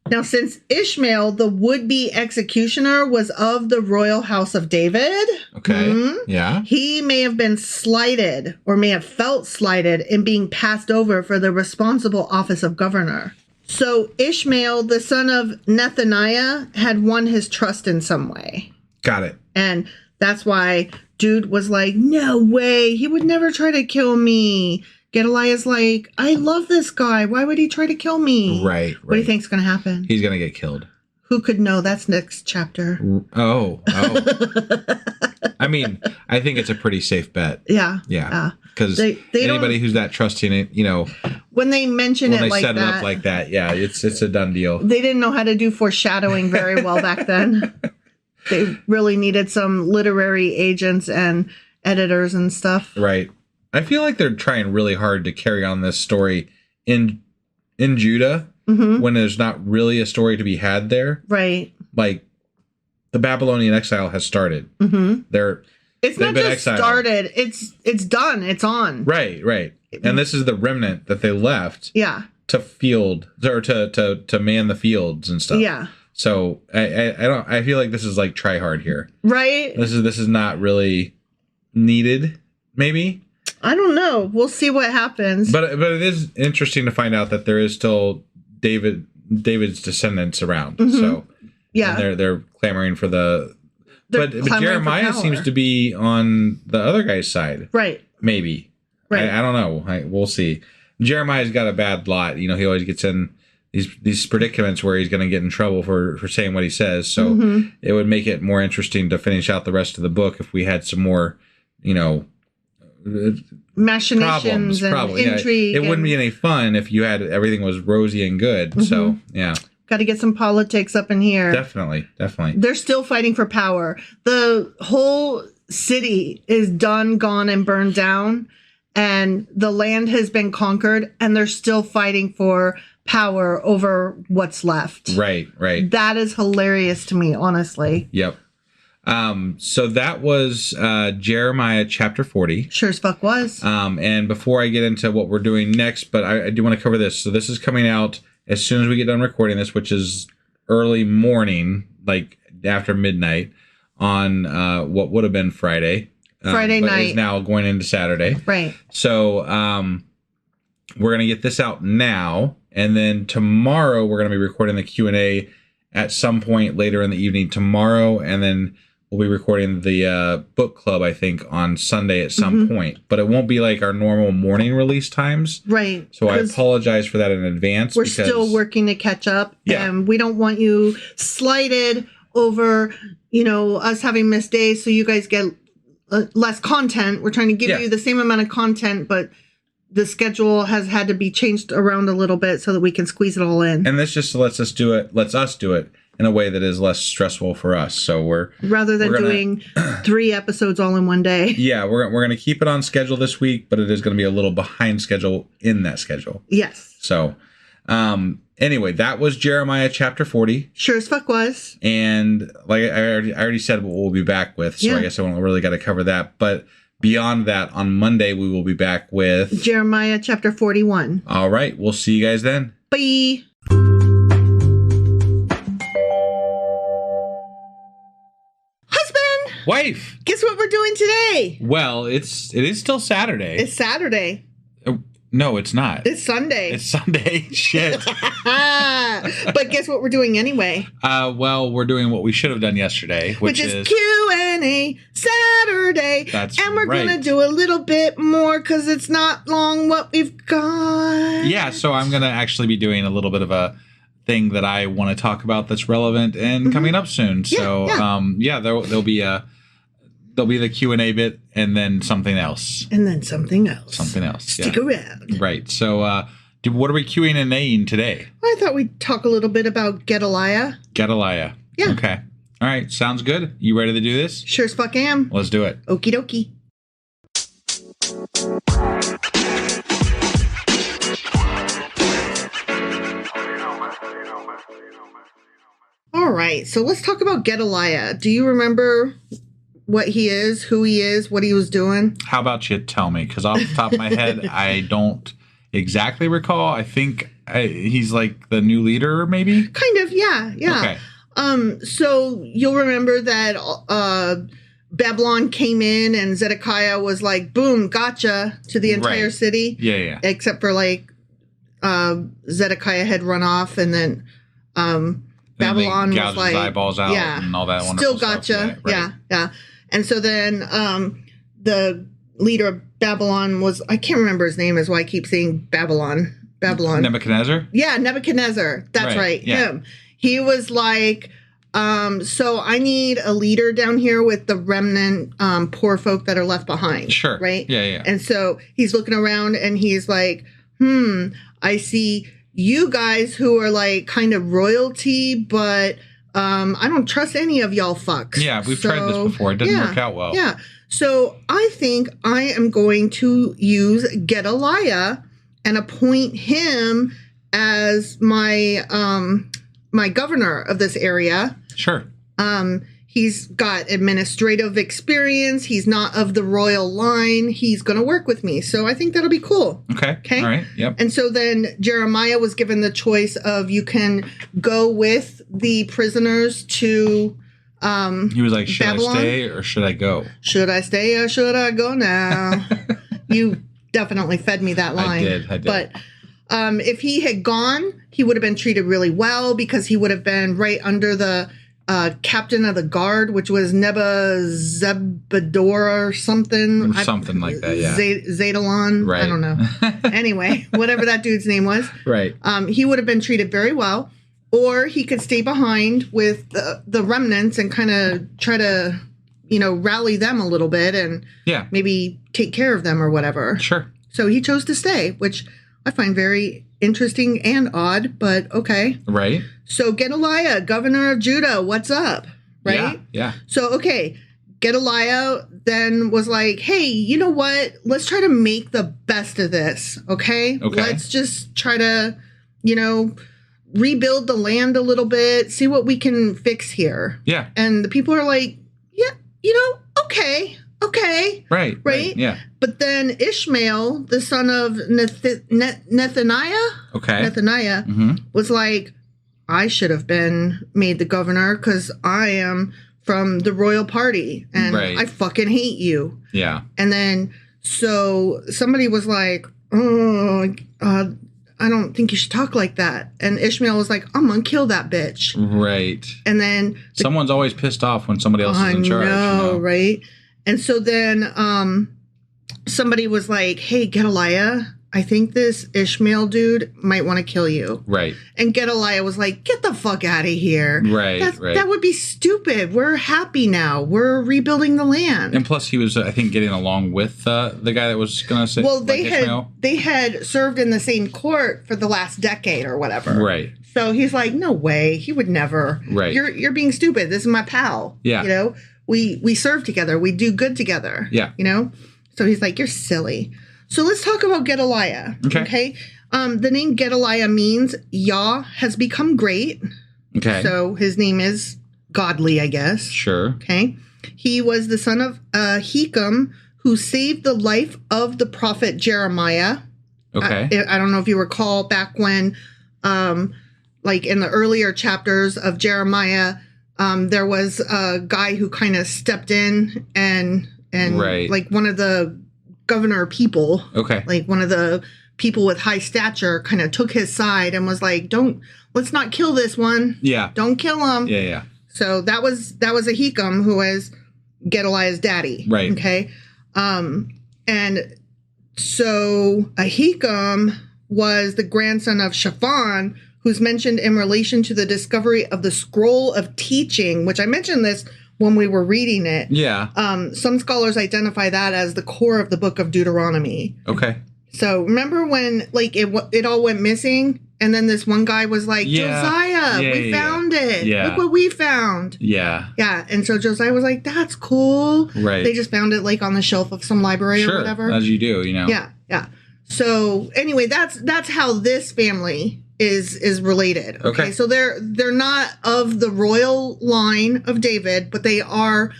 Now, since Ishmael, the would-be executioner, was of the royal house of David. Okay. Yeah. He may have been slighted or may have felt slighted in being passed over for the responsible office of governor. So Ishmael, the son of Nethaniah, had won his trust in some way. Got it. And that's why dude was like, no way. He would never try to kill me. Gedaliah's like, I love this guy. Why would he try to kill me? Right. What do you think's going to happen? He's going to get killed. Who could know? That's next chapter. Oh. I mean, I think it's a pretty safe bet. Yeah. Because anybody who's that trusting, when they mention it like that, when they set it up like that, yeah, it's a done deal. They didn't know how to do foreshadowing very well back then. They really needed some literary agents and editors and stuff. Right. I feel like they're trying really hard to carry on this story in Judah when there's not really a story to be had there. Right. Like, the Babylonian exile has started. It's not just exiled. Started. It's done. It's on. Right. And this is the remnant that they left. Yeah. To field or to man the fields and stuff. Yeah. So I feel like this is like try hard here. Right. This is not really needed. Maybe. I don't know. We'll see what happens. But it is interesting to find out that there is still David's descendants around. So yeah, and they're clamoring for the. But Jeremiah seems to be on the other guy's side. Right. Maybe. Right. I don't know. We'll see. Jeremiah's got a bad lot. He always gets in these predicaments where he's going to get in trouble for saying what he says. So it would make it more interesting to finish out the rest of the book if we had some more, machinations and intrigue. It wouldn't be any fun if you had everything was rosy and good. So yeah, got to get some politics up in here. Definitely. They're still fighting for power. The whole city is done, gone, and burned down, and the land has been conquered, and they're still fighting for power over what's left. Right. That is hilarious to me, honestly. Yep. So that was Jeremiah chapter 40. Sure as fuck was. And before I get into what we're doing next, but I do want to cover this. So this is coming out as soon as we get done recording this, which is early morning, like after midnight on what would have been Friday. Friday night. Is now going into Saturday. Right. So we're going to get this out now. And then tomorrow we're going to be recording the Q&A at some point later in the evening tomorrow. And then we'll be recording the book club, I think, on Sunday at some point. But it won't be like our normal morning release times. Right. So I apologize for that in advance. We're still working to catch up. Yeah. And we don't want you slighted over, us having missed days so you guys get less content. We're trying to give you the same amount of content, but the schedule has had to be changed around a little bit so that we can squeeze it all in. And this just lets us do it in a way that is less stressful for us. So rather than doing 3 episodes all in one day. Yeah, we're going to keep it on schedule this week, but it is going to be a little behind schedule in that schedule. Yes. So, anyway, that was Jeremiah chapter 40. Sure as fuck was. And like I already said what we'll be back with, so I guess I don't really got to cover that. But beyond that, on Monday, we will be back with Jeremiah chapter 41. All right. We'll see you guys then. Bye. Husband. Wife. Guess what we're doing today? Well, it is still Saturday. It's Saturday. No, it's not. It's Sunday. It's Sunday. Shit. But guess what we're doing anyway? Well, we're doing what we should have done yesterday, which is Q&A Saturday. And we're going to do a little bit more because it's not long what we've got. Yeah, so I'm going to actually be doing a little bit of a thing that I want to talk about that's relevant and coming up soon. So there'll be the Q&A bit and then something else. Stick around. Right. So what are we Qing and Aing today? I thought we'd talk a little bit about Gedaliah. Gedaliah. Yeah. Okay. All right. Sounds good. You ready to do this? Sure as fuck am. Let's do it. Okie dokie. All right, so let's talk about Gedaliah. Do you remember what he is, who he is, what he was doing? How about you tell me? Because off the top of my head, I don't exactly recall. I think he's like the new leader, maybe? Kind of, yeah. Okay. So you'll remember that Babylon came in and Zedekiah was like, boom, gotcha, to the entire city. Yeah. Except for like Zedekiah had run off and then Babylon was like, his eyeballs out and all that wonderful stuff. Still gotcha. Stuff. Yeah. And so then the leader of Babylon was, I can't remember his name, is why I keep saying Babylon. Nebuchadnezzar? Yeah, Nebuchadnezzar. That's right. Him. He was like, so I need a leader down here with the remnant poor folk that are left behind. Sure. Right? Yeah. And so he's looking around and he's like, I see you guys who are like kind of royalty, but I don't trust any of y'all fucks. Yeah, we've tried this before. It didn't work out well. Yeah. So I think I am going to use Gedaliah and appoint him as my my governor of this area. Sure. He's got administrative experience. He's not of the royal line. He's going to work with me. So I think that'll be cool. Okay. All right. Yep. And so then Jeremiah was given the choice of you can go with the prisoners to he was like, should Babylon? I stay or should I go? Should I stay or should I go now? You definitely fed me that line. I did. But if he had gone, he would have been treated really well because he would have been right under the captain of the guard, which was Nebuzaradan or something. Something like that, yeah. Zadalon. Right. I don't know. Anyway, whatever that dude's name was. Right. He would have been treated very well. Or he could stay behind with the remnants and kind of try to, rally them a little bit and maybe take care of them or whatever. Sure. So he chose to stay, which I find very interesting and odd, but okay. Right. So Gedaliah, governor of Judah, what's up? Right? Yeah. So, okay, Gedaliah then was like, hey, you know what? Let's try to make the best of this, okay? Let's just try to, rebuild the land a little bit, see what we can fix here. Yeah. And the people are like, yeah, okay. Right. Yeah. But then Ishmael, the son of Nethaniah, was like, I should have been made the governor because I am from the royal party and I fucking hate you. Yeah. And then so somebody was like, I don't think you should talk like that. And Ishmael was like, I'm going to kill that bitch. Right. And then someone's always pissed off when somebody else is in charge. I know, right? And so then somebody was like, hey, Gedaliah, I think this Ishmael dude might want to kill you. Right. And Gedaliah was like, get the fuck out of here. Right. That would be stupid. We're happy now. We're rebuilding the land. And plus he was, I think, getting along with the guy that was going to say, well, they had served in the same court for the last decade or whatever. Right. So he's like, no way. He would never. Right. You're being stupid. This is my pal. Yeah. We serve together. We do good together. Yeah. So he's like, you're silly. So let's talk about Gedaliah. Okay. The name Gedaliah means Yah has become great. Okay. So his name is godly, I guess. Sure. Okay. He was the son of Ahikam, who saved the life of the prophet Jeremiah. Okay. I don't know if you recall back when, like in the earlier chapters of Jeremiah, there was a guy who kind of stepped in and like one of the governor people, like one of the people with high stature, kind of took his side and was like, let's not kill this one. Yeah. Don't kill him. Yeah. So that was Ahikam, who was Gedaliah's daddy. Right. Okay. And so Ahikam was the grandson of Shaphan, who's mentioned in relation to the discovery of the scroll of teaching, which I mentioned this when we were reading it. Yeah. Some scholars identify that as the core of the book of Deuteronomy. Okay. So remember when like it all went missing, and then this one guy was like, Josiah, we found it. Yeah. Look what we found. Yeah. Yeah. And so Josiah was like, that's cool. Right. They just found it like on the shelf of some library or whatever. As you do, you know. Yeah. Yeah. So anyway, that's how this family is related. Okay. So they're not of the royal line of David, but they are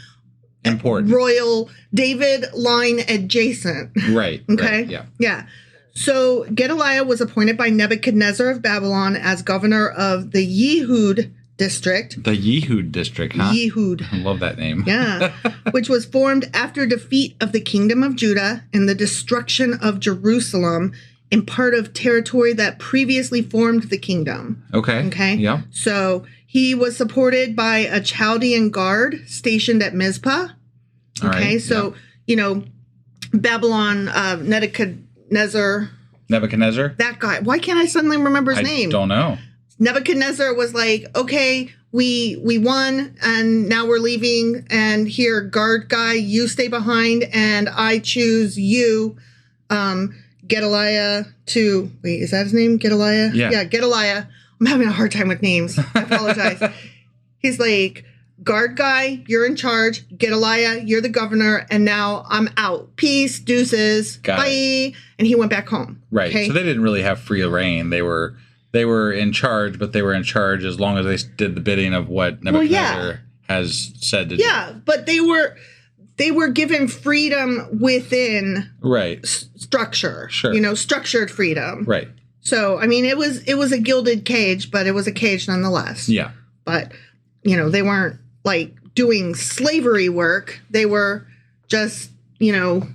important. Royal David line adjacent. Right. Okay. Right, yeah. Yeah. So Gedaliah was appointed by Nebuchadnezzar of Babylon as governor of the Yehud district. The Yehud district, huh? Yehud. I love that name. Yeah. Which was formed after defeat of the kingdom of Judah and the destruction of Jerusalem in part of territory that previously formed the kingdom. Okay. Okay. Yeah. So he was supported by a Chaldean guard stationed at Mizpah. Okay. So, you know, Babylon, Nebuchadnezzar. That guy. Why can't I suddenly remember his name? I don't know. Nebuchadnezzar was like, okay, we won and now we're leaving. And here, guard guy, you stay behind and I choose you, Gedaliah to, wait, is that his name? Gedaliah? Yeah, Gedaliah. I'm having a hard time with names. I apologize. He's like, guard guy, you're in charge. Gedaliah, you're the governor. And now I'm out. Peace, deuces, bye. And he went back home. Right. Okay? So they didn't really have free reign. They were in charge, but they were in charge as long as they did the bidding of what Nebuchadnezzar has said to do. Yeah, but they were given freedom within structure. Sure. You know, structured freedom. Right. So, I mean, it was a gilded cage, but it was a cage nonetheless. Yeah. But, you know, they weren't like doing slavery work. They were just, you know,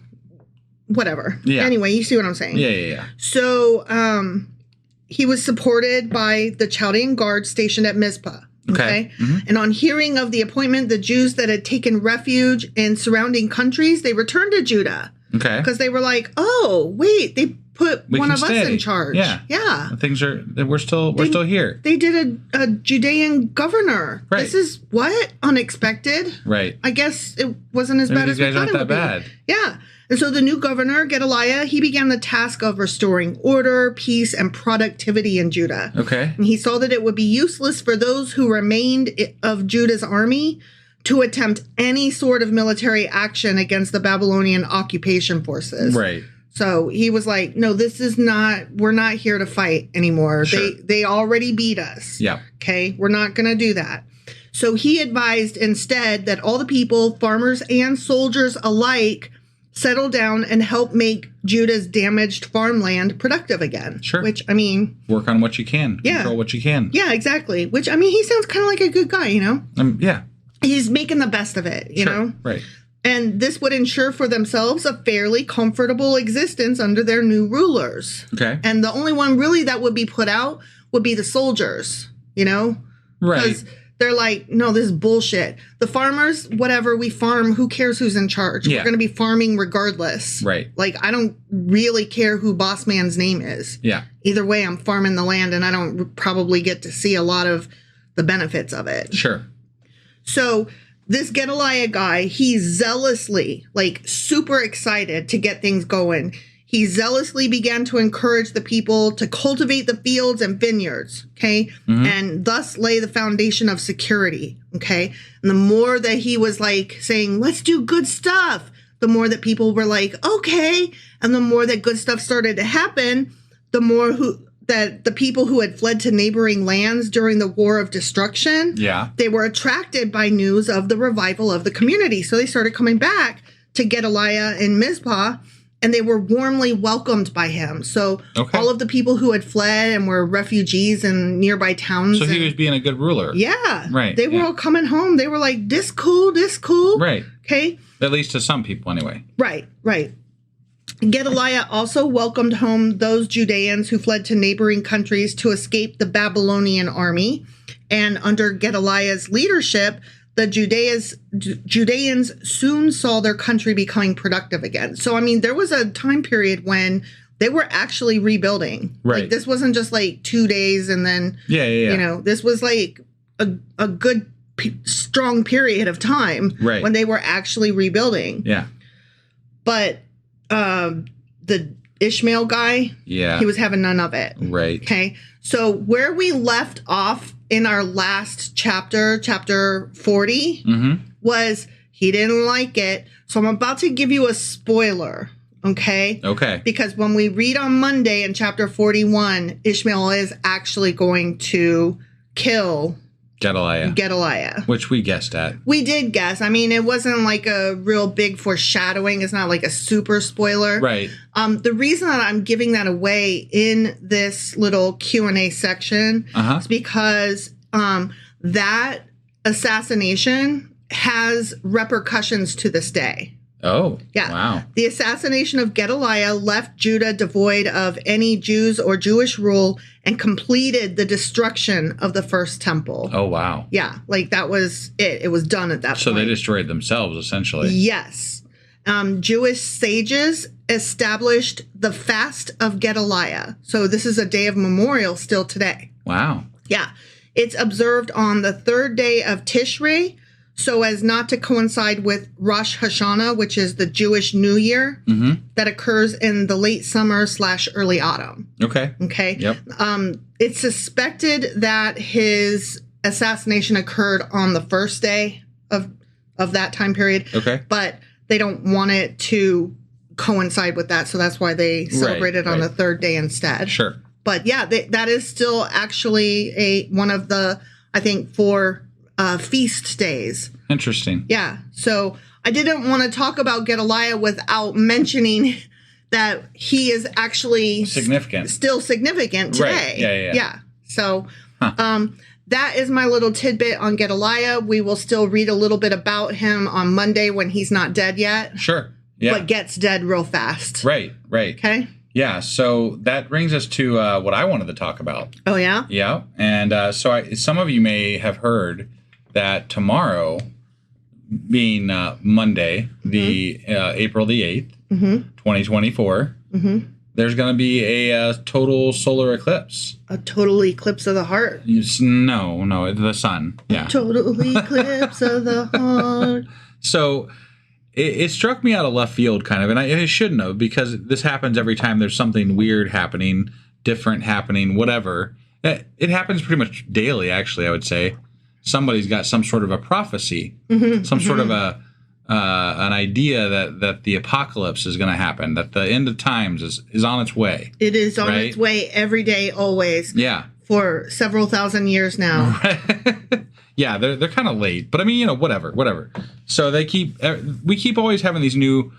whatever. Yeah. Anyway, you see what I'm saying? Yeah. So, he was supported by the Chaldean guard stationed at Mizpah. Okay. Mm-hmm. And on hearing of the appointment, the Jews that had taken refuge in surrounding countries, they returned to Judah. Okay. Because they were like, oh, wait, they put one of us in charge. Yeah. Yeah. We're still here. They did a Judean governor. Right. This is what? Unexpected. Right. I guess it wasn't as bad as we thought it would be. These guys aren't that bad. Yeah. And so the new governor, Gedaliah, he began the task of restoring order, peace, and productivity in Judah. Okay. And he saw that it would be useless for those who remained of Judah's army to attempt any sort of military action against the Babylonian occupation forces. Right. So he was like, no, we're not here to fight anymore. Sure. They already beat us. Yeah. Okay. We're not going to do that. So he advised instead that all the people, farmers and soldiers alike, settle down and help make Judah's damaged farmland productive again. Sure. Which, I mean... work on what you can. Yeah. Control what you can. Yeah, exactly. Which, I mean, he sounds kind of like a good guy, you know? Yeah. He's making the best of it, you know? Right. And this would ensure for themselves a fairly comfortable existence under their new rulers. Okay. And the only one really that would be put out would be the soldiers, you know? Right. Because they're like, no, this is bullshit. The farmers, whatever, we farm. Who cares who's in charge? Yeah. We're going to be farming regardless. Right. Like, I don't really care who boss man's name is. Yeah. Either way, I'm farming the land and I don't probably get to see a lot of the benefits of it. Sure. So this Gedaliah guy, he's zealously, like, super excited to get things going. He zealously began to encourage the people to cultivate the fields and vineyards, okay? Mm-hmm. And thus lay the foundation of security, okay? And the more that he was, like, saying, let's do good stuff, the more that people were like, okay. And the more that good stuff started to happen, the more that the people who had fled to neighboring lands during the War of Destruction, they were attracted by news of the revival of the community. So they started coming back to Gedaliah in Mizpah, and they were warmly welcomed by him. So all of the people who had fled and were refugees in nearby towns. So he was being a good ruler. Yeah. Right. They were all coming home. They were like, this cool. Right. Okay. At least to some people anyway. Right. Gedaliah also welcomed home those Judeans who fled to neighboring countries to escape the Babylonian army. And under Gedaliah's leadership, the Judeans soon saw their country becoming productive again. So, I mean, there was a time period when they were actually rebuilding. Right. Like, this wasn't just like 2 days and then, you know, this was like a good, strong period of time when they were actually rebuilding. Yeah. But the Ishmael guy, he was having none of it. Right. Okay. So where we left off in our last chapter, chapter 40, was he didn't like it. So I'm about to give you a spoiler. Okay. Okay. Because when we read on Monday in chapter 41, Ishmael is actually going to kill Gedaliah. Which we guessed at. We did guess. I mean, it wasn't like a real big foreshadowing. It's not like a super spoiler. Right. The reason that I'm giving that away in this little Q&A section is because that assassination has repercussions to this day. Oh, yeah. Wow. The assassination of Gedaliah left Judah devoid of any Jews or Jewish rule and completed the destruction of the first temple. Oh, wow. Yeah, like that was it. It was done at that point. So they destroyed themselves, essentially. Yes. Jewish sages established the fast of Gedaliah. So this is a day of memorial still today. Wow. Yeah. It's observed on the 3rd day of Tishrei, so as not to coincide with Rosh Hashanah, which is the Jewish New Year that occurs in the late summer / early autumn. Okay. Okay. Yep. It's suspected that his assassination occurred on the first day of that time period. Okay. But they don't want it to coincide with that, so that's why they celebrate it on the 3rd day instead. Sure. But yeah, that is still actually one of the, I think, 4 feast days. Interesting. Yeah. So I didn't want to talk about Gedaliah without mentioning that he is actually still significant today. Right. Yeah. So that is my little tidbit on Gedaliah. We will still read a little bit about him on Monday when he's not dead yet. Sure. Yeah. But gets dead real fast. Right. Okay. Yeah, so that brings us to what I wanted to talk about. Oh, yeah? Yeah, and some of you may have heard that tomorrow, being Monday, the April the 8th, 2024, there's going to be a total solar eclipse. A total eclipse of the heart? No, the sun. Yeah. Total eclipse of the heart. So it struck me out of left field, kind of, and it shouldn't have, because this happens every time there's something weird happening, different happening, whatever. It happens pretty much daily, actually, I would say. Somebody's got some sort of a prophecy, some sort of an idea that the apocalypse is going to happen, that the end of times is on its way. It is on its way every day, always. Yeah. For several thousand years now. Yeah, they're kind of late, but I mean, whatever. So we keep always having these new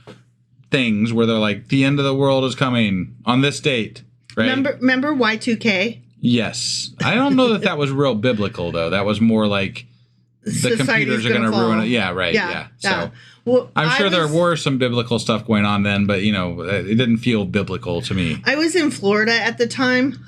things where they're like, the end of the world is coming on this date, right? Remember Y2K? Yes. I don't know that was real biblical, though. That was more like the computers are going to ruin it. Yeah, right. Yeah. So well, I'm sure there were some biblical stuff going on then, but, it didn't feel biblical to me. I was in Florida at the time,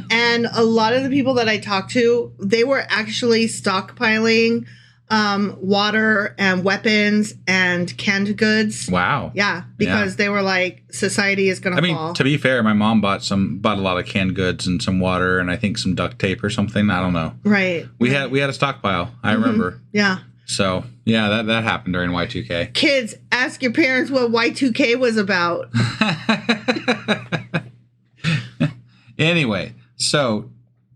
and a lot of the people that I talked to, they were actually stockpiling water and weapons and canned goods. Wow. Yeah, because they were like, society is going to fall. I mean, to be fair, my mom bought a lot of canned goods and some water and I think some duct tape or something. I don't know. Right. We had a stockpile. I remember. Yeah. So, yeah, that happened during Y2K. Kids, ask your parents what Y2K was about. Anyway, so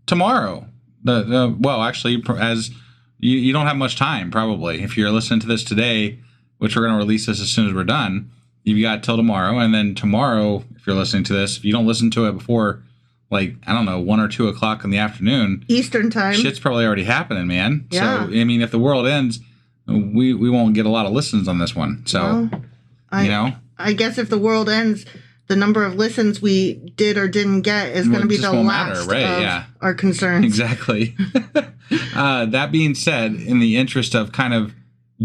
tomorrow, actually, as you don't have much time, probably. If you're listening to this today, which we're going to release this as soon as we're done, you've got till tomorrow. And then tomorrow, if you're listening to this, if you don't listen to it before, 1 or 2 o'clock in the afternoon. Eastern time. Shit's probably already happening, man. Yeah. So, I mean, if the world ends, we won't get a lot of listens on this one. So, I guess if the world ends, the number of listens we did or didn't get is going to be the last of our concerns. Exactly. That being said, in the interest of kind of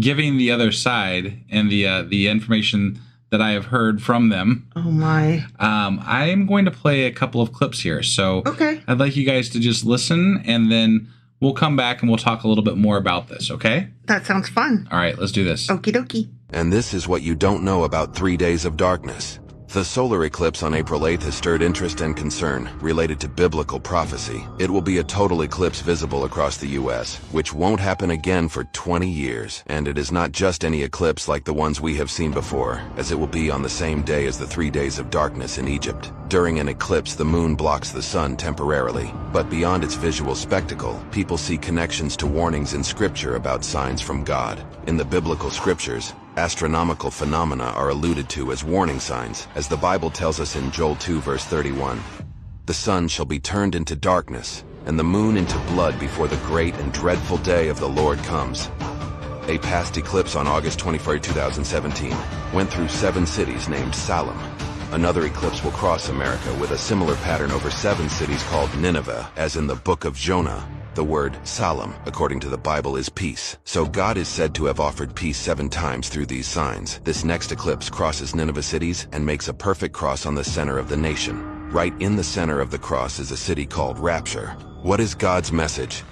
giving the other side and the information that I have heard from them. Oh my. I am going to play a couple of clips here. So okay. I'd like you guys to just listen, and then we'll come back and we'll talk a little bit more about this, okay? That sounds fun. All right, let's do this. Okie dokie. And this is what you don't know about 3 days of darkness. The solar eclipse on April 8th has stirred interest and concern related to biblical prophecy. It will be a total eclipse visible across the U.S., which won't happen again for 20 years. And it is not just any eclipse like the ones we have seen before, as it will be on the same day as the 3 days of darkness in Egypt. During an eclipse, the moon blocks the sun temporarily. But beyond its visual spectacle, people see connections to warnings in Scripture about signs from God. In the biblical scriptures, astronomical phenomena are alluded to as warning signs, as the Bible tells us in Joel 2 verse 31. The sun shall be turned into darkness, and the moon into blood before the great and dreadful day of the Lord comes. A past eclipse on August 23, 2017, went through 7 cities named Salem. Another eclipse will cross America with a similar pattern over 7 cities called Nineveh, as in the book of Jonah. The word Salam, according to the Bible, is peace. So God is said to have offered peace 7 times through these signs. This next eclipse crosses Nineveh cities and makes a perfect cross on the center of the nation. Right in the center of the cross is a city called Rapture. What is God's message?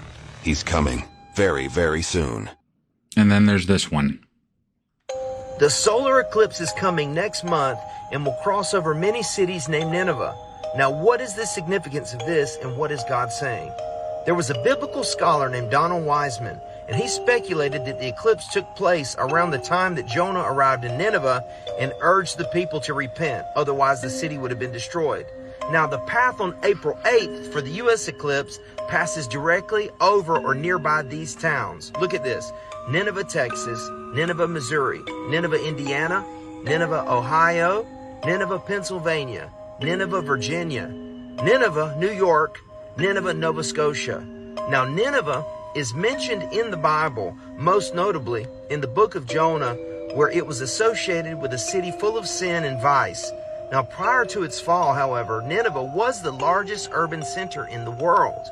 He's coming very, very soon. And then there's this one. The solar eclipse is coming next month and will cross over many cities named Nineveh. Now, what is the significance of this, and what is God saying? There was a biblical scholar named Donald Wiseman, and he speculated that the eclipse took place around the time that Jonah arrived in Nineveh and urged the people to repent, otherwise the city would have been destroyed. Now, the path on April 8th for the U.S. eclipse passes directly over or nearby these towns. Look at this: Nineveh, Texas; Nineveh, Missouri; Nineveh, Indiana; Nineveh, Ohio; Nineveh, Pennsylvania; Nineveh, Virginia; Nineveh, New York; Nineveh, Nova Scotia. Now, Nineveh is mentioned in the Bible, most notably in the book of Jonah, where it was associated with a city full of sin and vice. Now, prior to its fall, however, Nineveh was the largest urban center in the world.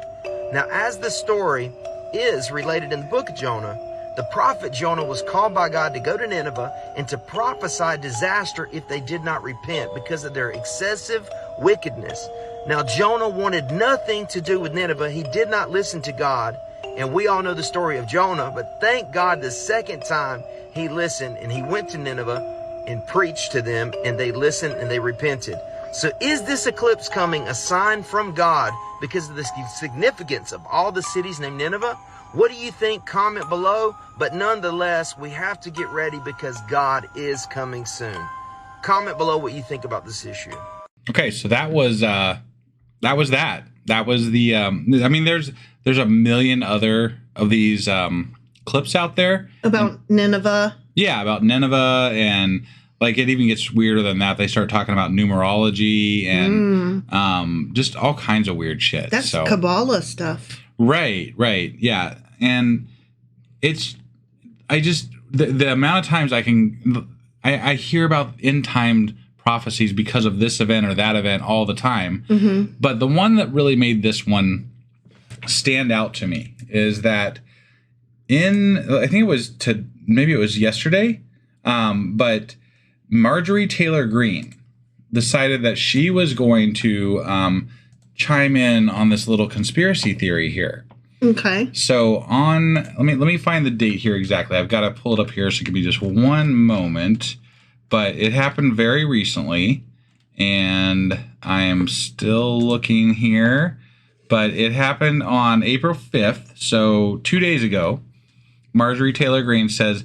Now, as the story is related in the book of Jonah, the prophet Jonah was called by God to go to Nineveh and to prophesy disaster if they did not repent because of their excessive wickedness. Now, Jonah wanted nothing to do with Nineveh. He did not listen to God. And we all know the story of Jonah, but thank God the second time he listened and he went to Nineveh and preached to them, and they listened and they repented. So is this eclipse coming a sign from God because of the significance of all the cities named Nineveh? What do you think? Comment below. But nonetheless, we have to get ready because God is coming soon. Comment below what you think about this issue. Okay, so that was that. That was the. I mean, there's a million other of these clips out there about Nineveh. Yeah, about Nineveh, and like it even gets weirder than that. They start talking about numerology and just all kinds of weird shit. That's Kabbalah stuff. Right, yeah, and it's the amount of times I hear about end-timed prophecies because of this event or that event all the time. Mm-hmm. But the one that really made this one stand out to me is that I think it was yesterday, but Marjorie Taylor Greene decided that she was going to chime in on this little conspiracy theory here. Okay. So let me find the date here exactly. I've got to pull it up here, so give me just one moment. But it happened very recently, and I am still looking here. But it happened on April 5th, so 2 days ago. Marjorie Taylor Greene says,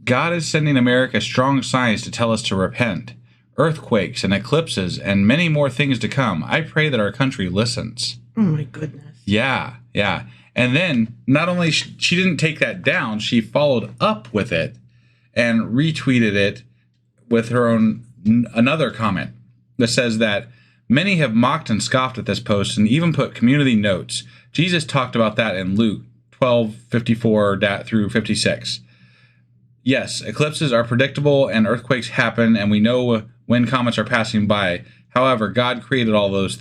God is sending America strong signs to tell us to repent. Earthquakes and eclipses and many more things to come. I pray that our country listens. Oh, my goodness. Yeah. And then not only she didn't take that down, she followed up with it and retweeted it with her own another comment that says that many have mocked and scoffed at this post and even put community notes. Jesus talked about that in Luke 12:54 through 56. Yes, eclipses are predictable and earthquakes happen, and we know when comets are passing by. However, God created all these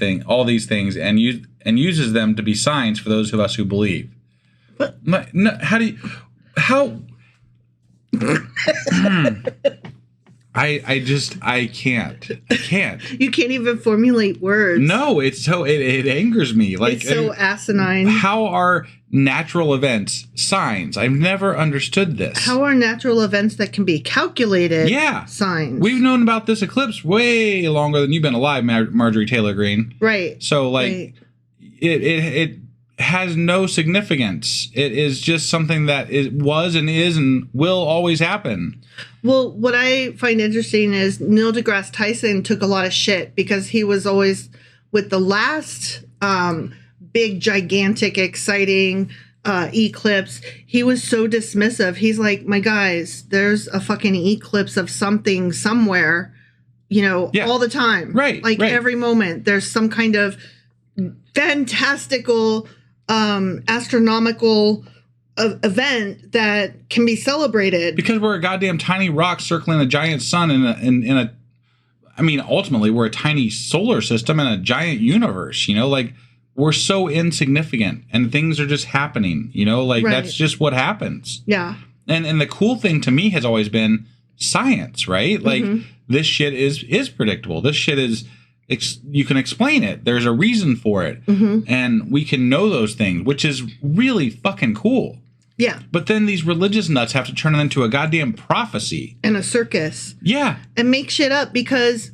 things, and uses them to be signs for those of us who believe. But no, how? I can't. You can't even formulate words. No, it's so it angers me. Like, it's so asinine. How are natural events signs? I've never understood this. How are natural events that can be calculated signs? We've known about this eclipse way longer than you've been alive, Marjorie Taylor Greene. Right. So, like, it has no significance. It is just something that it was and is and will always happen. Well, what I find interesting is Neil deGrasse Tyson took a lot of shit because he was always with the last big, gigantic, exciting eclipse. He was so dismissive. He's like, my guys, there's a fucking eclipse of something somewhere, all the time. Right. Like every moment there's some kind of fantastical, astronomical event that can be celebrated because we're a goddamn tiny rock circling a giant sun in a I mean, ultimately we're a tiny solar system in a giant universe, like we're so insignificant and things are just happening, that's just what happens. Yeah. And the cool thing to me has always been science, right? Like this shit is predictable. This shit is you can explain it. There's a reason for it. And we can know those things, which is really fucking cool. Yeah. But then these religious nuts have to turn it into a goddamn prophecy. And a circus. Yeah. And make shit up because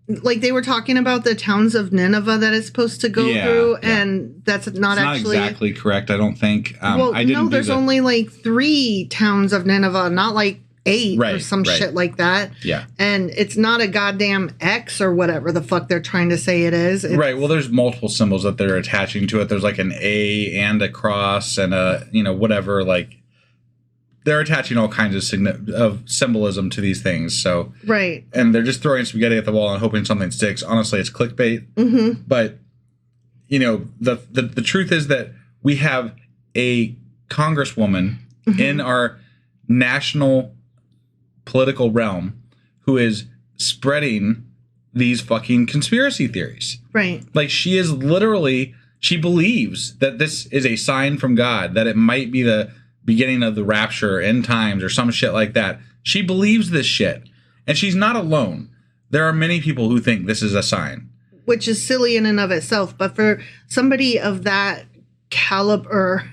like they were talking about the towns of Nineveh that it's supposed to go through, and that's not actually... not exactly correct, I don't think. There's only like 3 towns of Nineveh, not like 8 or some shit like that. Yeah. And it's not a goddamn X or whatever the fuck they're trying to say it is. Right. Well, there's multiple symbols that they're attaching to it. There's like an A and a cross and a, whatever. Like they're attaching all kinds of symbolism to these things. So right. And they're just throwing spaghetti at the wall and hoping something sticks. Honestly, it's clickbait. But the truth is that we have a congresswoman in our national political realm who is spreading these fucking conspiracy theories. Right. Like she believes that this is a sign from God, that it might be the beginning of the rapture, end times, or some shit like that. She believes this shit. And she's not alone. There are many people who think this is a sign. Which is silly in and of itself. But for somebody of that caliber...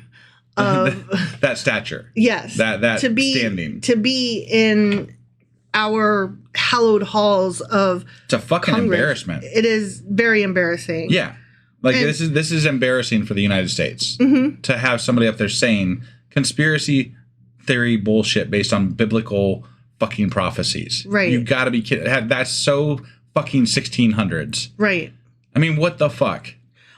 that stature. Yes. That standing. To be in our hallowed halls of it's a fucking Congress, embarrassment. It is very embarrassing. Yeah. Like this is embarrassing for the United States to have somebody up there saying conspiracy theory bullshit based on biblical fucking prophecies. Right. You gotta be kidding. That's so fucking 1600s. Right. I mean, what the fuck?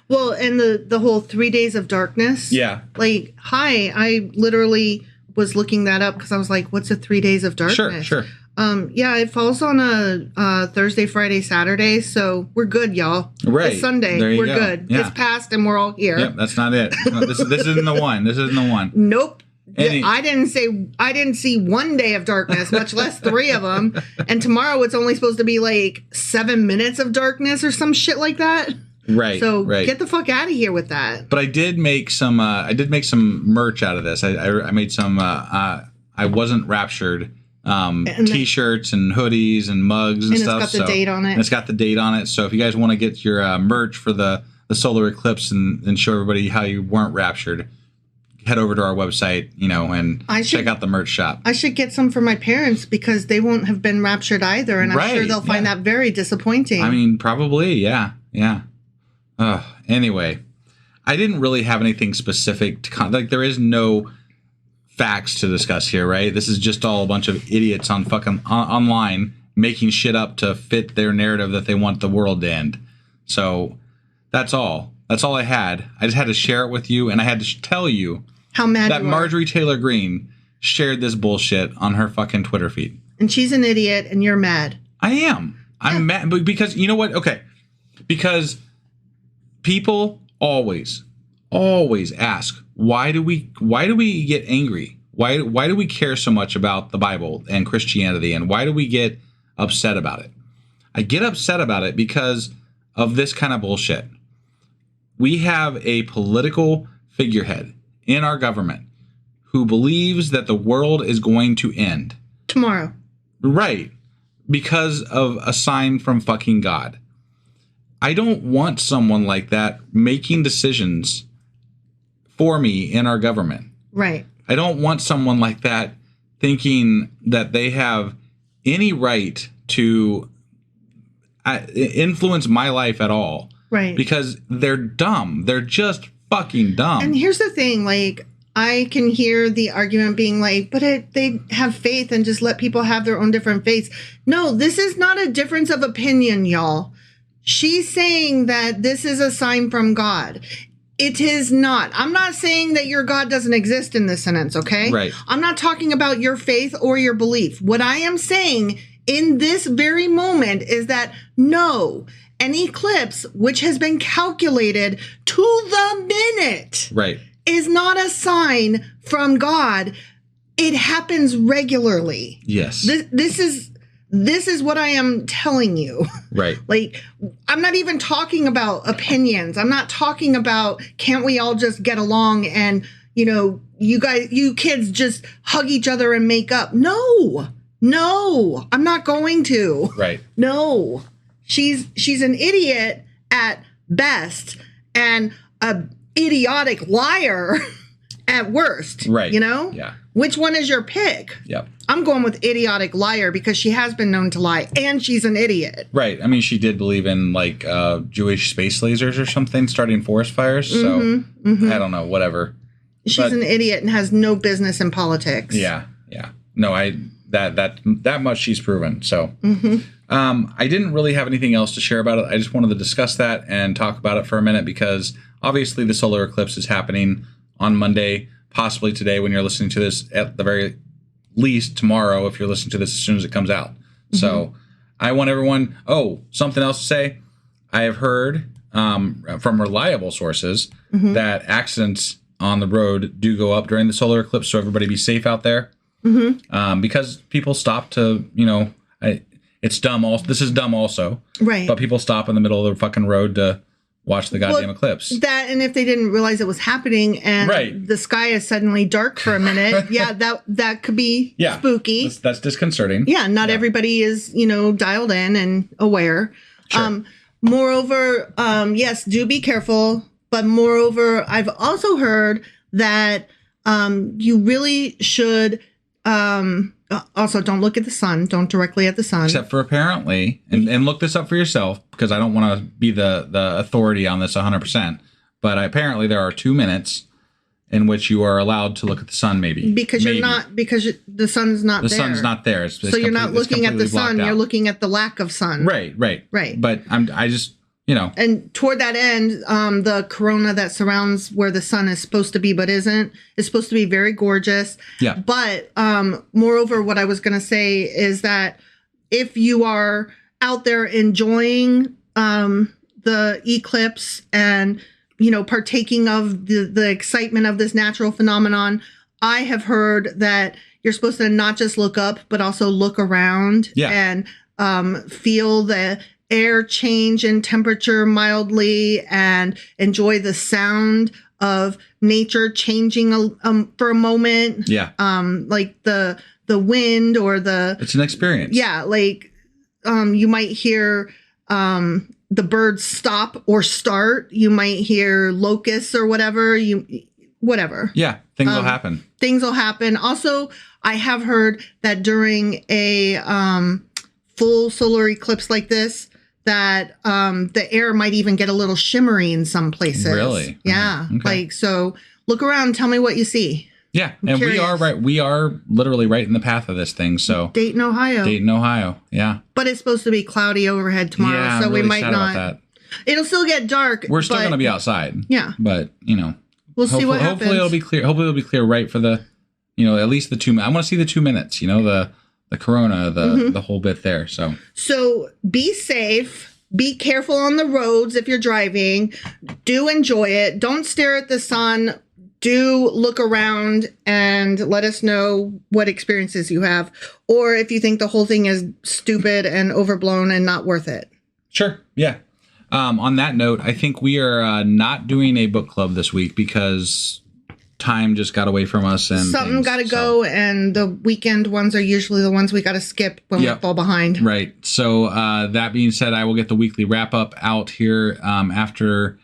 Well, and the whole 3 days of darkness. Yeah. Like, I literally was looking that up because I was like, what's a 3 days of darkness? Sure. Yeah, it falls on a Thursday, Friday, Saturday, so we're good, y'all. Right. It's Sunday. We're good. Yeah. It's past and we're all here. Yep, that's not it. This isn't the one. This isn't the one. Nope. I didn't see 1 day of darkness, much less 3 of them. And tomorrow it's only supposed to be like 7 minutes of darkness or some shit like that. Right. So get the fuck out of here with that. But I did make some merch out of this. I made some I wasn't raptured t-shirts and hoodies and mugs and stuff. And it's got the date on it. And it's got the date on it. So if you guys want to get your merch for the solar eclipse and show everybody how you weren't raptured, head over to our website, and check out the merch shop. I should get some for my parents because they won't have been raptured either, and I'm sure they'll find that very disappointing. I mean, probably, yeah. Anyway, I didn't really have anything specific to like. There is no facts to discuss here, right? This is just all a bunch of idiots on fucking online making shit up to fit their narrative that they want the world to end. So that's all. That's all I had. I just had to share it with you, and I had to tell you how mad that Marjorie Taylor Greene shared this bullshit on her fucking Twitter feed. And she's an idiot, and you're mad. I am. I'm mad because you know what? Okay, because people always ask, why do we get angry? Why do we care so much about the Bible and Christianity, and why do we get upset about it? I get upset about it because of this kind of bullshit. We have a political figurehead in our government who believes that the world is going to end tomorrow. Right. because of a sign from fucking God. I don't want someone like that making decisions for me in our government. Right. I don't want someone like that thinking that they have any right to influence my life at all. Right. Because they're dumb. They're just fucking dumb. And here's the thing, like, I can hear the argument being like, but they have faith and just let people have their own different faiths. No, this is not a difference of opinion, y'all. She's saying that this is a sign from God. It is not. I'm not saying that your God doesn't exist in this sentence, okay? Right. I'm not talking about your faith or your belief. What I am saying in this very moment is that no, an eclipse, which has been calculated to the minute, right, is not a sign from God. It happens regularly. Yes. This is what I am telling you. Right. Like, I'm not even talking about opinions. I'm not talking about, can't we all just get along and, you kids just hug each other and make up. No, I'm not going to. Right. No, she's an idiot at best and a idiotic liar at worst. Right. Yeah. Which one is your pick? Yep. I'm going with idiotic liar because she has been known to lie and she's an idiot. Right. I mean, she did believe in like Jewish space lasers or something starting forest fires. So I don't know, whatever. She's an idiot and has no business in politics. Yeah. Yeah. No, that much she's proven. So I didn't really have anything else to share about it. I just wanted to discuss that and talk about it for a minute because obviously the solar eclipse is happening on Monday, possibly today when you're listening to this, at the very least tomorrow if you're listening to this as soon as it comes out. So I want everyone, something else to say. I have heard from reliable sources that accidents on the road do go up during the solar eclipse, so everybody be safe out there. Because people stop to, it's dumb. This is dumb also. Right. But people stop in the middle of the fucking road to watch the goddamn eclipse. That, and if they didn't realize it was happening and the sky is suddenly dark for a minute, that could be spooky. That's disconcerting. Yeah, not everybody is, dialed in and aware. Sure. Moreover, yes, do be careful. But moreover, I've also heard that you really should also don't look at the sun. Don't directly at the sun. Except for apparently, and look this up for yourself because I don't want to be the authority on this 100%. But apparently there are 2 minutes in which you are allowed to look at the sun because the sun's not there. The sun's not there. So you're not looking at the sun. You're looking at the lack of sun. Right. But I just... And toward that end, the corona that surrounds where the sun is supposed to be but isn't is supposed to be very gorgeous. Yeah. But moreover, what I was going to say is that if you are out there enjoying the eclipse and, partaking of the excitement of this natural phenomenon, I have heard that you're supposed to not just look up, but also look around and feel the air change in temperature mildly and enjoy the sound of nature changing for a moment. Yeah. Like the wind or it's an experience. Yeah. Like, you might hear, the birds stop or start. You might hear locusts or whatever. Whatever. Yeah. Things will happen. Things will happen. Also, I have heard that during a, full solar eclipse like this, that the air might even get a little shimmery in some places. Really? Yeah. Okay. Like, so look around and tell me what you see. Yeah. And we are right. We are literally right in the path of this thing. So Dayton, Ohio. Yeah. But it's supposed to be cloudy overhead tomorrow. Yeah, so I'm really we might sad not. about that. It'll still get dark. We're still going to be outside. Yeah. But, we'll see what happens. Hopefully it'll be clear. Hopefully it'll be clear right for the, at least the 2 minutes. I want to see the 2 minutes, the corona, the whole bit there. So be safe. Be careful on the roads if you're driving. Do enjoy it. Don't stare at the sun. Do look around and let us know what experiences you have, or if you think the whole thing is stupid and overblown and not worth it. Sure. Yeah. On that note, I think we are not doing a book club this week because time just got away from us, and something got to go, and the weekend ones are usually the ones we got to skip when we fall behind. Right. So that being said, I will get the weekly wrap up out here after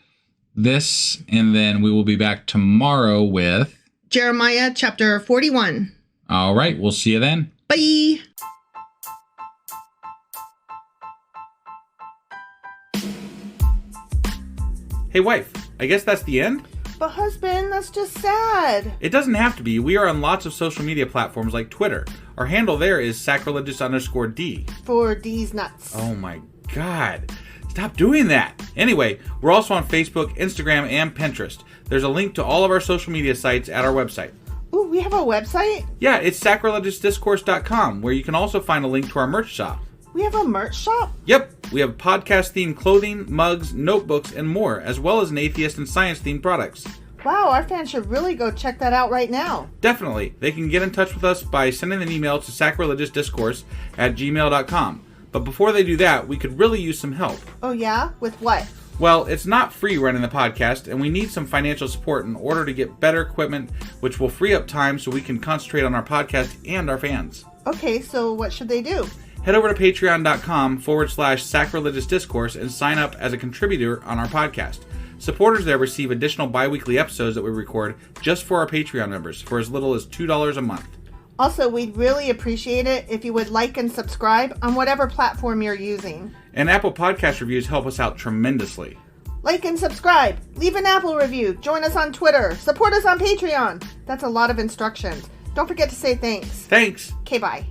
this, and then we will be back tomorrow with Jeremiah chapter 41. All right. We'll see you then. Bye. Hey, wife, I guess that's the end? But husband, that's just sad. It doesn't have to be. We are on lots of social media platforms like Twitter. Our handle there is sacrilegious_D. For D's nuts. Oh my God. Stop doing that. Anyway, we're also on Facebook, Instagram, and Pinterest. There's a link to all of our social media sites at our website. Ooh, we have a website? Yeah, it's sacrilegiousdiscourse.com, where you can also find a link to our merch shop. We have a merch shop? Yep, we have podcast-themed clothing, mugs, notebooks, and more, as well as an atheist and science-themed products. Wow, our fans should really go check that out right now. Definitely. They can get in touch with us by sending an email to sacrilegiousdiscourse@gmail.com. But before they do that, we could really use some help. Oh yeah? With what? Well, it's not free running the podcast, and we need some financial support in order to get better equipment, which will free up time so we can concentrate on our podcast and our fans. Okay, so what should they do? Head over to patreon.com/sacrilegious discourse and sign up as a contributor on our podcast. Supporters there receive additional bi-weekly episodes that we record just for our Patreon members for as little as $2 a month. Also, we'd really appreciate it if you would like and subscribe on whatever platform you're using. And Apple Podcast reviews help us out tremendously. Like and subscribe. Leave an Apple review. Join us on Twitter. Support us on Patreon. That's a lot of instructions. Don't forget to say thanks. Thanks. Okay, bye.